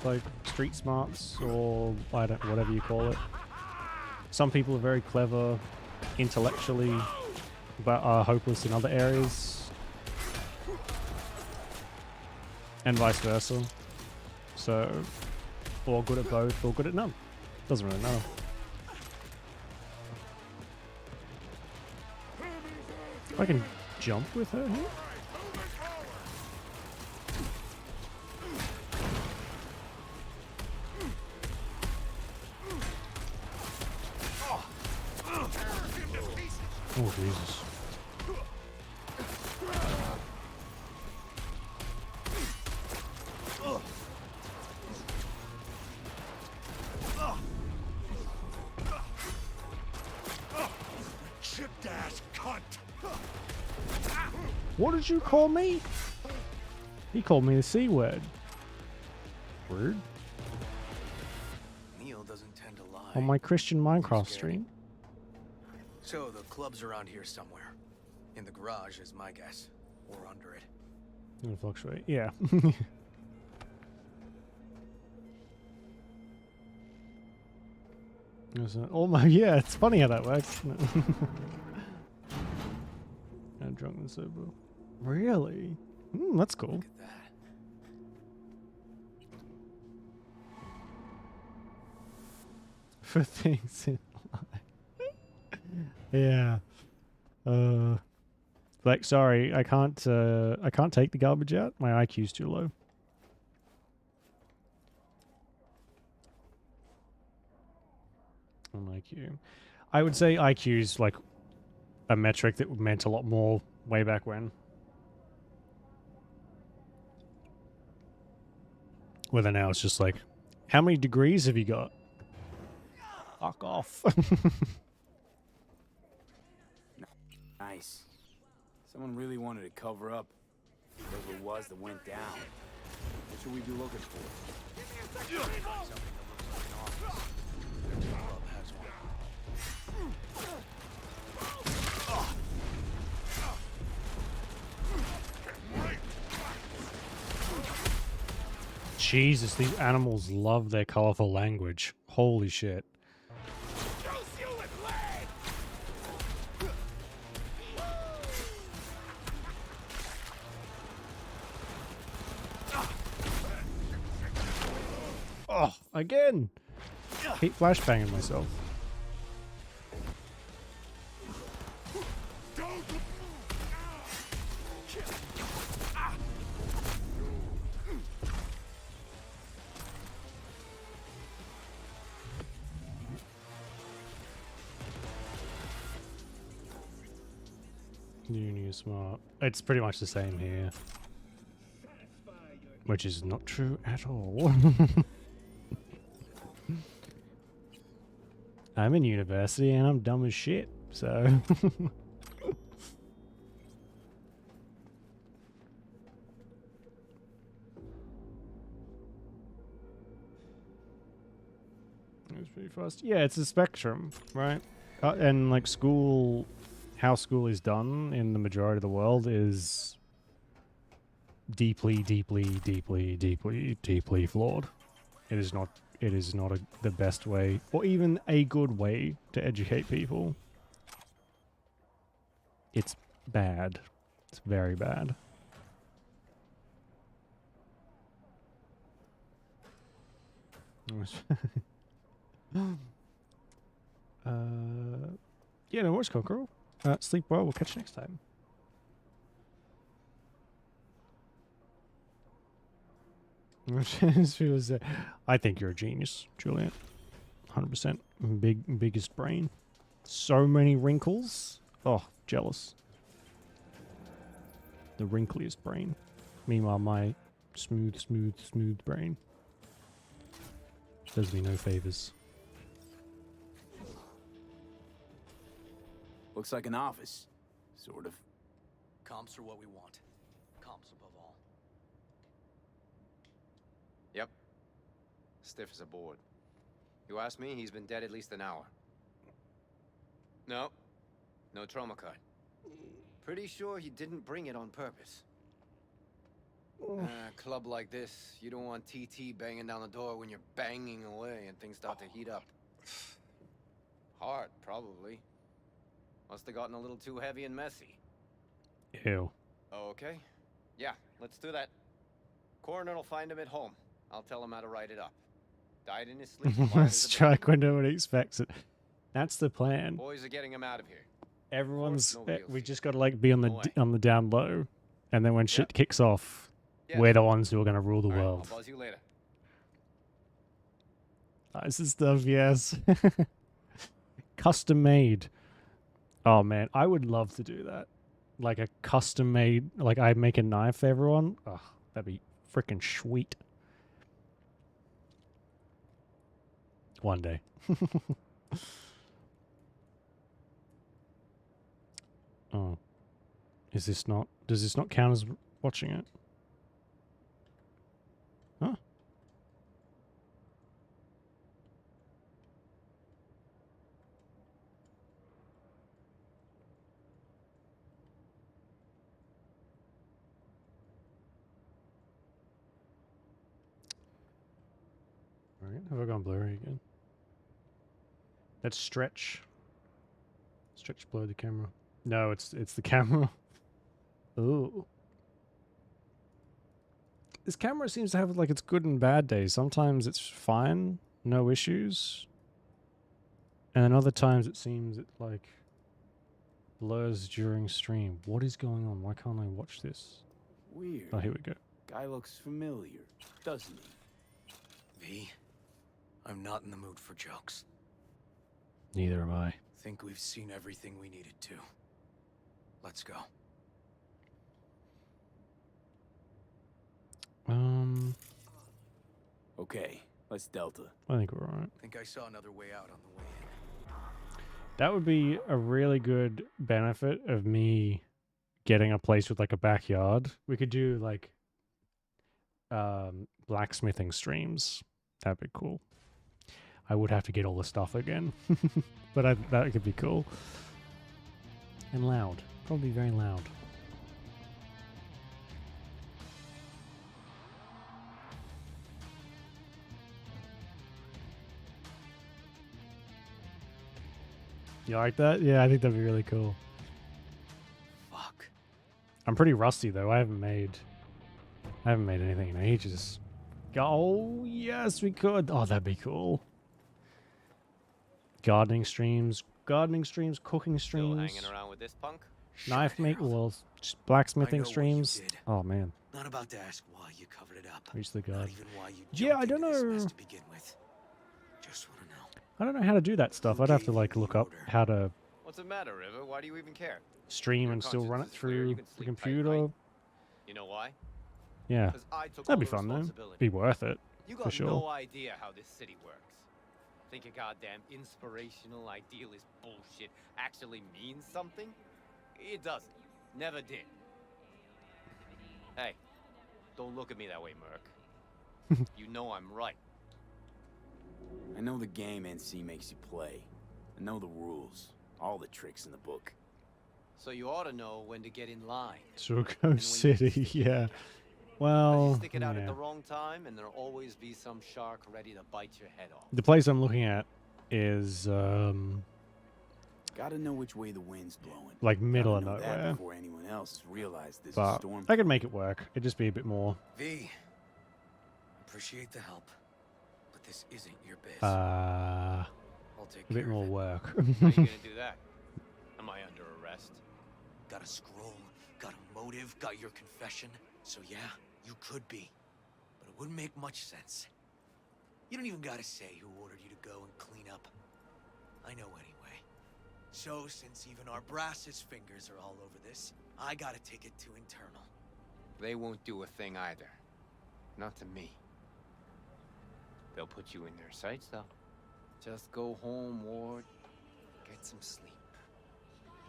like street smarts, or I don't, whatever you call it. Some people are very clever intellectually but are hopeless in other areas, and vice versa. So, or good at both or good at none. Doesn't really matter. I can jump with her here. Oh, Jesus. Chipped ass cunt. What did you call me? He called me the C word. Rude. Neil doesn't tend to lie. On my Christian Minecraft stream. So the club's around here somewhere. In the garage is my guess. Or under it. It'll fluctuate. Yeah. Oh my, yeah, it's funny how that works. Isn't it? I'm drunk and sober. Really? That's cool. For things in life. Yeah. Like, sorry, I can't take the garbage out. My IQ's too low. On IQ. I would say IQ's like a metric that meant a lot more way back when. Whether now it's just like, how many degrees have you got? Fuck off. Nice. Someone really wanted to cover up whatever it was that went down. What should we be looking for? Jesus, these animals love their colorful language. Holy shit. Oh, again! Keep flashbanging myself. Uni is smart. It's pretty much the same here. Which is not true at all. I'm in university and I'm dumb as shit, so... It's pretty fast. Yeah, it's a spectrum, right? And like school, how school is done in the majority of the world is deeply, deeply, deeply, deeply, deeply flawed. It is not the best way, or even a good way, to educate people. It's bad. It's very bad. Yeah, no worries, Kokoro. Sleep well. We'll catch you next time. I think you're a genius, Juliet. 100%. Biggest brain. So many wrinkles. Oh, jealous. The wrinkliest brain. Meanwhile, my smooth brain does me no favors. Looks like an office. Sort of. Comps are what we want. Comps above all. Yep. Stiff as a board. You ask me, he's been dead at least an hour. No. No trauma card. Pretty sure he didn't bring it on purpose. A club like this, you don't want TT banging down the door when you're banging away and things start to heat up. Hard, probably. Must have gotten a little too heavy and messy. Ew. Okay. Yeah, let's do that. Coroner will find him at home. I'll tell him how to write it up. Died in his sleep. Strike when nobody expects it. That's the plan. Boys are getting him out of here. Everyone's. We just got to like be on the down low, and then when shit kicks off, we're the ones who are going to rule the world. I'll buzz you later. Nice stuff, yes. Custom made. Oh man, I would love to do that. Like a custom made, like I make a knife for everyone. Oh, that'd be freaking sweet. One day. Oh. Is this not, does this not count as watching it? Huh? Alright, have I gone blurry again? That's stretch. Stretch blurred the camera. No, it's the camera. Ooh. This camera seems to have like its good and bad days. Sometimes it's fine, no issues. And then other times it seems it like blurs during stream. What is going on? Why can't I watch this? Weird. Oh, here we go. Guy looks familiar, doesn't he? V, I'm not in the mood for jokes. Neither am I. Think we've seen everything we needed to. Let's go. Okay, let's Delta. I think we're alright. Think I saw another way out on the way in. That would be a really good benefit of me getting a place with like a backyard. We could do like blacksmithing streams. That'd be cool. I would have to get all the stuff again, but that could be cool. And loud, probably very loud. You like that? Yeah, I think that'd be really cool. Fuck. I'm pretty rusty though. I haven't made anything in ages. Oh yes, we could. Oh, that'd be cool. Gardening streams, cooking streams. Still hanging around with this punk? Knife make, well, just blacksmithing streams. Oh man. Not about to ask why you covered it up. Reach the guard. Not even why you Yeah, I jumped don't into this know. mess to begin with. Just want to know. I don't know how to do that stuff. I'd have to like look up how to What's the matter, River? Why do you even care? stream Your and still run it conscience is clear, through you can the sleep tight, computer. right? You know why? Yeah, 'Cause I took all that'd be the fun though. responsibility. Be worth it You for got sure. no idea how this city works. Think a goddamn inspirational, idealist bullshit actually means something? It doesn't. Never did. Hey, don't look at me that way, Merc. You know I'm right. I know the game NC makes you play. I know the rules, all the tricks in the book. So you ought to know when to get in line. Sugarcoat City, yeah. 'Cause Well, you stick it out at yeah. the wrong time, and there'll always be some shark ready to bite your head off. The place I'm looking at is Gotta know which way the wind's blowing. like middle of Gotta know that nowhere. before anyone else has realized there's a But storm. I could make it work. It'd just be a bit more. V, appreciate the help, but this isn't your biz. A I'll take bit care more of it. work. How you gonna do that? Am I under arrest? Got a scroll, got a motive, got your confession. So yeah, you could be, but it wouldn't make much sense. You don't even gotta say who ordered you to go and clean up. I know anyway. So since even our brass's fingers are all over this, I gotta take it to internal. They won't do a thing either. Not to me. They'll put you in their sights, though. Just go home, Ward. Get some sleep.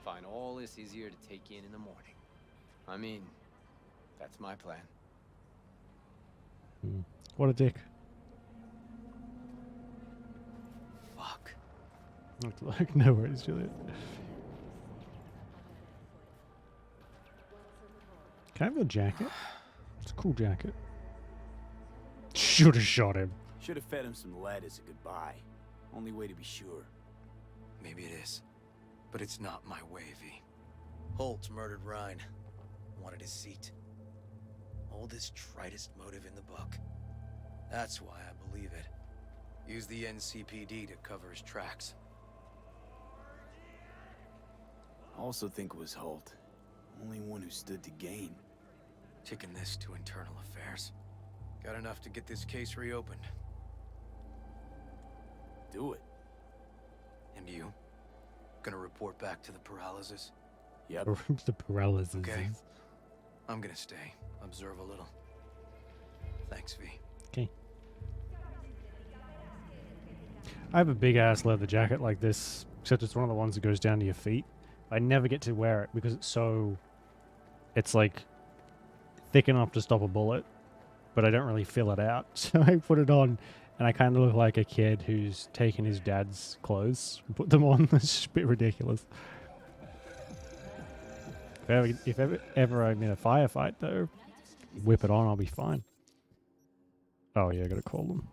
Find all this easier to take in the morning. I mean, that's my plan. What a dick. Fuck. Like, no worries, Juliet. Can I have your jacket? It's a cool jacket. Should have shot him. Should have fed him some lead as a goodbye. Only way to be sure. Maybe it is, but it's not my way, V. Holt murdered Rhine. Wanted his seat. Oldest, tritest motive in the book. That's why I believe it. Used the NCPD to cover his tracks. Also think it was Holt. Only one who stood to gain. Taking this to internal affairs. Got enough to get this case reopened. Do it. And you? Gonna report back to the paralysis? Yep. The paralysis. Okay. I'm gonna stay. Observe a little. Thanks, V. Okay. I have a big ass leather jacket like this, except it's one of the ones that goes down to your feet. I never get to wear it because it's like thick enough to stop a bullet, but I don't really fill it out. So I put it on and I kind of look like a kid who's taken his dad's clothes and put them on. It's just a bit ridiculous. If ever I'm in a firefight though, whip it on, I'll be fine. Oh yeah, I gotta call them.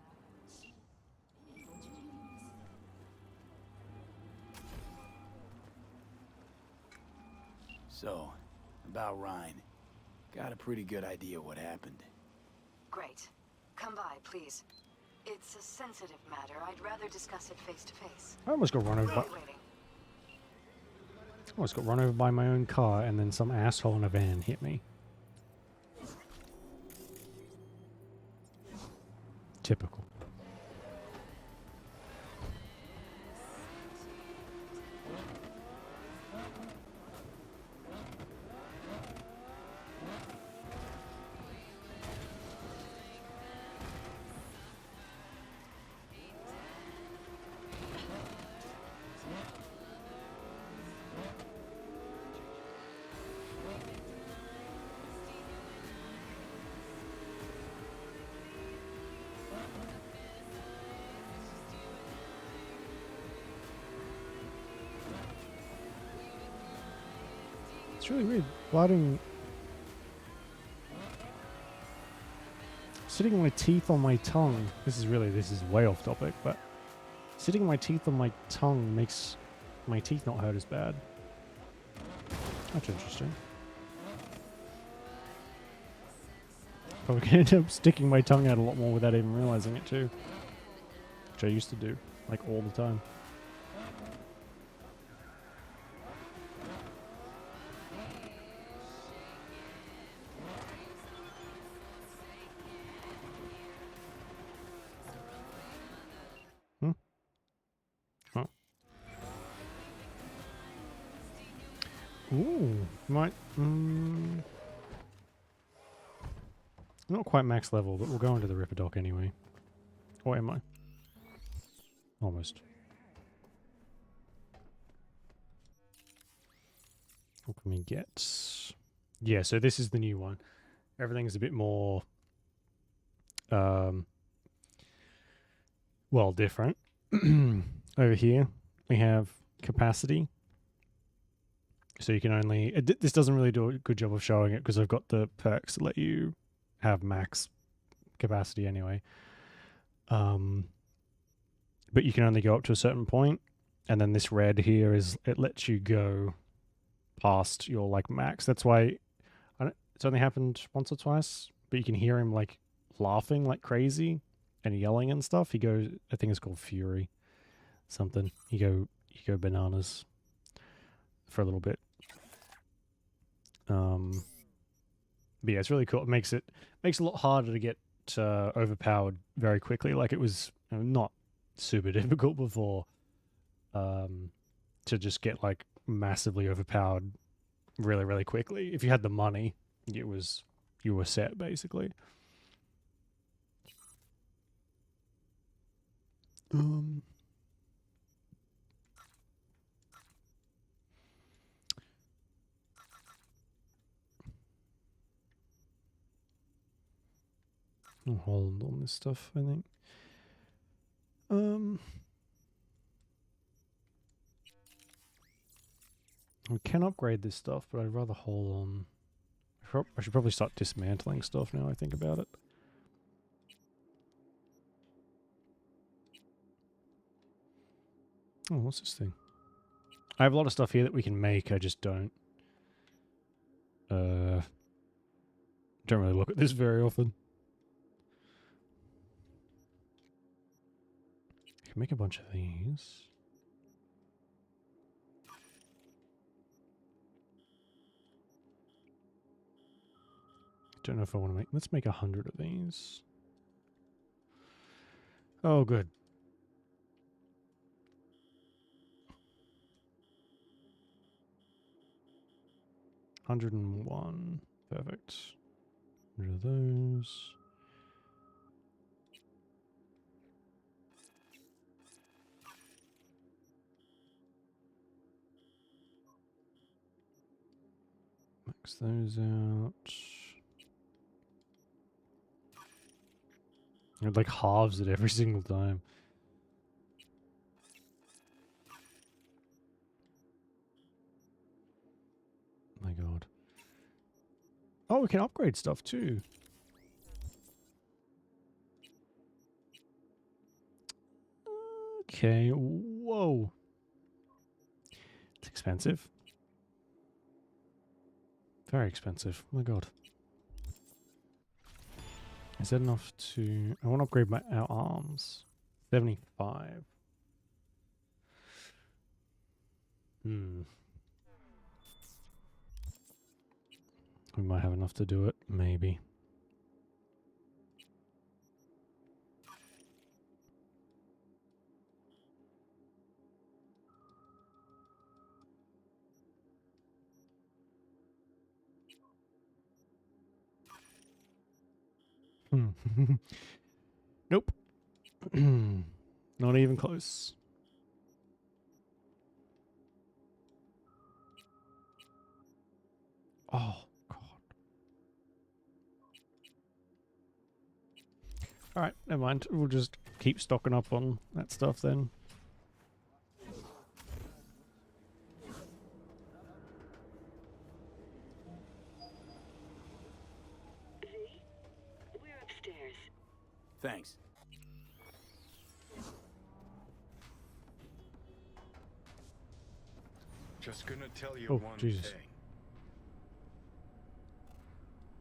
So, about Rhine. Got a pretty good idea what happened. Great. Come by, please. It's a sensitive matter. I'd rather discuss it face to face. I almost got run over by... Almost got run over by my own car, and then some asshole in a van hit me. Typical. It's really weird. Blooding. Sitting my teeth on my tongue. This is way off topic, but sitting my teeth on my tongue makes my teeth not hurt as bad. That's interesting. Probably gonna end up sticking my tongue out a lot more without even realizing it too. Which I used to do, like all the time. Ooh, might. Not quite max level, but we'll go into the Ripper Dock anyway. Or am I? Almost. What can we get? Yeah, so this is the new one. Everything's a bit more, well, different. Over here, we have capacity. So you can only... this doesn't really do a good job of showing it because I've got the perks that let you have max capacity anyway. But you can only go up to a certain point, and then this red here is... it lets you go past your, like, max. That's why... it's only happened once or twice, but you can hear him, like, laughing like crazy and yelling and stuff. He goes... I think it's called Fury. Something. You go bananas for a little bit. But yeah, it's really cool. It makes it a lot harder to get overpowered very quickly. Like it was not super difficult before to just get like massively overpowered really, really quickly. If you had the money, you were set basically. I'll hold on this stuff, I think. We can upgrade this stuff, but I'd rather hold on. I should probably start dismantling stuff now I think about it. Oh, what's this thing? I have a lot of stuff here that we can make, I just don't really look at this very often. I can make a bunch of these. Don't know if I want to make... let's make 100 of these. Oh, good. $101. Perfect. 100 of those. Max those out. It like halves it every single time. My god. Oh, we can upgrade stuff too. Okay, whoa. It's expensive. Very expensive. Oh my god. Is that enough to... I want to upgrade our arms. 75. We might have enough to do it, maybe. Nope. Not even close. Oh, God. Alright, never mind. We'll just keep stocking up on that stuff then. We're upstairs. Thanks. Just gonna tell you Oh, one Jesus. thing.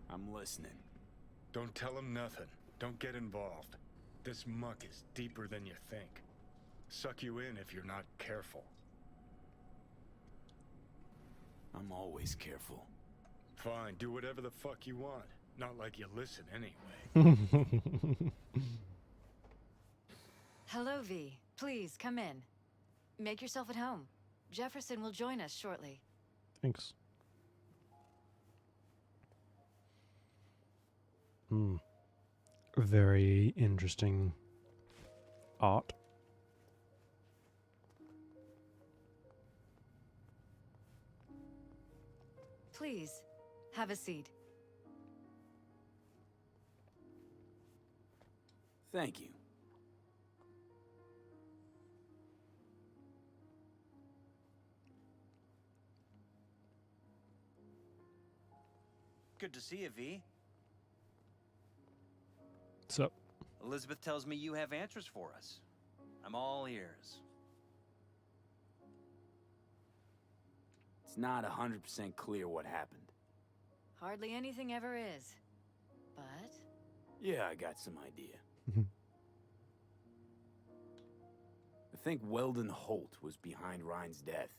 I'm listening. Don't tell him nothing. Don't get involved. This muck is deeper than you think. Suck you in if you're not careful. I'm always careful. Fine, do whatever the fuck you want. Not like you listen anyway. Hello, V. Please, come in. Make yourself at home. Jefferson will join us shortly. Thanks. Very interesting art. Please, have a seat. Thank you. Good to see you, V. What's up? Elizabeth tells me you have answers for us. I'm all ears. It's not 100% clear what happened. Hardly anything ever is. But... Yeah, I got some idea. I think Weldon Holt was behind Ryan's death.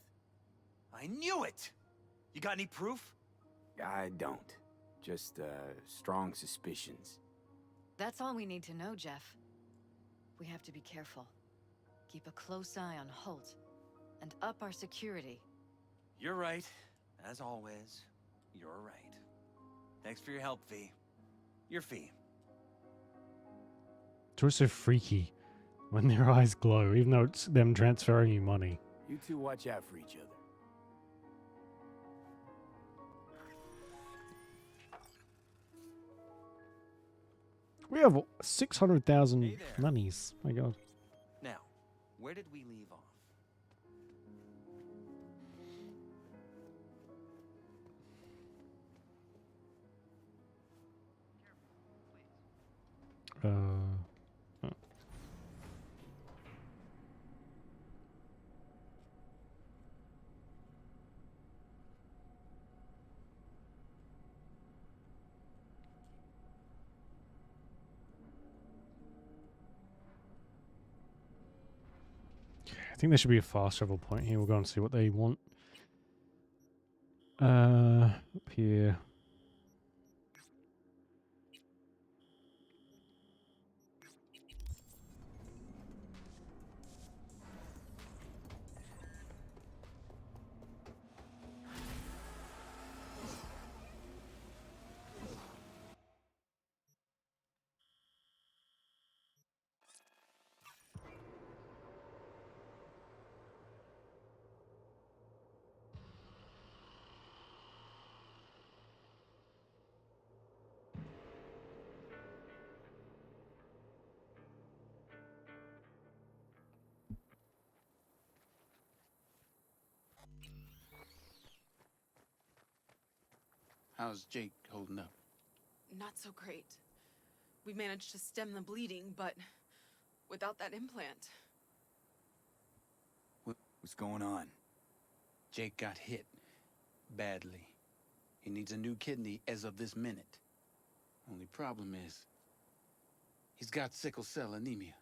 I knew it! You got any proof? I don't. Just, strong suspicions. that's all we need to know, Jeff. We have to be careful. Keep a close eye on Holt. And up our security. You're right. As always, you're right. Thanks for your help, V. Your fee. It's always so freaky when their eyes glow, even though it's them transferring you money. You two watch out for each other. We have 600,000 monies. My God. Now, where did we leave off? Oh. I think there should be a fast travel point here. We'll go and see what they want. Up here. How's Jake holding up? Not so great. We managed to stem the bleeding, but without that implant. What's going on? Jake got hit. Badly. He needs a new kidney as of this minute. Only problem is, He's got sickle cell anemia.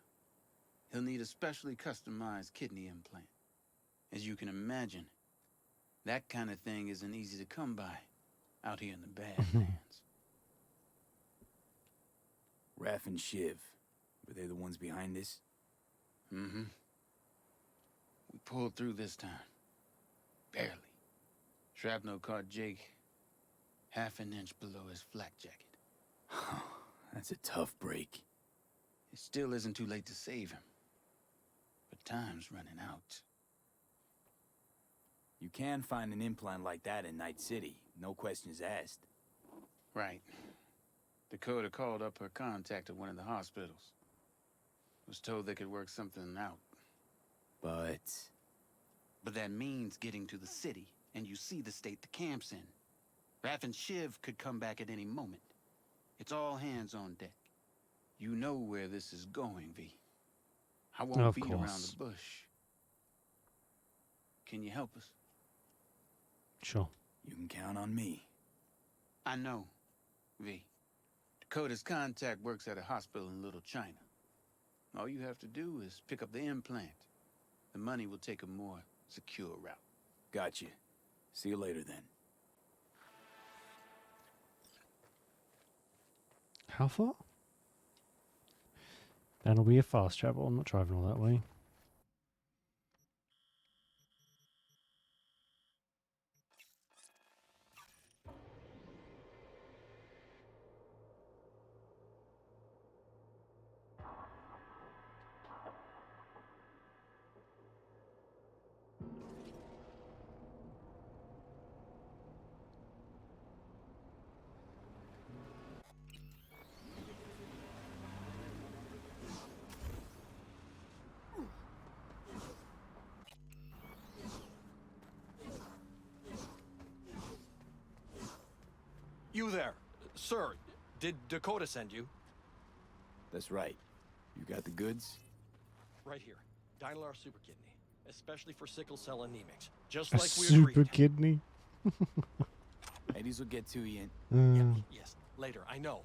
He'll need a specially customized kidney implant. As you can imagine, that kind of thing isn't easy to come by out here in the Badlands. Raph and Shiv, were they the ones behind this? Mm-hmm. We pulled through this time. Barely. Shrapnel caught Jake half an inch below his flak jacket. That's a tough break. It still isn't too late to save him. But time's running out. You can find an implant like that in Night City, no questions asked. Right. Dakota called up her contact at one of the hospitals. Was told they could work something out. But that means getting to the city, and you see the state the camp's in. Raph and Shiv could come back at any moment. It's all hands on deck. You know where this is going, V. I won't beat around the bush. Can you help us? Sure. You can count on me. I know, V. Dakota's contact works at a hospital in Little China. All you have to do is pick up the implant. The money will take a more secure route. Gotcha. See you later then. How far? That'll be a fast travel. I'm not driving all that way. You there. Sir, did Dakota send you? That's right. You got the goods? Right here. Dynalar Super Kidney. Especially for sickle cell anemics. Just A like we super agreed. kidney. Ladies will get to you. Yes, later, I know.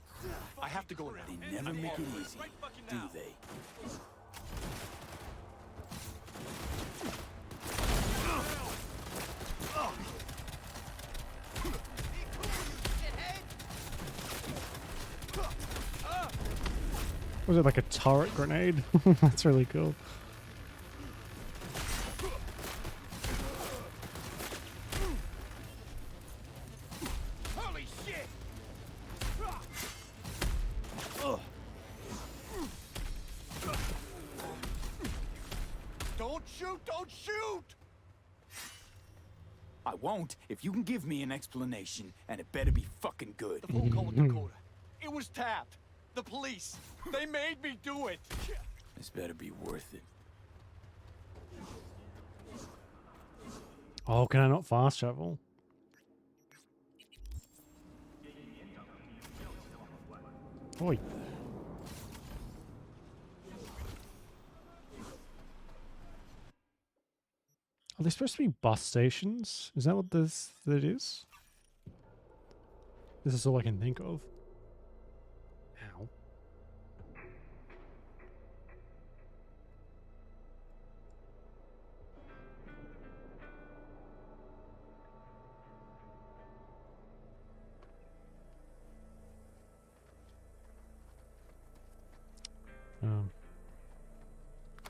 I have to go now. They never make it easy, do they? Was it like a turret grenade? That's really cool. Holy shit! Don't shoot! Don't shoot! I won't if you can give me an explanation, and it better be fucking good. The phone call with Dakota. It was tapped. The police. They made me do it. This better be worth it. Oh, can I not fast travel? Oi. Are they supposed to be bus stations? Is that what that is? This is all I can think of. Ow.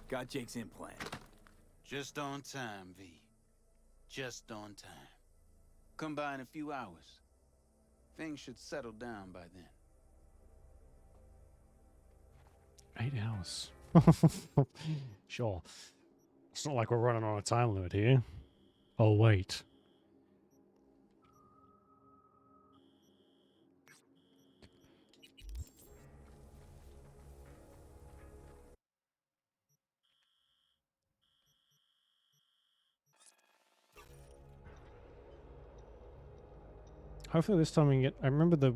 Got Jake's implant. Just on time, V. Just on time. Come by in a few hours. Things should settle down by then. 8 hours. Sure. It's not like we're running on a time limit here. Oh, wait. Hopefully this time we can get... I remember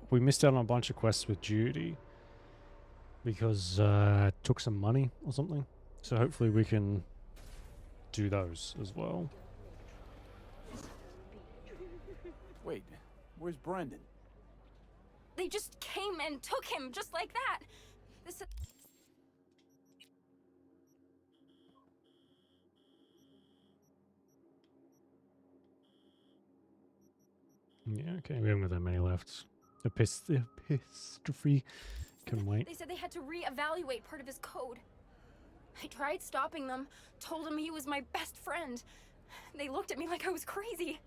we missed out on a bunch of quests with Judy because it took some money or something. So hopefully we can do those as well. Wait, where's Brendan? They just came and took him just like that. This is... Yeah, okay, we haven't got that many left. Epistrophe. Can wait. They said they had to reevaluate part of his code. I tried stopping them, told him he was my best friend. They looked at me like I was crazy.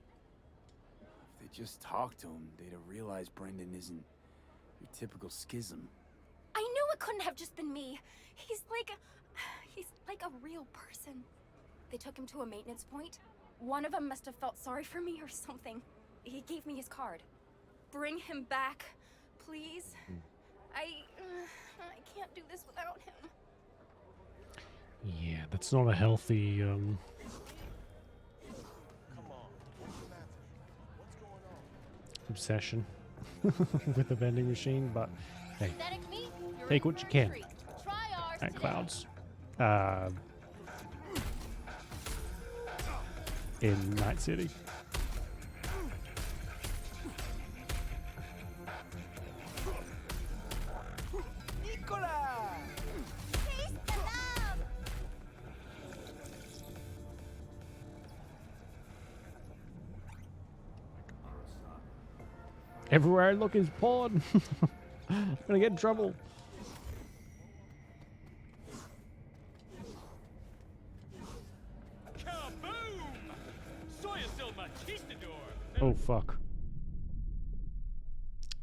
If they just talked to him, they'd have realized Brendan isn't your typical schism. I knew it couldn't have just been me. He's like a real person. They took him to a maintenance point. One of them must have felt sorry for me or something. He gave me his card. Bring him back, please. I can't do this without him. Yeah, that's not a healthy obsession with the vending machine, but hey, take what you can. At Clouds. In Night City. Everywhere I look is porn. I'm gonna get in trouble. Oh fuck.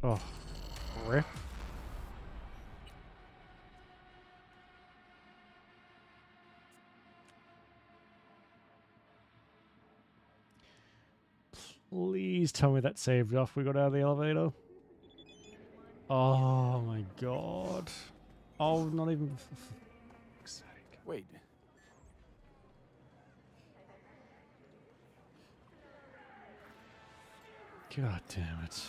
Oh, rip. Please tell me that saved off. We got out of the elevator. Oh my god. Oh, not even. Wait. God damn it.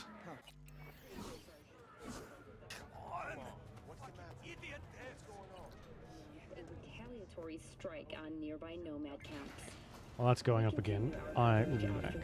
A retaliatory strike on nearby nomad camps. Well, that's going up again. I will be back.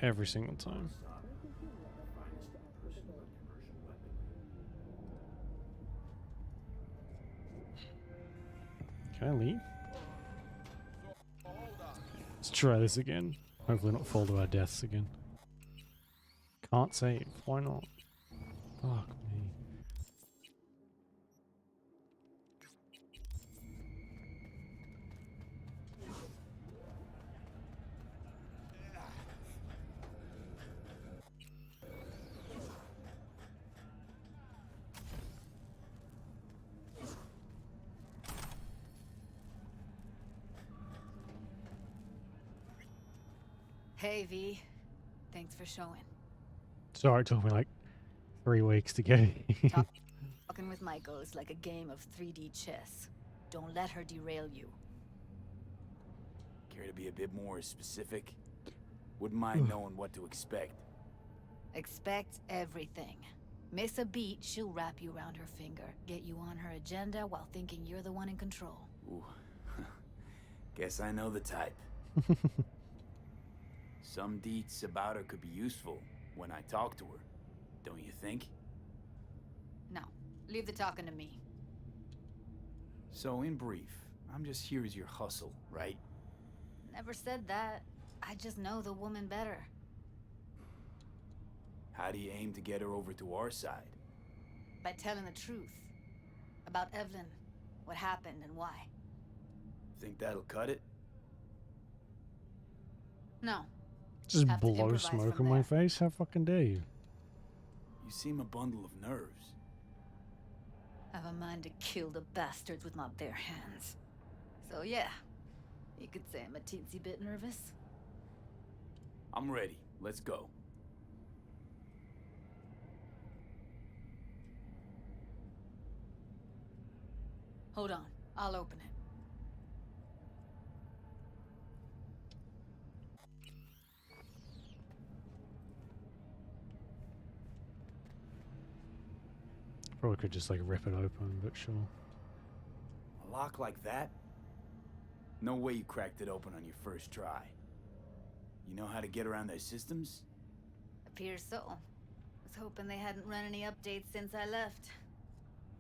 Every single time. Can I leave? Let's try this again. Hopefully not fall to our deaths again. Can't save. Why not? Fuck me. Hey, V. Thanks for showing. Sorry, it took me like 3 weeks to get here. Talking with Michael is like a game of 3D chess. Don't let her derail you. Care to be a bit more specific? Wouldn't mind knowing what to expect. Expect everything. Miss a beat, she'll wrap you around her finger, get you on her agenda while thinking you're the one in control. Ooh. Guess I know the type. Some deets about her could be useful when I talk to her, don't you think? No, leave the talking to me. So in brief, I'm just here as your hustle, right? Never said that. I just know the woman better. How do you aim to get her over to our side? By telling the truth. About Evelyn, what happened and why. Think that'll cut it? No. Just Have to blow improvise smoke from in my there. face? How fucking dare you? You seem a bundle of nerves. Have a mind to kill the bastards with my bare hands. So yeah, you could say I'm a teensy bit nervous. I'm ready. Let's go. Hold on, I'll open it. Probably could just like rip it open, but sure. A lock like that? No way you cracked it open on your first try. You know how to get around their systems? Appears so. Was hoping they hadn't run any updates since I left.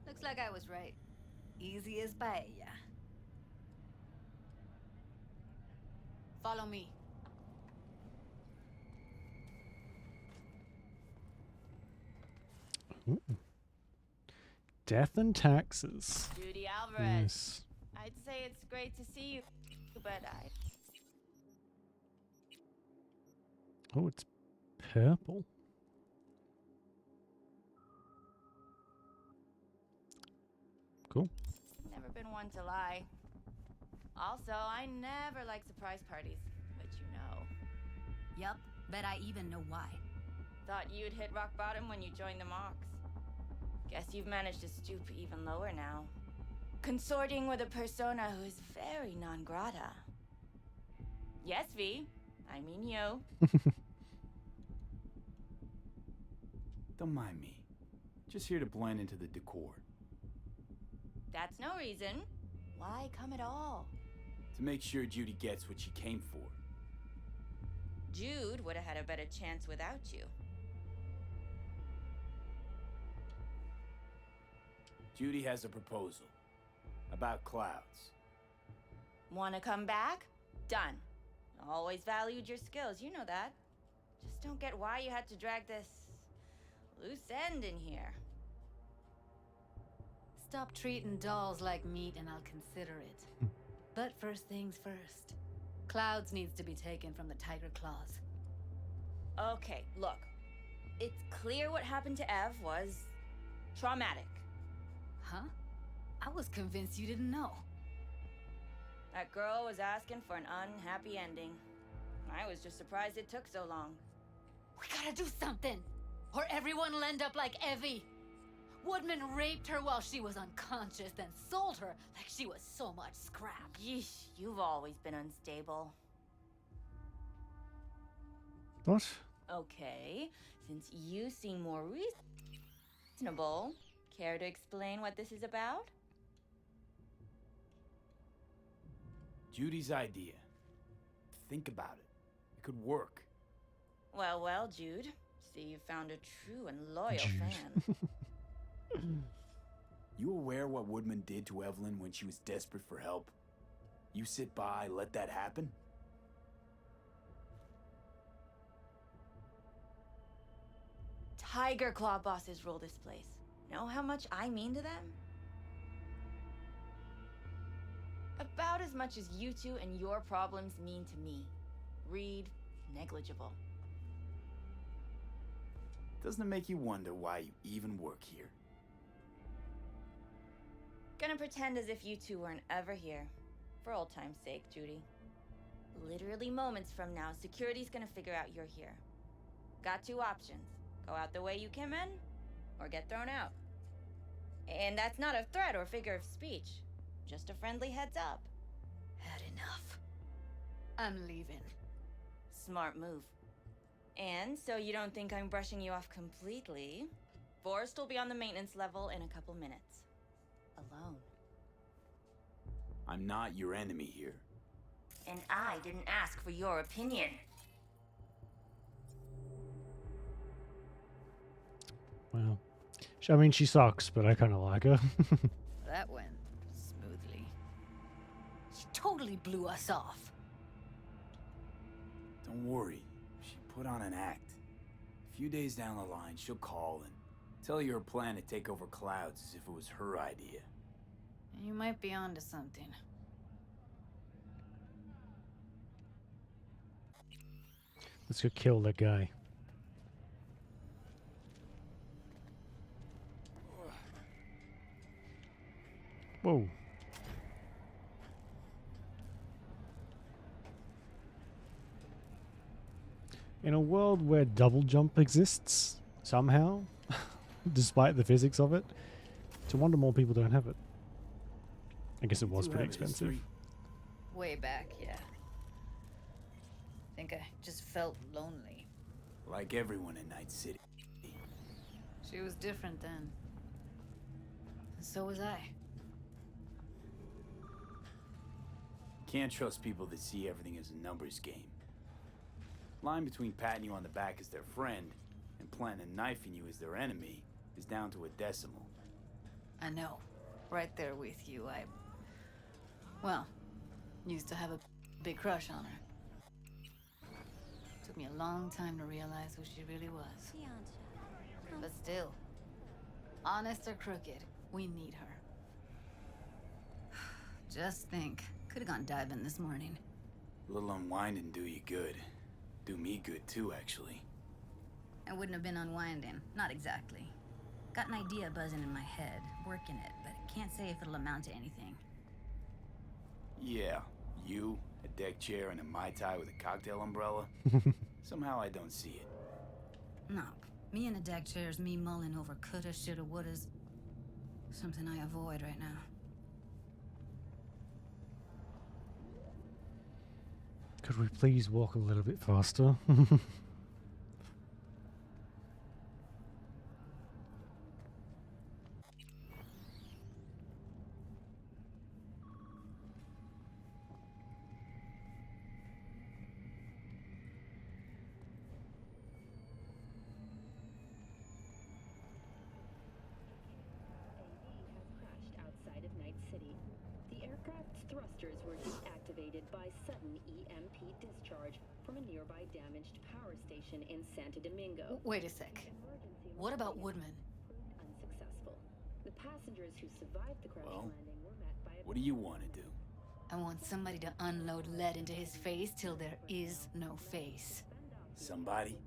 Looks like I was right. Easy as paella. Follow me. Ooh. Death and taxes. Judy Alvarez. Yes. I'd say it's great to see you, but Oh, it's purple. Cool. never been one to lie. Also, I never like surprise parties, which you know. Yup, bet I even know why. Thought you'd hit rock bottom when you joined the Mox. Guess you've managed to stoop even lower now. Consorting with a persona who is very non grata. Yes, V. I mean you. Don't mind me. Just here to blend into the decor. That's no reason. Why come at all? To make sure Judy gets what she came for. Jude would have had a better chance without you. Judy has a proposal. About clouds. Wanna come back? Done. Always valued your skills, you know that. Just don't get why you had to drag this loose end in here. Stop treating dolls like meat and I'll consider it. But first things first. Clouds needs to be taken from the tiger claws. Okay, look. It's clear what happened to Ev was traumatic. Huh? I was convinced you didn't know. That girl was asking for an unhappy ending. I was just surprised it took so long. We gotta do something, or everyone will end up like Evie. Woodman raped her while she was unconscious, then sold her like she was so much scrap. Yeesh, you've always been unstable. What? Okay, since you seem more reasonable, care to explain what this is about? Judy's idea. Think about it. It could work. Well, well, Jude. See, you found a true and loyal fan. You aware what Woodman did to Evelyn when she was desperate for help? You sit by, let that happen? Tiger Claw bosses rule this place. Know how much I mean to them? About as much as you two and your problems mean to me. Read, negligible. Doesn't it make you wonder why you even work here? Gonna pretend as if you two weren't ever here. For old time's sake, Judy. Literally moments from now, security's gonna figure out you're here. Got two options. Go out the way you came in, or get thrown out. And that's not a threat or figure of speech. Just a friendly heads up. Had enough. I'm leaving. Smart move. And so you don't think I'm brushing you off completely, Forrest will be on the maintenance level in a couple minutes. Alone. I'm not your enemy here. And I didn't ask for your opinion. Well, I mean, she sucks, but I kind of like her. That went smoothly. She totally blew us off. Don't worry. She put on an act. A few days down the line, she'll call and tell you her plan to take over Clouds as if it was her idea. You might be onto something. Let's go kill that guy. Whoa. In a world where double jump exists, somehow, despite the physics of it, it's a wonder more people don't have it. I guess it was pretty expensive. Way back, yeah. Think I just felt lonely. Like everyone in Night City. She was different then. And so was I. Can't trust people that see everything as a numbers game. Line between patting you on the back as their friend and planning on knifing you as their enemy is down to a decimal. I know. Right there with you. Well, used to have a big crush on her. Took me a long time to realize who she really was. But still, honest or crooked, we need her. Just think, could have gone diving this morning. A little unwinding do you good. Do me good too, actually. I wouldn't have been unwinding, not exactly. Got an idea buzzing in my head, working it, but can't say if it'll amount to anything. Yeah, you, a deck chair, and a Mai Tai with a cocktail umbrella? Somehow I don't see it. No, me in a deck chair is me mulling over coulda, shoulda, wouldas. Something I avoid right now. Could we please walk a little bit faster? Outside of Night City. The aircraft's thrusters were deactivated by sudden EMP discharge from a nearby damaged power station in Santo Domingo. Wait a sec. What about Woodman? Unsuccessful. The passengers who survived the crash landing were met by a... What do you want to do? I want somebody to unload lead into his face till there is no face. Somebody?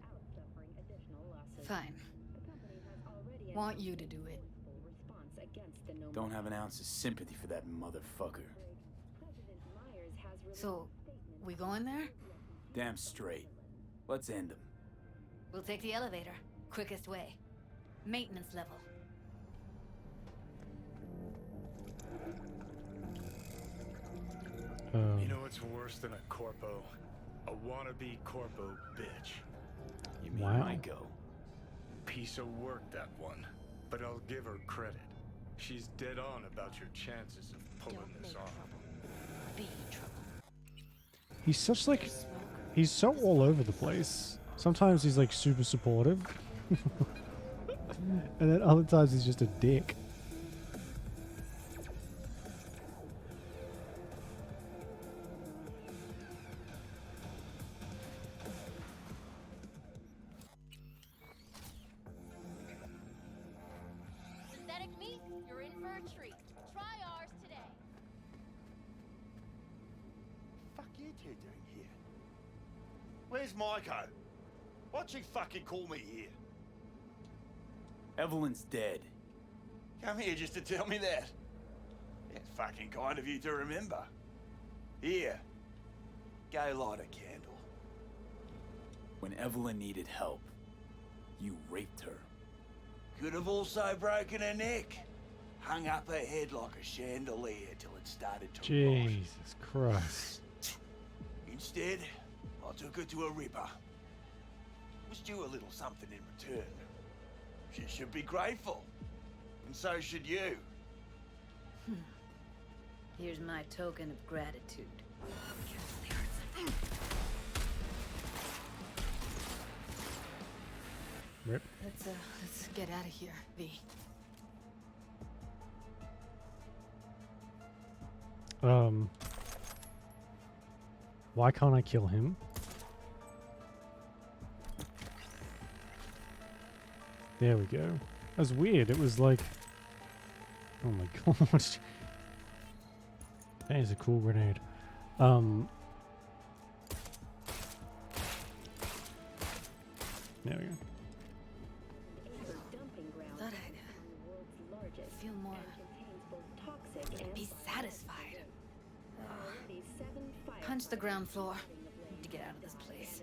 Fine. Want you to do it. Don't have an ounce of sympathy for that motherfucker. So, we going there? Damn straight. Let's end him. We'll take the elevator. Quickest way. Maintenance level. You know what's worse than a corpo? A wannabe corpo bitch. You mean Wow. Maiko? Piece of work, that one. But I'll give her credit. She's dead on about your chances of pulling this off. Be trouble. He's such like, he's so all over the place. Sometimes he's like super supportive. And then other times he's just a dick. fir tree. Try ours today. Fuck you two doing here? Where's Maiko? Why'd she fucking call me here? Evelyn's dead. Come here just to tell me that. It's fucking kind of you to remember. Here, go light a candle. When Evelyn needed help, you raped her. Could have also broken her neck. Hung up her head like a chandelier till it started to rot. Jesus Christ. Instead, I took her to a ripper. Was due a little something in return. She should be grateful. And so should you. Here's my token of gratitude. Rip. Let's get out of here, V. Why can't I kill him? There we go. That's weird. It was like, oh my gosh. That is a cool grenade. There we go. Thought I'd feel more. Be satisfied. Punch the ground floor. Need to get out of this place.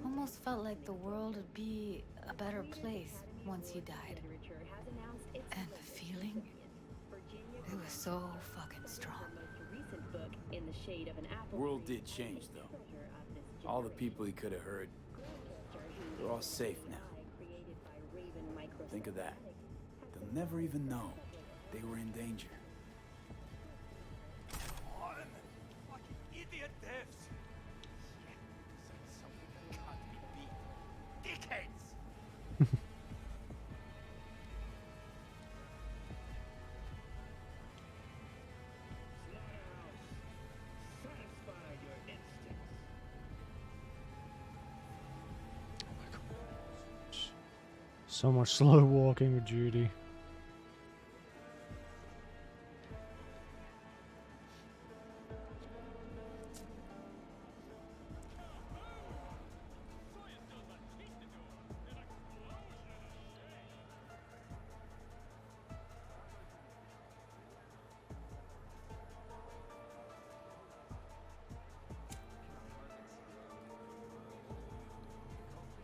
Almost felt like the world would be a better place once he died. And the feeling, it was so fucking strong. The world did change, though. All the people he could have heard, they're all safe now. Think of that. They'll never even know they were in danger. Fucking idiot devs! Shit, something can't be beat. Dickheads! So much slow walking with Judy.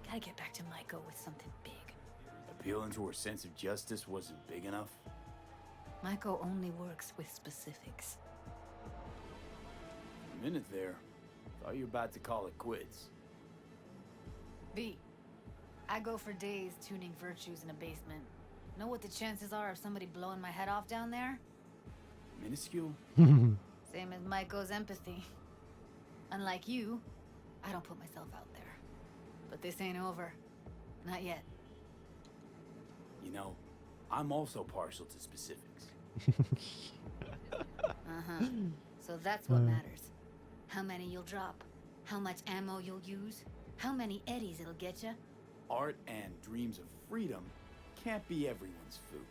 Gotta get back to Maiko with something big. Appealing to her sense of justice wasn't big enough? Maiko only works with specifics. A minute there. Thought you were about to call it quits. V, I go for days tuning virtues in a basement. Know what the chances are of somebody blowing my head off down there? Minuscule? Same as Maiko's empathy. Unlike you, I don't put myself out there. But this ain't over. Not yet. You know, I'm also partial to specifics. Uh-huh. So that's what matters. How many you'll drop. How much ammo you'll use. How many eddies it'll get you. Art and dreams of freedom can't be everyone's food.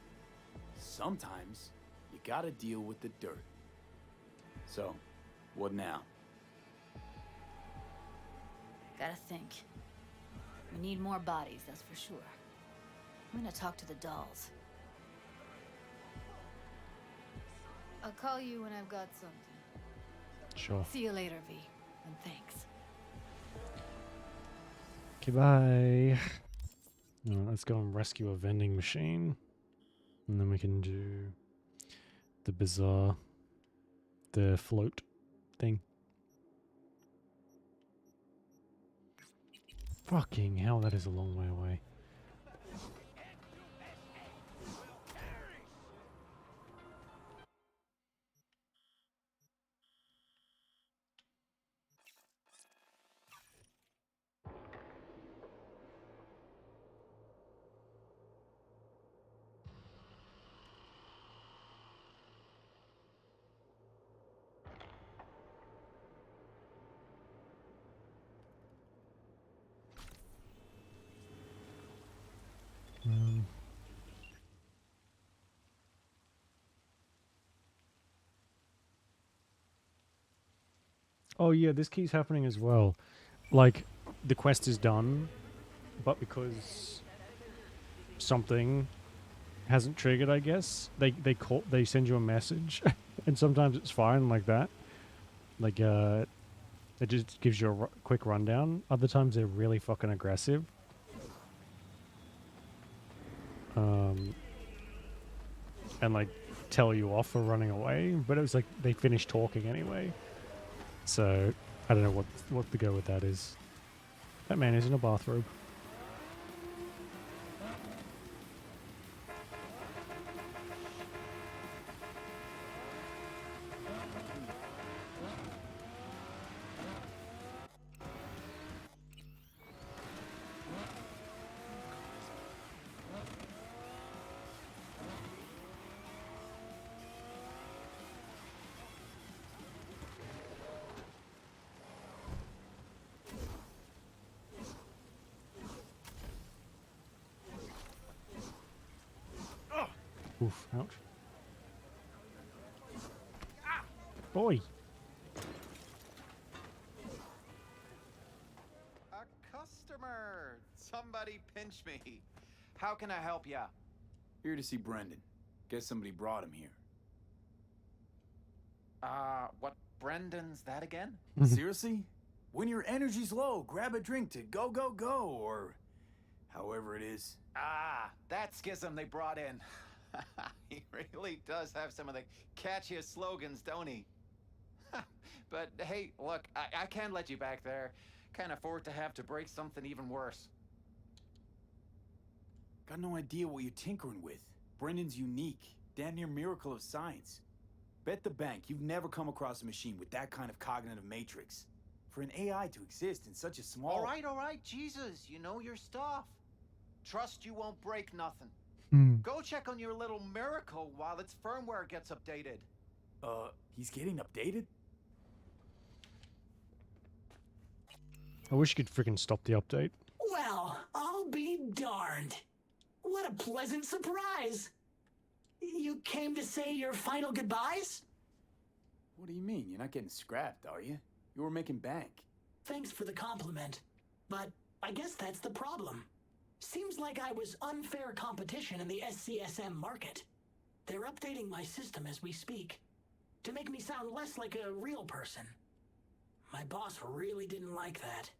Sometimes, you gotta deal with the dirt. So, what now? Gotta think. We need more bodies, that's for sure. I'm gonna talk to the dolls. I'll call you when I've got something. Sure. See you later, V. And thanks. Okay, bye. Alright, let's go and rescue a vending machine. And then we can do the bizarre, the float thing. Fucking hell, that is a long way away. Oh yeah, this keeps happening as well. Like, the quest is done, but because something hasn't triggered, I guess, they send you a message, and sometimes it's fine like that. Like, it just gives you a quick rundown. Other times they're really fucking aggressive. And like tell you off for running away, but it was like they finished talking anyway. So I don't know what the go with that is. That man is in a bathrobe. Oof, ouch. Boy. A customer! Somebody pinch me. How can I help ya? Here to see Brendan. Guess somebody brought him here. What Brendan's that again? Seriously? When your energy's low, grab a drink to go, go, go, or however it is. Ah, that schism they brought in. He really does have some of the catchiest slogans, don't he? But hey, look, I can't let you back there. Can't afford to have to break something even worse. Got no idea what you're tinkering with. Brendan's unique. Damn near miracle of science. Bet the bank you've never come across a machine with that kind of cognitive matrix. For an AI to exist in such a small... All right, Jesus, you know your stuff. Trust you won't break nothing. Go check on your little miracle while its firmware gets updated. He's getting updated? I wish you could freaking stop the update. Well, I'll be darned. What a pleasant surprise. You came to say your final goodbyes? What do you mean? You're not getting scrapped, are you? You were making bank. Thanks for the compliment, but I guess that's the problem. Seems like I was unfair competition in the SCSM market. They're updating my system as we speak to make me sound less like a real person. My boss really didn't like that.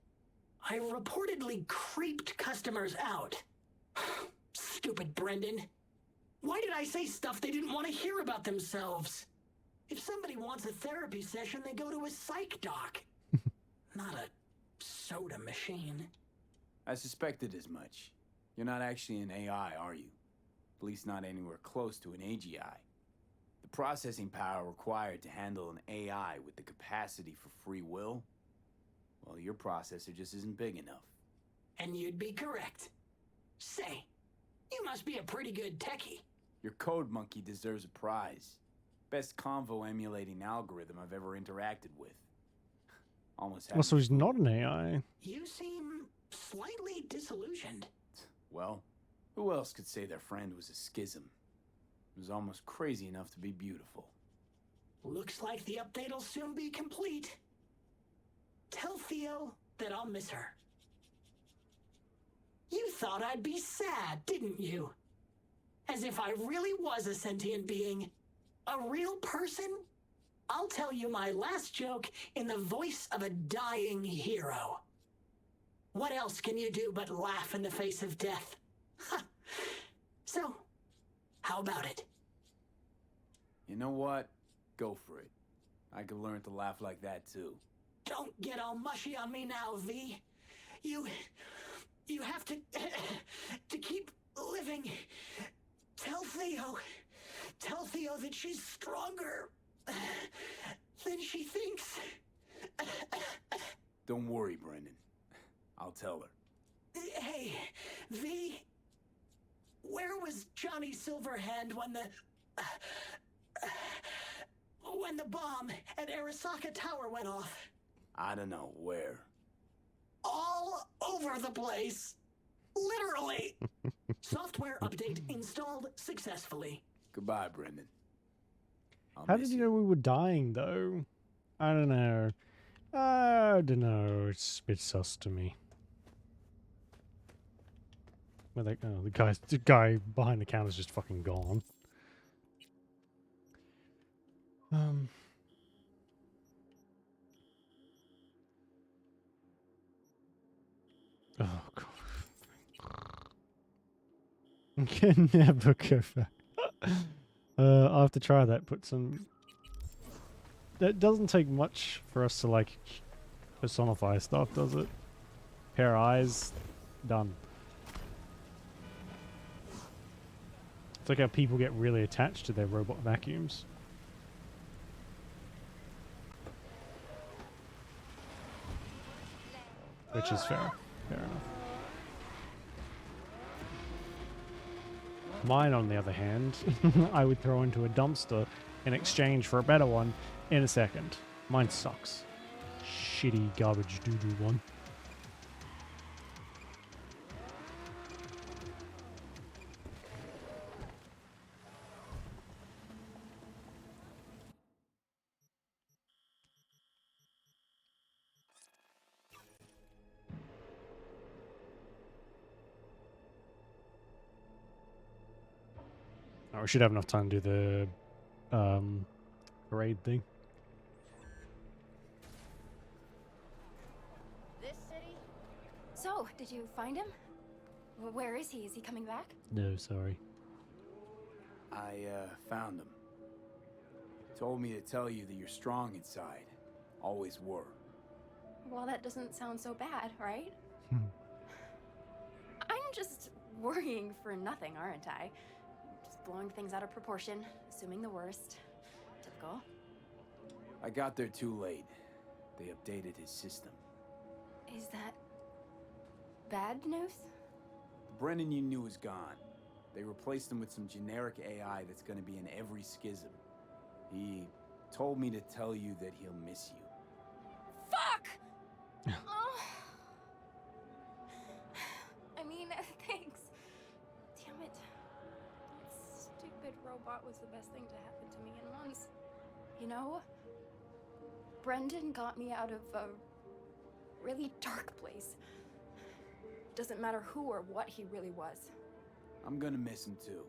I reportedly creeped customers out. Stupid Brendan. Why did I say stuff they didn't want to hear about themselves? If somebody wants a therapy session, they go to a psych doc. Not a soda machine. I suspected as much. You're not actually an AI, are you? At least not anywhere close to an AGI. The processing power required to handle an AI with the capacity for free will, well, your processor just isn't big enough. And you'd be correct. Say, you must be a pretty good techie. Your code monkey deserves a prize. Best convo emulating algorithm I've ever interacted with. Almost had Well, so he's not an AI. You seem slightly disillusioned. Well, who else could say their friend was a schism? It was almost crazy enough to be beautiful. Looks like the update'll soon be complete. Tell Theo that I'll miss her. You thought I'd be sad, didn't you? As if I really was a sentient being. A real person? I'll tell you my last joke in the voice of a dying hero. What else can you do but laugh in the face of death? So, how about it? You know what? Go for it. I could learn to laugh like that too. Don't get all mushy on me now, V. You have to keep living. Tell Theo that she's stronger than she thinks. Don't worry, Brendan. I'll tell her. Hey, V, where was Johnny Silverhand when the bomb at Arasaka Tower went off? I don't know where. All over the place. Literally. Software update installed successfully. Goodbye, Brendan. How did you know we were dying, though? I don't know. I don't know. It's a bit sus to me. Where they? Oh, the guy behind the counter's just fucking gone. Oh god. Can never go back. I'll have to try that. Put some. It doesn't take much for us to like personify stuff, does it? Pair of eyes, done. It's like how people get really attached to their robot vacuums. Which is fair. Fair enough. Mine, on the other hand, I would throw into a dumpster in exchange for a better one in a second. Mine sucks. Shitty garbage doo-doo one. Oh, we should have enough time to do the parade thing. This city? So, did you find him? Where is he? Is he coming back? No, sorry. I found him. Told me to tell you that you're strong inside. Always were. Well, that doesn't sound so bad, right? I'm just worrying for nothing, aren't I? Just blowing things out of proportion, assuming the worst. Typical. I got there too late. They updated his system. Is that bad news? The Brennan you knew is gone. They replaced him with some generic AI that's gonna be in every schism. He told me to tell you that he'll miss you. Fuck! Oh. I mean, thanks. Damn it. That stupid robot was the best thing to happen to me in months. You know, Brendan got me out of a really dark place. Doesn't matter who or what he really was. I'm gonna miss him too.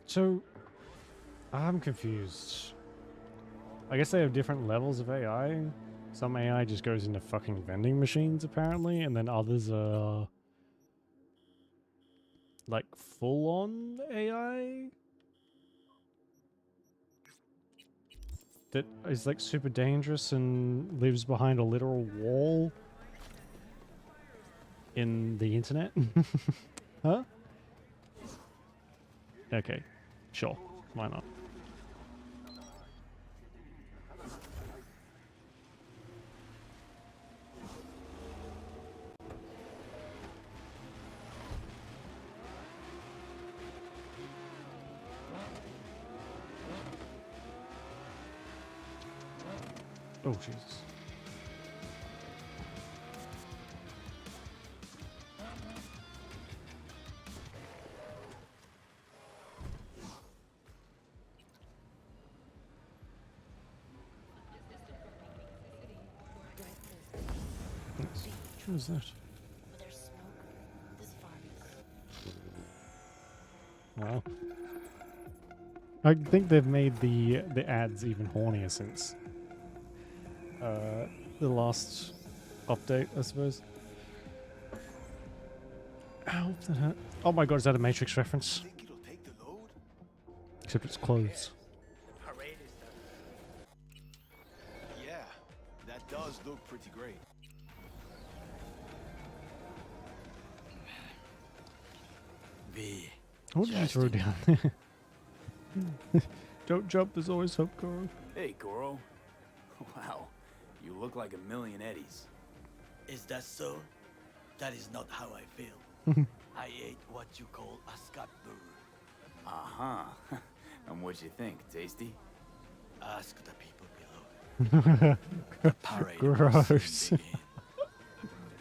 So, I'm confused. I guess they have different levels of AI. Some AI just goes into fucking vending machines, apparently, and then others are like full-on AI that is like super dangerous and lives behind a literal wall in the internet. Huh? Okay, sure, why not? Oh, Jesus. What was that? Wow. I think they've made the ads even hornier since the last update, I suppose. Ow, that hurt. Oh my god, is that a Matrix reference? Except it's clothes. Parade is done. Yeah, that does look pretty great. V. What did you throw down there? Don't jump, there's always hope, Goro. Hey, Goro. Wow, you look like a million Eddies. Is that so? That is not how I feel. I ate what you call a scat burger. Uh-huh. And what'd you think? Tasty? Ask the people below. The parade will Gross. soon begin.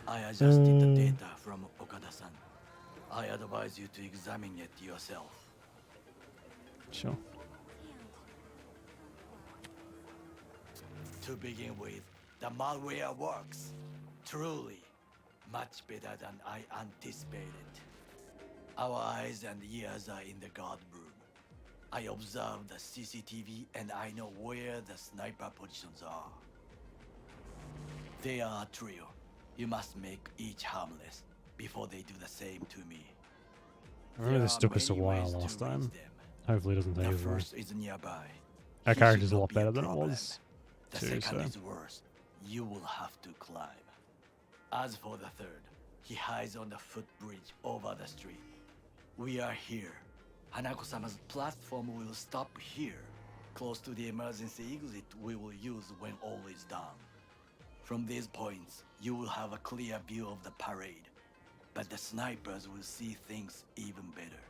I adjusted the data from Okada-san. I advise you to examine it yourself. Sure. To begin with, the malware works. Truly, much better than I anticipated. Our eyes and ears are in the guard room. I observe the CCTV and I know where the sniper positions are. They are a trio. You must make each harmless before they do the same to me. I remember this took us a while last time. Hopefully it doesn't take The as long. first is nearby. Our He character's should a not lot be a better than it problem. was The too, second so. is worse. You will have to climb. As for the third, he hides on the footbridge over the street. We are here. Hanako-sama's platform will stop here, close to the emergency exit we will use when all is done. From these points, you will have a clear view of the parade, but the snipers will see things even better.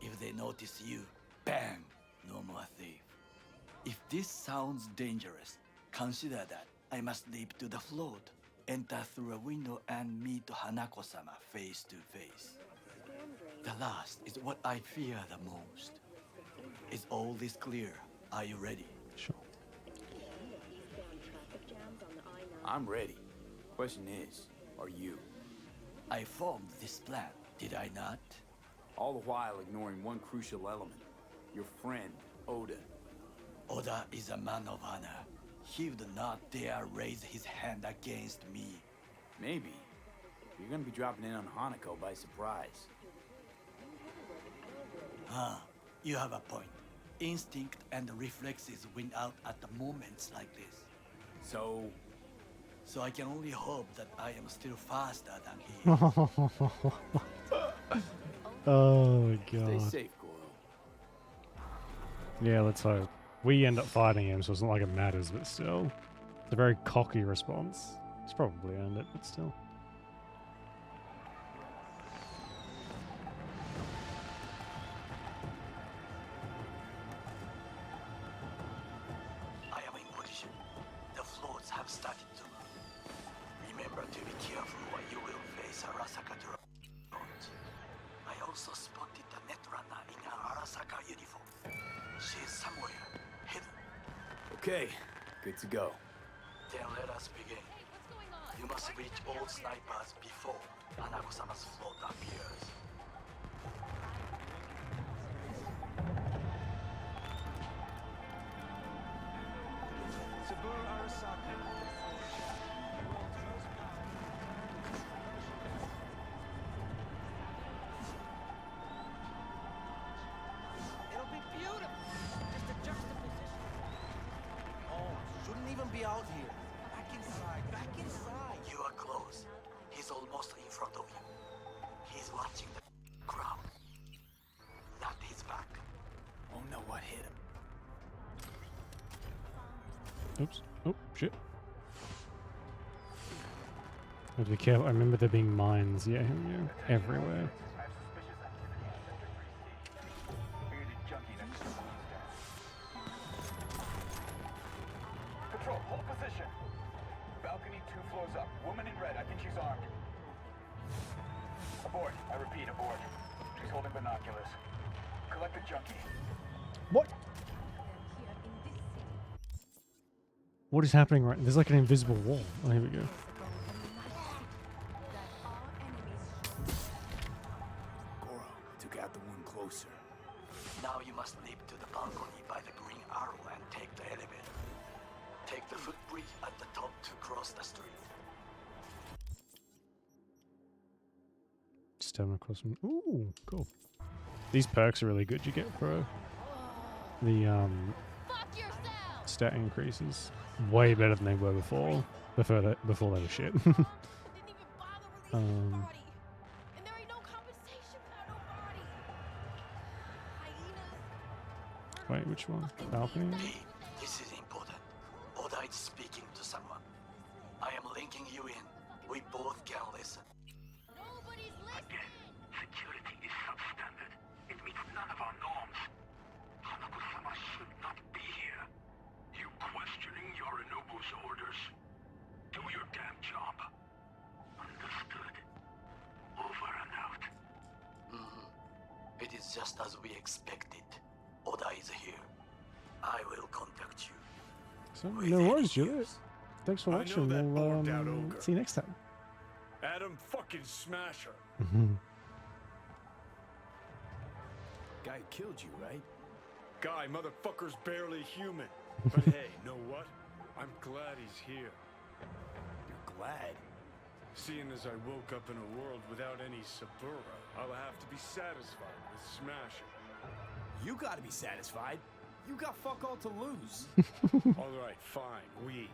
If they notice you, bang, no more thief. If this sounds dangerous, consider that I must leap to the float, enter through a window and meet Hanako-sama face to face. The last is what I fear the most. Is all this clear? Are you ready? Sure. I'm ready. Question is, are you? I formed this plan, did I not? All the while ignoring one crucial element. Your friend, Oda. Oda is a man of honor. He would not dare raise his hand against me. Maybe. You're gonna be dropping in on Hanako by surprise. You have a point. Instinct and reflexes win out at the moments like this. So I can only hope that I am still faster than he is. Oh my god. Stay safe, Goro. Yeah, let's hope. We end up fighting him, so it's not like it matters, but still. It's a very cocky response. He's probably earned it, but still. I am in position. The floats have started to move. Remember to be careful or you will face Arasaka drones. I also spotted the netrunner in an Arasaka uniform. She is somewhere, hidden. Okay, good to go. Then let us begin. You must reach all snipers before Hanako-sama's float appears. It'll be beautiful. Just a juxtaposition. Oh, shouldn't even be out here. Back inside, back inside. You are close. He's almost in front of you. He's watching the crowd. Not his back. Oh no, what hit him? Oops. Oh, shit. Have to be careful. I remember there being mines. Yeah, here we go. Everywhere. Control, hold position. Balcony 2 floors up. Woman in red, I think she's armed. Abort. I repeat, abort. She's holding binoculars. Collect the junkie. What? What is happening right now? There's like an invisible wall. Oh, here we go. Goro, took out the one closer. Now you must leap to the balcony by the green arrow and take the elevator. Take the footbridge at the top to cross the street. Stem across from. Ooh, cool. These perks are really good. You get for the stat increases. Way better than they were before. Before they were shit. Wait, which one? Balcony? This is important. Oda is speaking to someone. I am linking you in. We both can listen. Again, security is substandard. It meets none of our norms. Hanako-sama should not be here. You questioning Yorinobu's orders? Do your damn job. Understood. Over and out. It is just as we expected. Oda is here. I will contact you. So, no worries, Juliet. Thanks for watching. We'll see you next time. Adam fucking Smasher. Guy killed you, right? Guy, motherfucker's barely human. But hey, know what? I'm glad he's here. You're glad? Seeing as I woke up in a world without any Sabura, I'll have to be satisfied with Smasher. You gotta be satisfied. You got fuck all to lose. Alright, fine, we.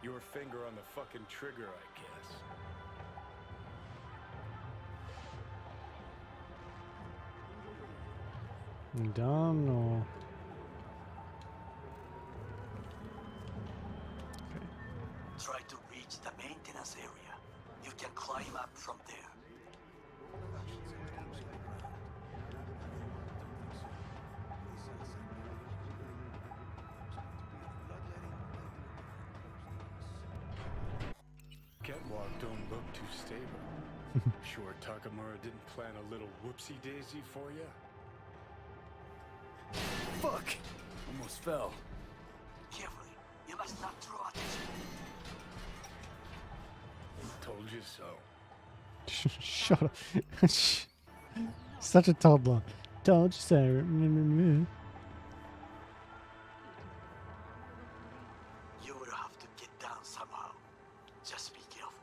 Your finger on the fucking trigger, I guess. Done or... Try to reach the maintenance area. You can climb up from there. Catwalk don't look too stable. Sure Takamura didn't plan a little whoopsie-daisy for you? Fuck! Almost fell. Carefully. You must not draw attention. Told you so. Shut up. Such a toddler. Told you so. You will have to get down somehow. Just be careful.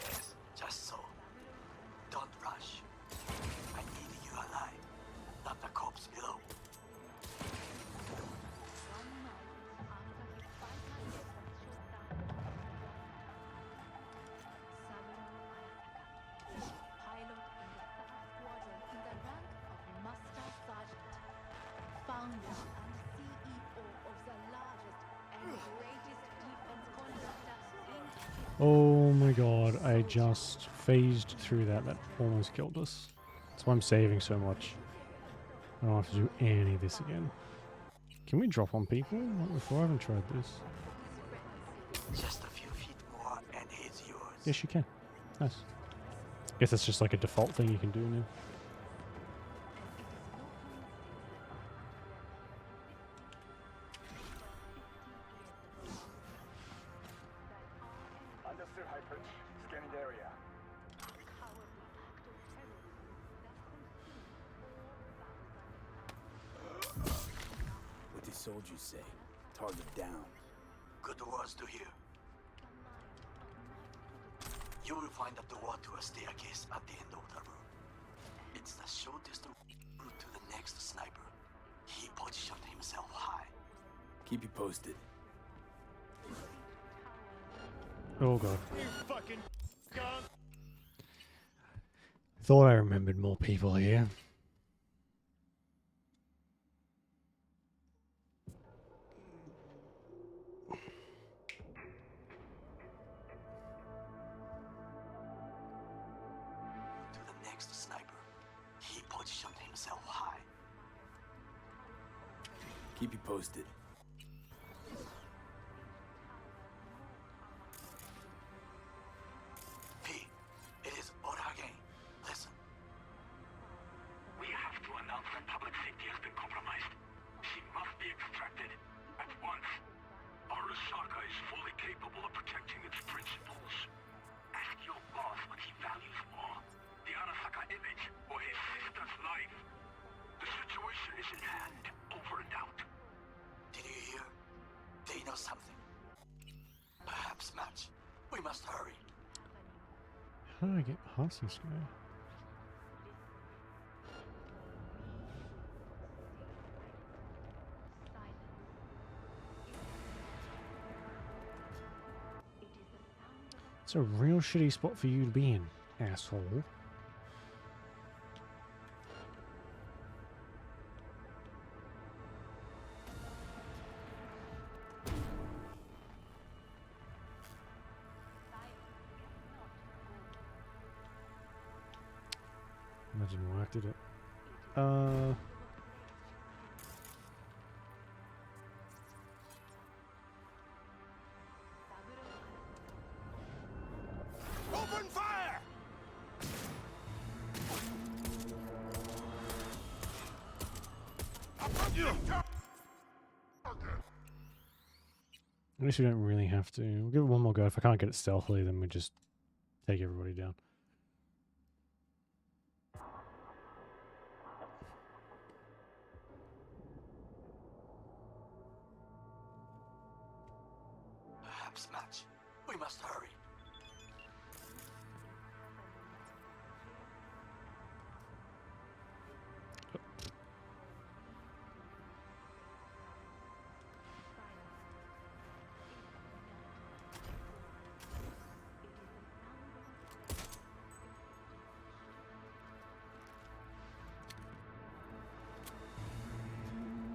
Yes, just so. Don't rush. I need you alive, not the corpse below. Oh my god, I just phased through that. That almost killed us. That's why I'm saving so much. I don't have to do any of this again. Can we drop on people? Not before, I haven't tried this. Just a few feet more and it's yours. Yes, you can. Nice. Guess that's just like a default thing you can do now. Understood, High Bridge. Scanning the area. What did soldiers say? Target down. Good words to hear. You will find a door to a staircase at the end of the room. It's the shortest route to the next sniper. He positioned himself high. Keep you posted. Oh god. You fucking gun! Thought I remembered more people here. To the next sniper. He positioned himself high. Keep you posted. P, it is Orage. Listen. We have to announce that public safety has been compromised. She must be extracted at once. Arasaka is fully capable of protecting its principles. Ask your boss what he values more. The Arasaka image or his sister's life. The situation is in hand. Over and out. Did you hear? They know something. Perhaps match. We must hurry. How do I get past this guy? It's a real shitty spot for you to be in, asshole. That didn't work, did it? Open fire! At least we don't really have to. We'll give it one more go. If I can't get it stealthily, then we just take everybody down. Perhaps match. We must hurry.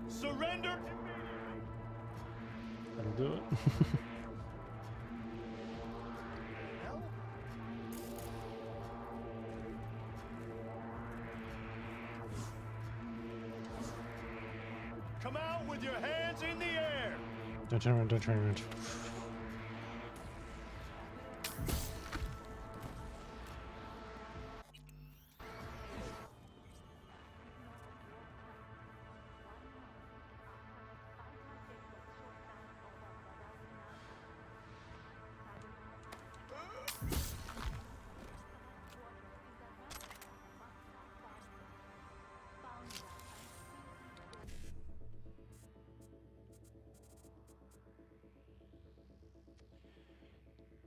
Surrender! That'll do it. Come out with your hands in the air! Don't turn around, don't turn around.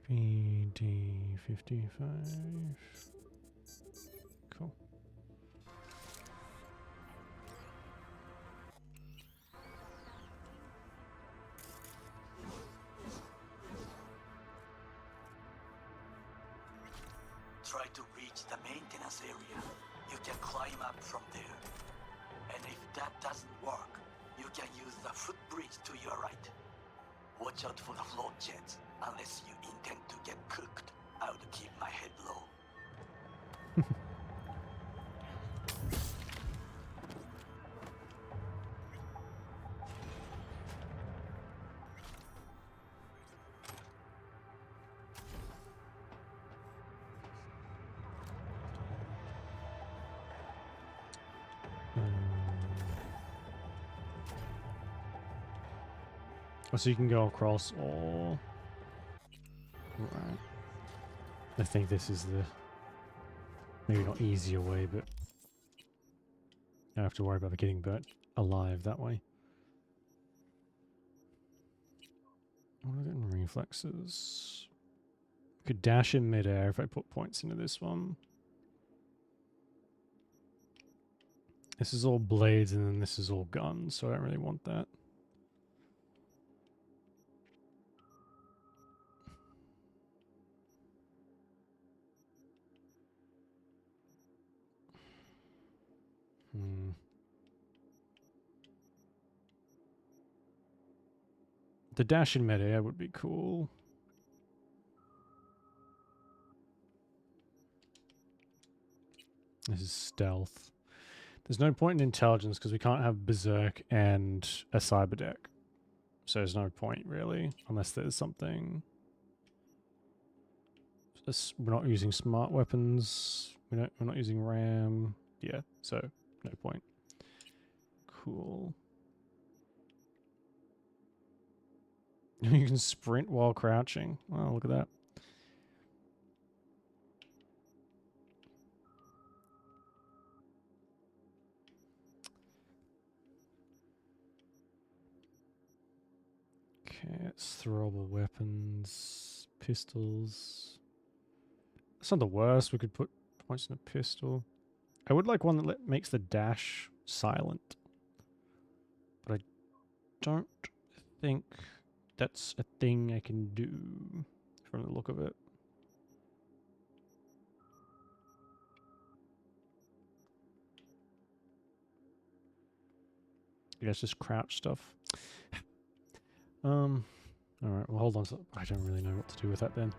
BD55. Cool. Try to reach the maintenance area. You can climb up from there. And if that doesn't work, you can use the footbridge to your right. Watch out for the float jets. Unless you intend to get cooked, I would keep my head low. Oh, so you can go across or... Right. I think this is the... maybe not easier way, but... I don't have to worry about getting burnt alive that way. What are we getting? Reflexes. Could dash in midair if I put points into this one. This is all blades and then this is all guns, so I don't really want that. The dash in midair would be cool. This is stealth. There's no point in intelligence because we can't have berserk and a cyber deck. So there's no point really, unless there's something. We're not using smart weapons. We're not using RAM. Yeah, so no point. Cool. You can sprint while crouching. Wow, look at that. Okay, it's throwable weapons, pistols. It's not the worst. We could put points in a pistol. I would like one that makes the dash silent. But I don't think that's a thing I can do from the look of it. Yeah, it's just crouch stuff. Alright, well hold on. I don't really know what to do with that then.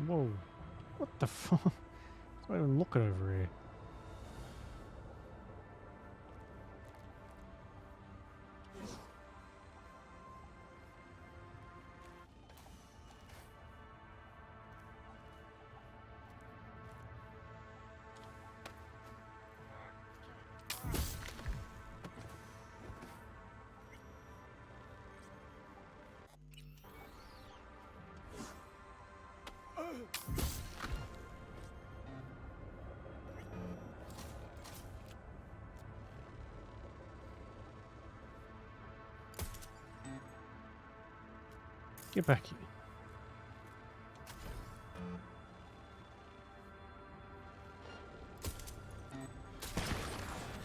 Whoa. What the fuck? It's not even looking over here. Get back here.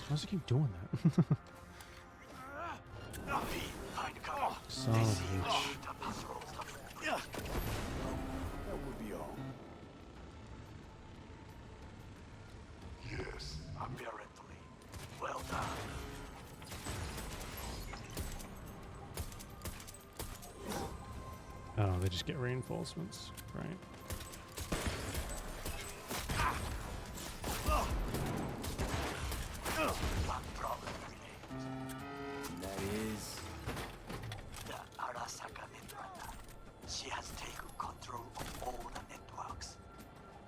Why does it keep doing that? Son of a bitch. That would be all. Yes, apparently. Well done. Oh, they just get reinforcements. Right. One problem remains. That is... The Arasaka Netrunner. She has taken control of all the networks.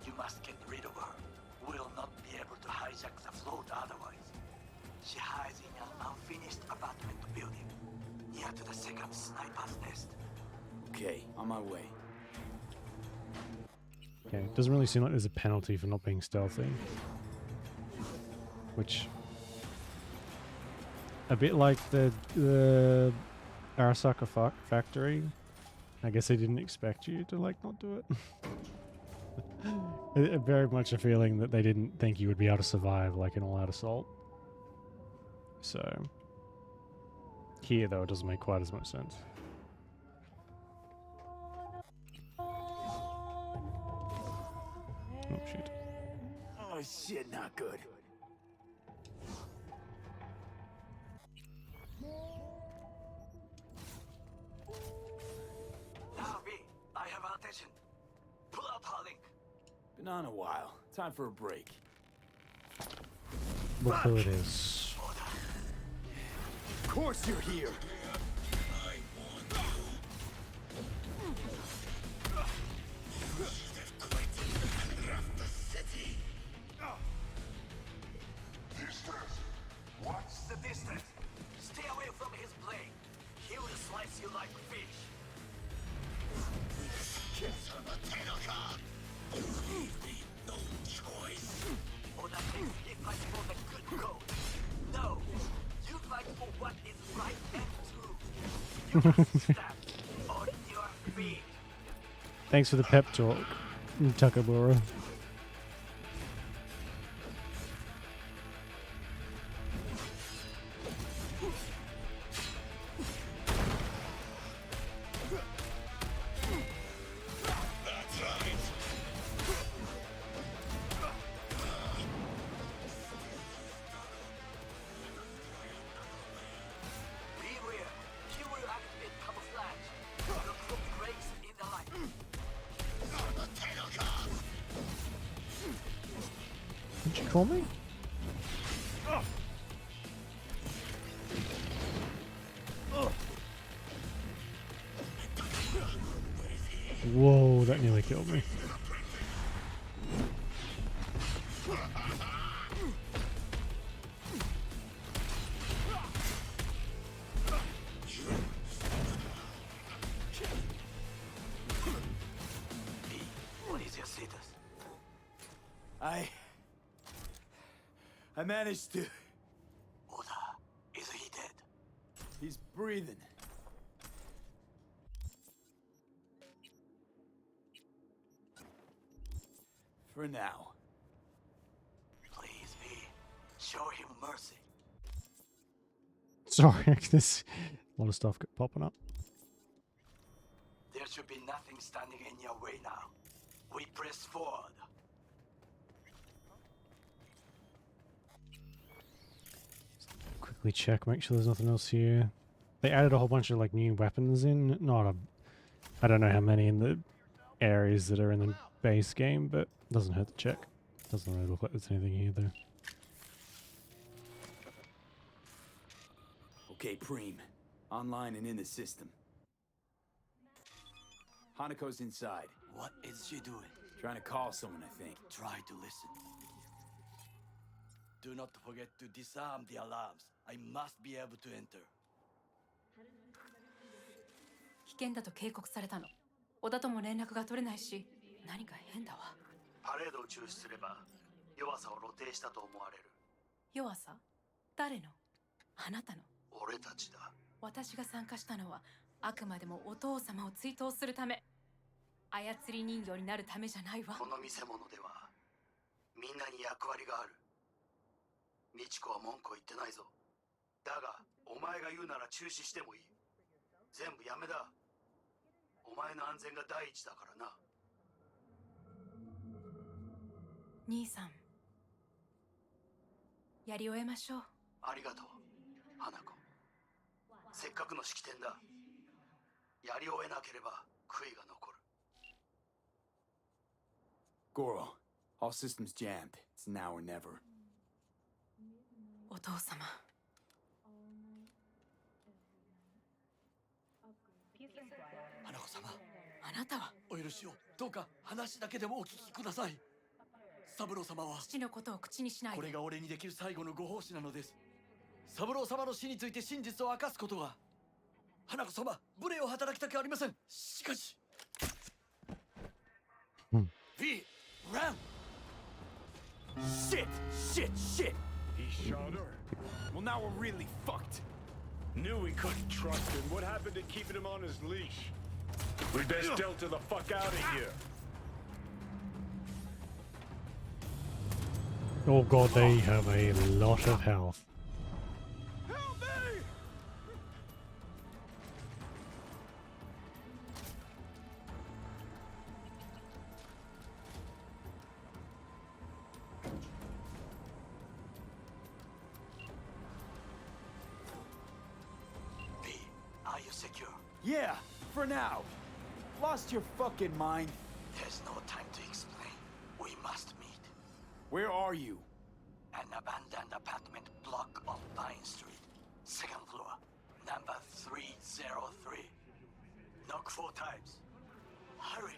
You must get rid of her. We'll not be able to hijack the float otherwise. She hides in an unfinished apartment building, near to the second sniper's nest. Okay, on my way. Okay, it doesn't really seem like there's a penalty for not being stealthy. Which... a bit like the Arasaka factory. I guess they didn't expect you to, like, not do it. Very much a feeling that they didn't think you would be able to survive, like, an all-out assault. So... here, though, it doesn't make quite as much sense. Oh, shit. Oh, shit, not good. Now, V, I have attention. Pull out Harlink. Been on a while. Time for a break. Look who it is. Of course you're here. What's the distance? Stay away from his plane. He will slice you like fish. No choice. Oda thinks he fights for the good code. No, you fight for what is right and true. You must stand on your feet. Thanks for the pep talk, Takabura. Beware, he will activate camouflage. Look for breaks in the light. What'd you call me? Whoa, that nearly killed me. What is your status? I managed to... Oda, is he dead? He's breathing. For now. Please, V, show him mercy. Sorry, there's a lot of stuff popping up. There should be nothing standing in your way now. We press forward. Quickly check, make sure there's nothing else here. They added a whole bunch of like new weapons in. Not a, I don't know how many in the areas that are in the base game, but doesn't hurt to check. Doesn't really look like there's anything here though. Okay, Preem. Online and in the system. Hanako's inside. What is she doing? Trying to call someone, I think. Try to listen. Do not forget to disarm the alarms. I must be able to enter. 危険だと警告されたの。小田とも連絡が取れないし、何か変だわ。パレードを中止すれば弱さを露呈したと思われる。弱さ？誰の？あなたの。俺たちだ。私が参加したのはあくまでもお父様を追悼するため。操り人形になるためじゃないわ。この見せ物ではみんなに役割がある。美智子は文句を言ってないぞ。だがお前が言うなら中止してもいい。全部やめだ。お前の安全が第一だからな。兄さん、やり終えましょう。ありがとう、花子。せっかくの式典だ。やり終えなければ悔いが残る。Goro, all systems jammed. It's now or never. お父様。花子様。あなたは。お許しを。どうか話だけでもお聞きください。三郎様は父のことを口にしないで。これが俺にできる最後のご奉仕なのです。三郎様の死について真実を明かすことが。花子様、無礼を働きたくありません。しかし。V, run! Shit! Shit! He shot her. Well, now we're really fucked. Knew we couldn't trust him. What happened to keeping him on his leash? We best delta the fuck out of here. Oh god, they have a lot of health. Help me! V, are you secure? Yeah, for now. Lost your fucking mind? There's no time to explain. We must meet. Where are you? An abandoned apartment block on Pine Street. Second floor. Number 303. Knock 4 times. Hurry.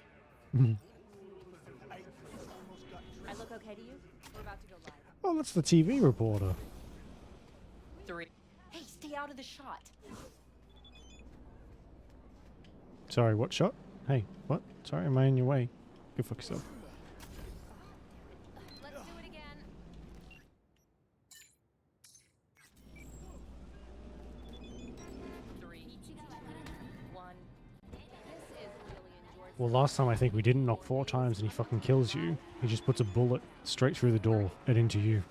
I look okay to you? We're about to go live. Oh, that's the TV reporter. 3. Hey, stay out of the shot. Sorry, what shot? Hey, what? Sorry, am I in your way? Go fuck yourself. Let's do it again. 3, 2, 1. This is really enjoyable. Well, last time I think we didn't knock 4 times and he fucking kills you. He just puts a bullet straight through the door and into you.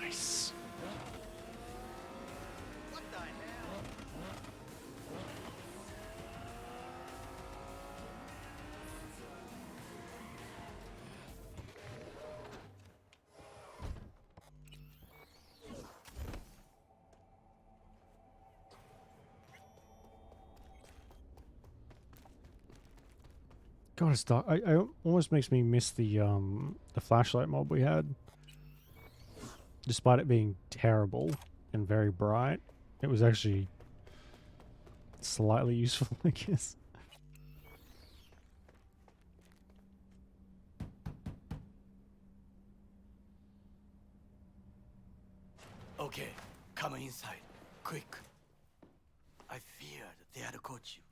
Nice. What the hell? God, it's dark. I almost makes me miss the flashlight mob we had. Despite it being terrible and very bright, it was actually slightly useful, I guess. Okay, come inside. Quick. I feared about you.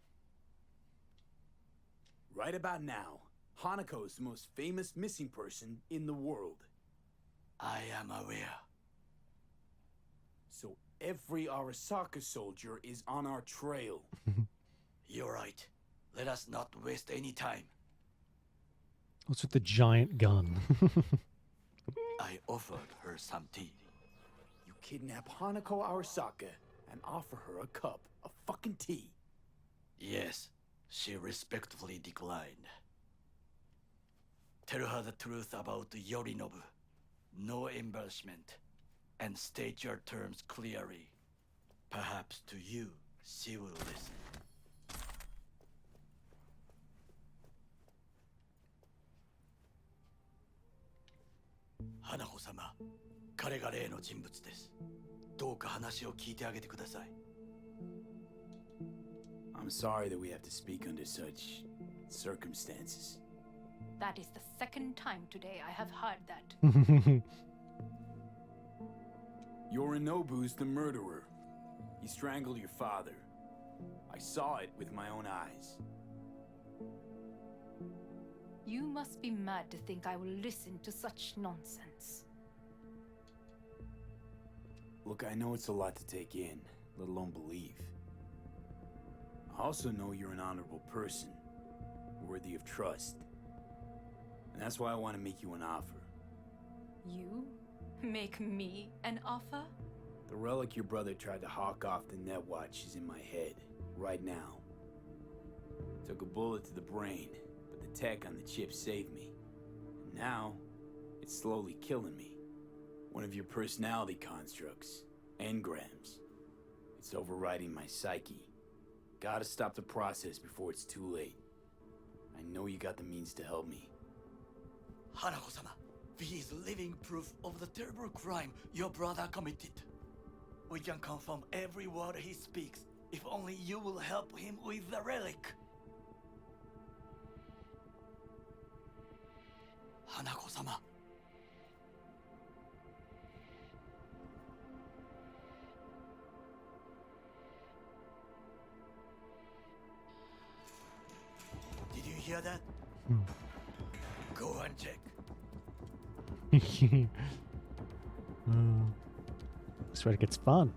Right about now, Hanako is the most famous missing person in the world. I am aware. So every Arasaka soldier is on our trail. You're right. Let us not waste any time. What's with the giant gun? I offered her some tea. You kidnap Hanako Arasaka and offer her a cup of fucking tea. Yes, she respectfully declined. Tell her the truth about Yorinobu. No embellishment. And state your terms clearly. Perhaps to you, she will listen. Hanako-sama, 彼が例の人物です。どうか話を聞いてあげてください。I'm sorry that we have to speak under such circumstances. That is the second time today I have heard that. Yorinobu's the murderer. He strangled your father. I saw it with my own eyes. You must be mad to think I will listen to such nonsense. Look, I know it's a lot to take in, let alone believe. I also know you're an honorable person, worthy of trust. And that's why I want to make you an offer. You make me an offer? The relic your brother tried to hawk off the Netwatch is in my head, right now. Took a bullet to the brain, but the tech on the chip saved me. And now, it's slowly killing me. One of your personality constructs, engrams. It's overriding my psyche. Gotta stop the process before it's too late. I know you got the means to help me. Hanako-sama, V is living proof of the terrible crime your brother committed. We can confirm every word he speaks, if only you will help him with the relic. Hanako-sama. Did you hear that? Go and check. That's where it gets fun.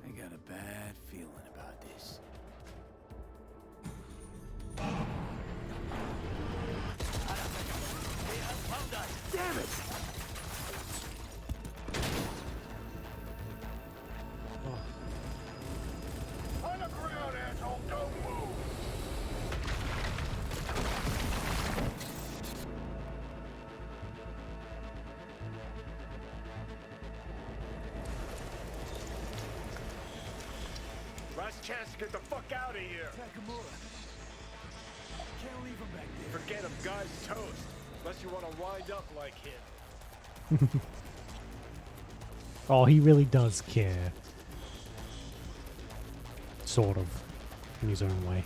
I got a bad feeling about this. Damn it! On the ground, asshole! Don't move! Last chance to get the fuck out of here! Takamura. Can't leave him back there. Forget him, guy's toast. Unless you want to wind up like him. Oh, he really does care. Sort of. In his own way.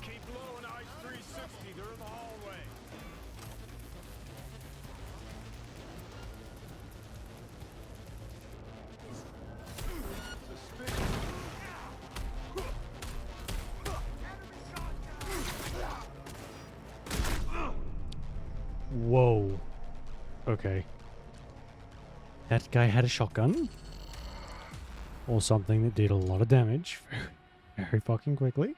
Keep low and eyes 360. They're in the hallway. Whoa. Okay. That guy had a shotgun. Or something that did a lot of damage very fucking quickly.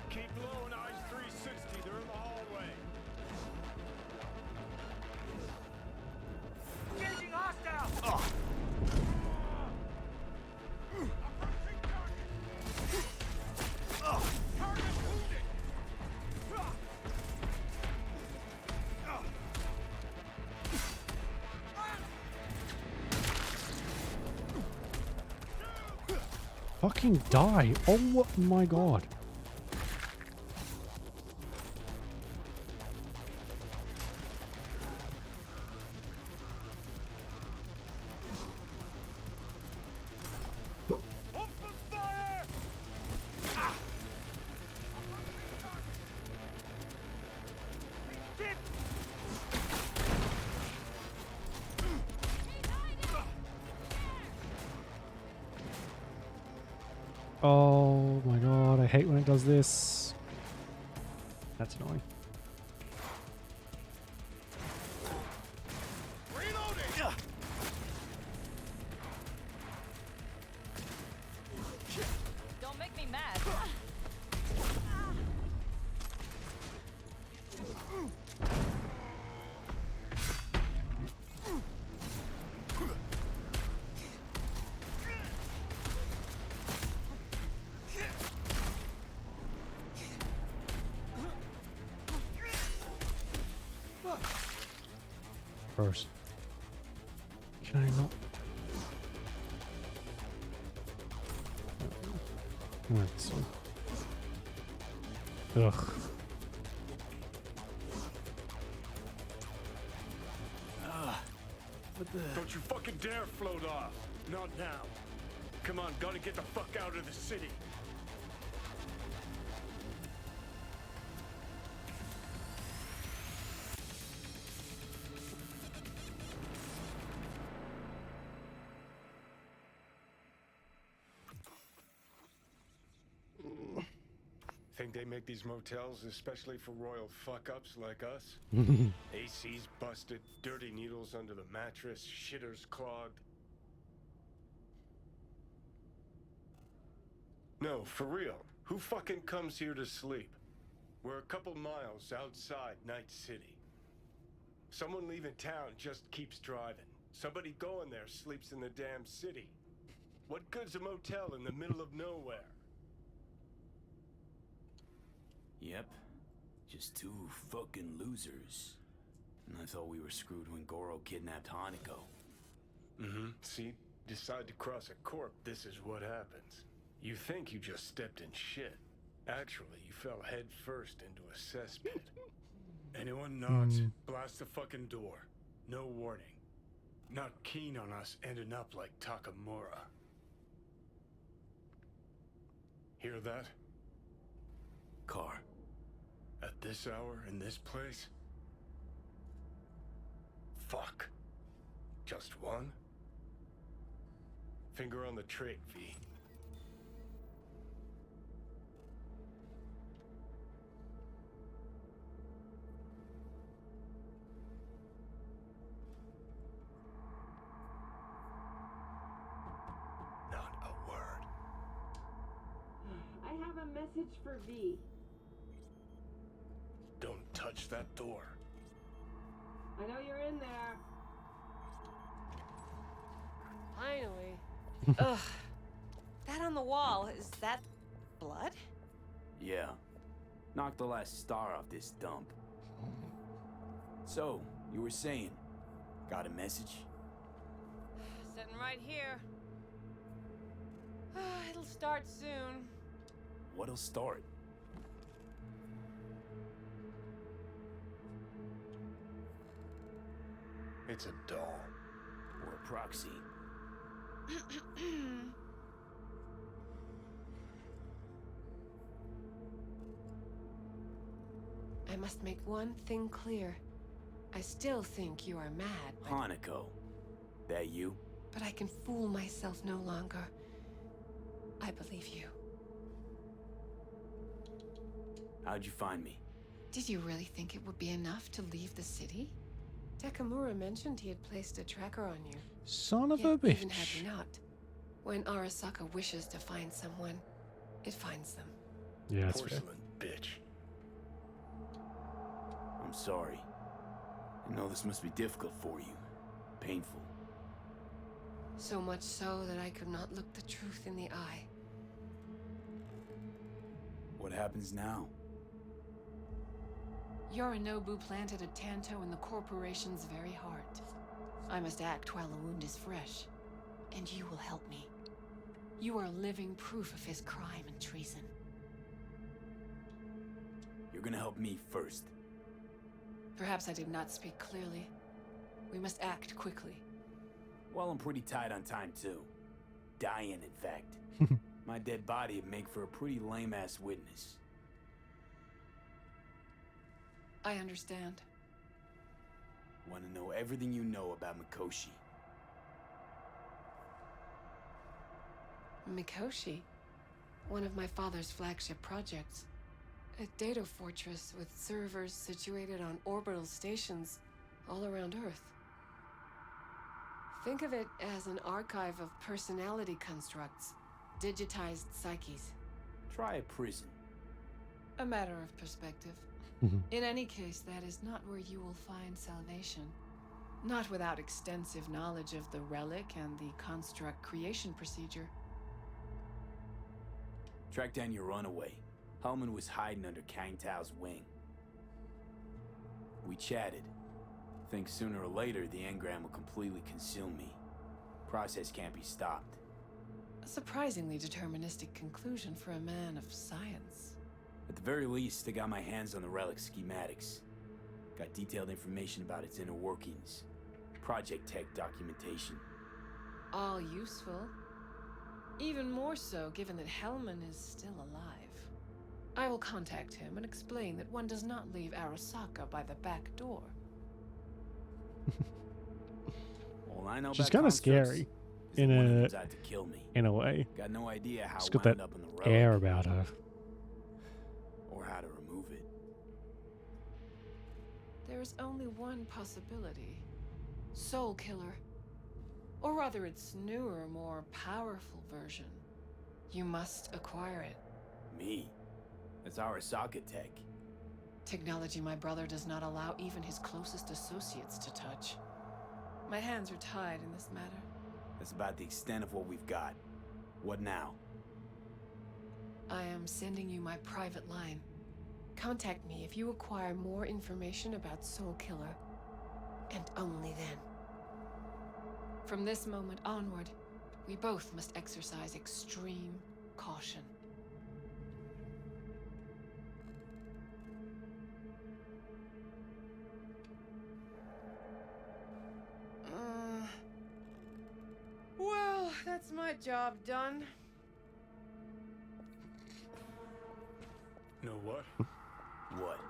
Keep low and eyes 360. They're in the hallway. Engaging hostile! Target wounded! Fucking die. Oh my god. Oh my god, I hate when it does this. That's annoying. Don't make me mad. First. Can I not? That's one. Ugh. Don't you fucking dare float off. Not now. Come on, gotta get the fuck out of the city. Think they make these motels especially for royal fuck-ups like us? AC's busted, dirty needles under the mattress, shitters clogged. No, for real. Who fucking comes here to sleep? We're a couple miles outside Night City. Someone leaving town just keeps driving. Somebody going there sleeps in the damn city. What good's a motel in the middle of nowhere? Yep. Just two fucking losers. And I thought we were screwed when Goro kidnapped Hanako. Mm-hmm. See? Decide to cross a corp, this is what happens. You think you just stepped in shit. Actually, you fell head first into a cesspit. Anyone knocks, blast the fucking door. No warning. Not keen on us ending up like Takamura. Hear that? Car. At this hour, in this place? Fuck. Just one? Finger on the trig, V. Not a word. I have a message for V. Don't touch that door. I know you're in there. Finally. Ugh. That on the wall, is that blood? Yeah. Knocked the last star off this dump. So, you were saying, got a message? Sitting right here. It'll start soon. What'll start? It's a doll. Or a proxy. I must make one thing clear. I still think you are mad, but... Hanako. That you? But I can fool myself no longer. I believe you. How'd you find me? Did you really think it would be enough to leave the city? Takamura mentioned he had placed a tracker on you. Son of Yet, a bitch. even had he not, when Arasaka wishes to find someone, it finds them. Yeah, that's fair. Porcelain bitch. I'm sorry. I know this must be difficult for you. Painful. So much so that I could not look the truth in the eye. What happens now? Yorinobu planted a Tanto in the corporation's very heart. I must act while the wound is fresh. And you will help me. You are living proof of his crime and treason. You're gonna help me first. Perhaps I did not speak clearly. We must act quickly. Well, I'm pretty tight on time, too. Dying, in fact. My dead body would make for a pretty lame-ass witness. I understand. Want to know everything you know about Mikoshi. Mikoshi? One of my father's flagship projects. A data fortress with servers situated on orbital stations all around Earth. Think of it as an archive of personality constructs, digitized psyches. Try a prison. A matter of perspective. In any case, that is not where you will find salvation. Not without extensive knowledge of the relic and the construct creation procedure. Track down your runaway. Hellman was hiding under Kang Tao's wing. We chatted. Think sooner or later the engram will completely consume me. Process can't be stopped. A surprisingly deterministic conclusion for a man of science. At the very least, I got my hands on the relic schematics. Got detailed information about its inner workings. Project tech documentation. All useful. Even more so given that Hellman is still alive. I will contact him and explain that one does not leave Arasaka by the back door. All I know She's about kind of constructs scary is in that one of a them's out to kill me. in a way. Got no idea how She's it got wound that up in the relic. air about her. Or how to remove it. There is only one possibility. Soul Killer. Or rather its newer, more powerful version. You must acquire it. Me? That's Arasaka tech. Technology my brother does not allow even his closest associates to touch. My hands are tied in this matter. That's about the extent of what we've got. What now? I am sending you my private line. Contact me if you acquire more information about Soul Killer. And only then. From this moment onward, we both must exercise extreme caution. Well, that's my job done. Know what? What?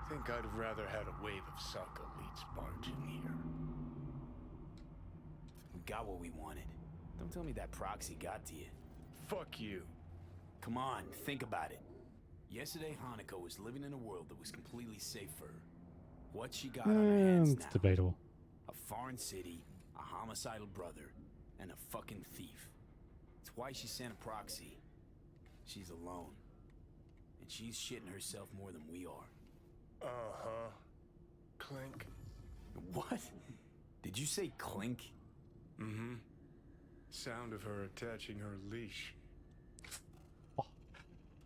Think I'd have rather had a wave of Sokka elites barge in here. We got what we wanted. Don't tell me that proxy got to you. Fuck you. Come on, think about it. Yesterday, Hanako was living in a world that was completely safe for her. What she got on her hands It's now? debatable. A foreign city, a homicidal brother, and a fucking thief. It's why she sent a proxy. She's alone. And she's shitting herself more than we are. Uh-huh. Clink. What? Did you say clink? Mm-hmm. Sound of her attaching her leash.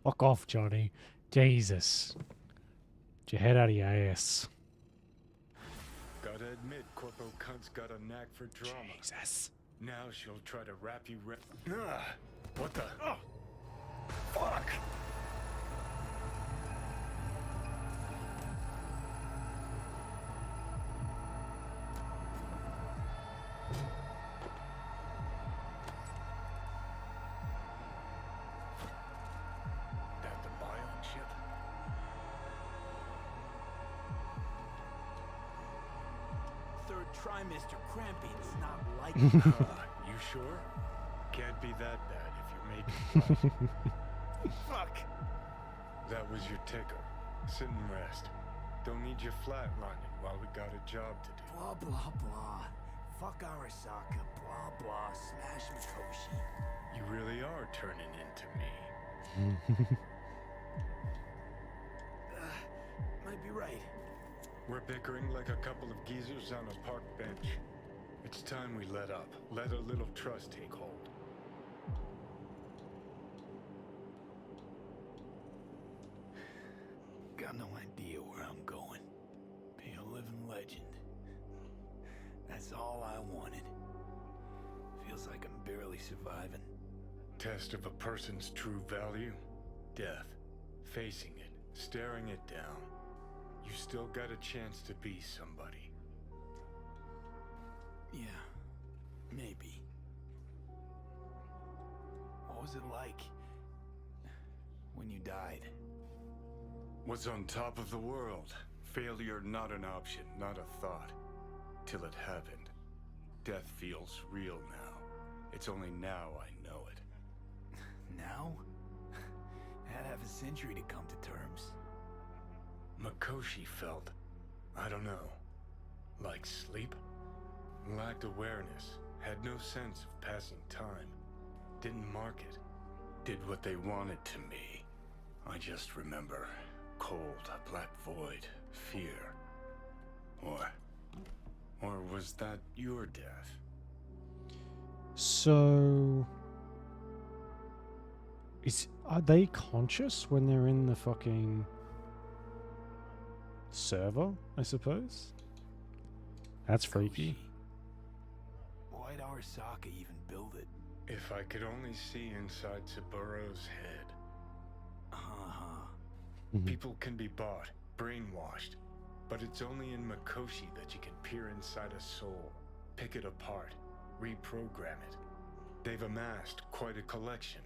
Fuck off, Johnny. Jesus. Get your head out of your ass. Gotta admit, Corpo Cunt's got a knack for drama. Jesus. Now she'll try to wrap you what the? Oh! Fuck! That the biome ship? Third trimester cramping is not like You sure? Can't be that bad if you're making fun. Fuck! That was your ticker. Sit and rest. Don't need you flatlining while we got a job to do. Blah, blah, blah. Fuck Arasaka. Blah, blah. Smash Mikoshi. You really are turning into me. Might be right. We're bickering like a couple of geezers on a park bench. It's time we let up. Let a little trust take hold. Got no idea where I'm going. Be a living legend. That's all I wanted. Feels like I'm barely surviving. Test of a person's true value? Death. Facing it. Staring it down. You still got a chance to be somebody. Yeah, maybe. What was it like when you died? Was on top of the world. Failure not an option, not a thought. Till it happened. Death feels real now. It's only now I know it. Now? Had half a century to come to terms. Mikoshi felt, I don't know, like sleep? Lacked awareness, had no sense of passing time, didn't mark it, did what they wanted to me. I just remember cold, a black void, fear. Or was that your death? So... Are they conscious when they're in the fucking server, I suppose? That's freaky. Why'd Arasaka even build it? If I could only see inside Saburo's head. People can be bought, brainwashed, but it's only in Mikoshi that you can peer inside a soul, pick it apart, reprogram it. They've amassed quite a collection.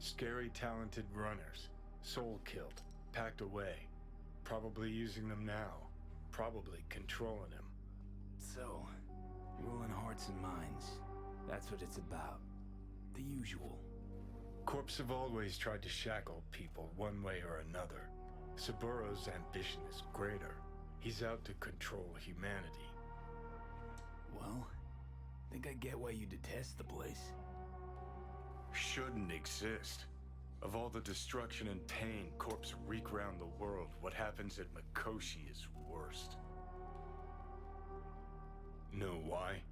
Scary, talented runners, soul-killed, packed away, probably using them now, probably controlling him. So, ruling hearts and minds. That's what it's about. The usual. Corps have always tried to shackle people one way or another. Saburo's ambition is greater. He's out to control humanity. Well, think I get why you detest the place. Shouldn't exist. Of all the destruction and pain Corps wreak around the world, what happens at Mikoshi is worst. Know why?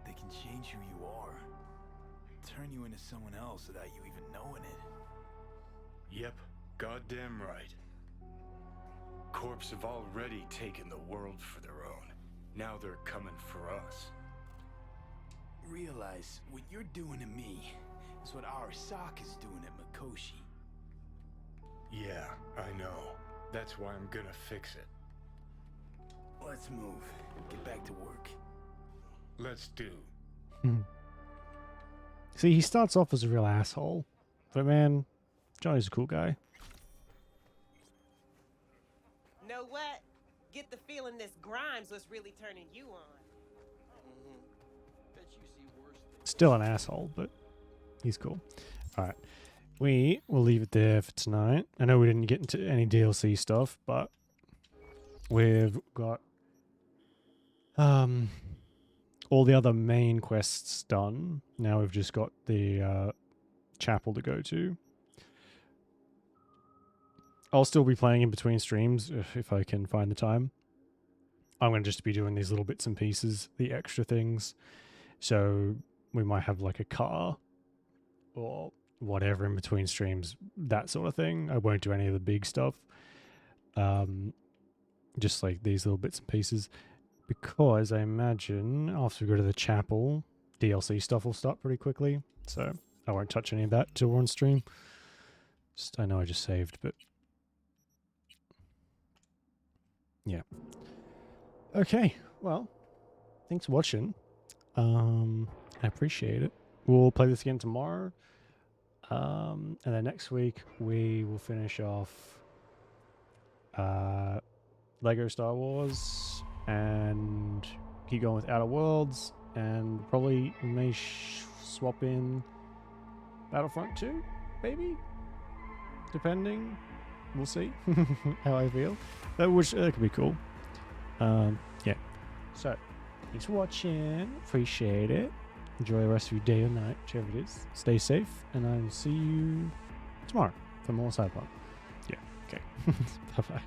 They can change who you are. Turn you into someone else without you even knowing it. Yep, goddamn right. Corps have already taken the world for their own. Now they're coming for us. Realize what you're doing to me is what Arasaka's doing at Mikoshi. Yeah, I know. That's why I'm gonna fix it. Let's move. Get back to work. Let's do. See, he starts off as a real asshole, but man, Johnny's a cool guy. Know what? Get the feeling this Grimes was really turning you on. Bet you see worse things. Still an asshole, but he's cool. Alright. We will leave it there for tonight. I know we didn't get into any DLC stuff, but we've got all the other main quests done. Now we've just got the chapel to go to. I'll still be playing in between streams if I can find the time. I'm going to just be doing these little bits and pieces, the extra things. So we might have like a car or whatever in between streams, that sort of thing. I won't do any of the big stuff. Just like these little bits and pieces. Because I imagine after we go to the chapel, DLC stuff will start pretty quickly. So I won't touch any of that till we're on stream. I know I just saved, but yeah. Okay, well, thanks for watching. I appreciate it. We'll play this again tomorrow. And then next week we will finish off Lego Star Wars and keep going with Outer Worlds, and probably we may swap in Battlefront 2, maybe? Depending. We'll see how I feel. That could be cool. Yeah. So, thanks for watching. Appreciate it. Enjoy the rest of your day or night, whichever it is. Stay safe, and I'll see you tomorrow for more Cyberpunk. Yeah, okay. Bye-bye.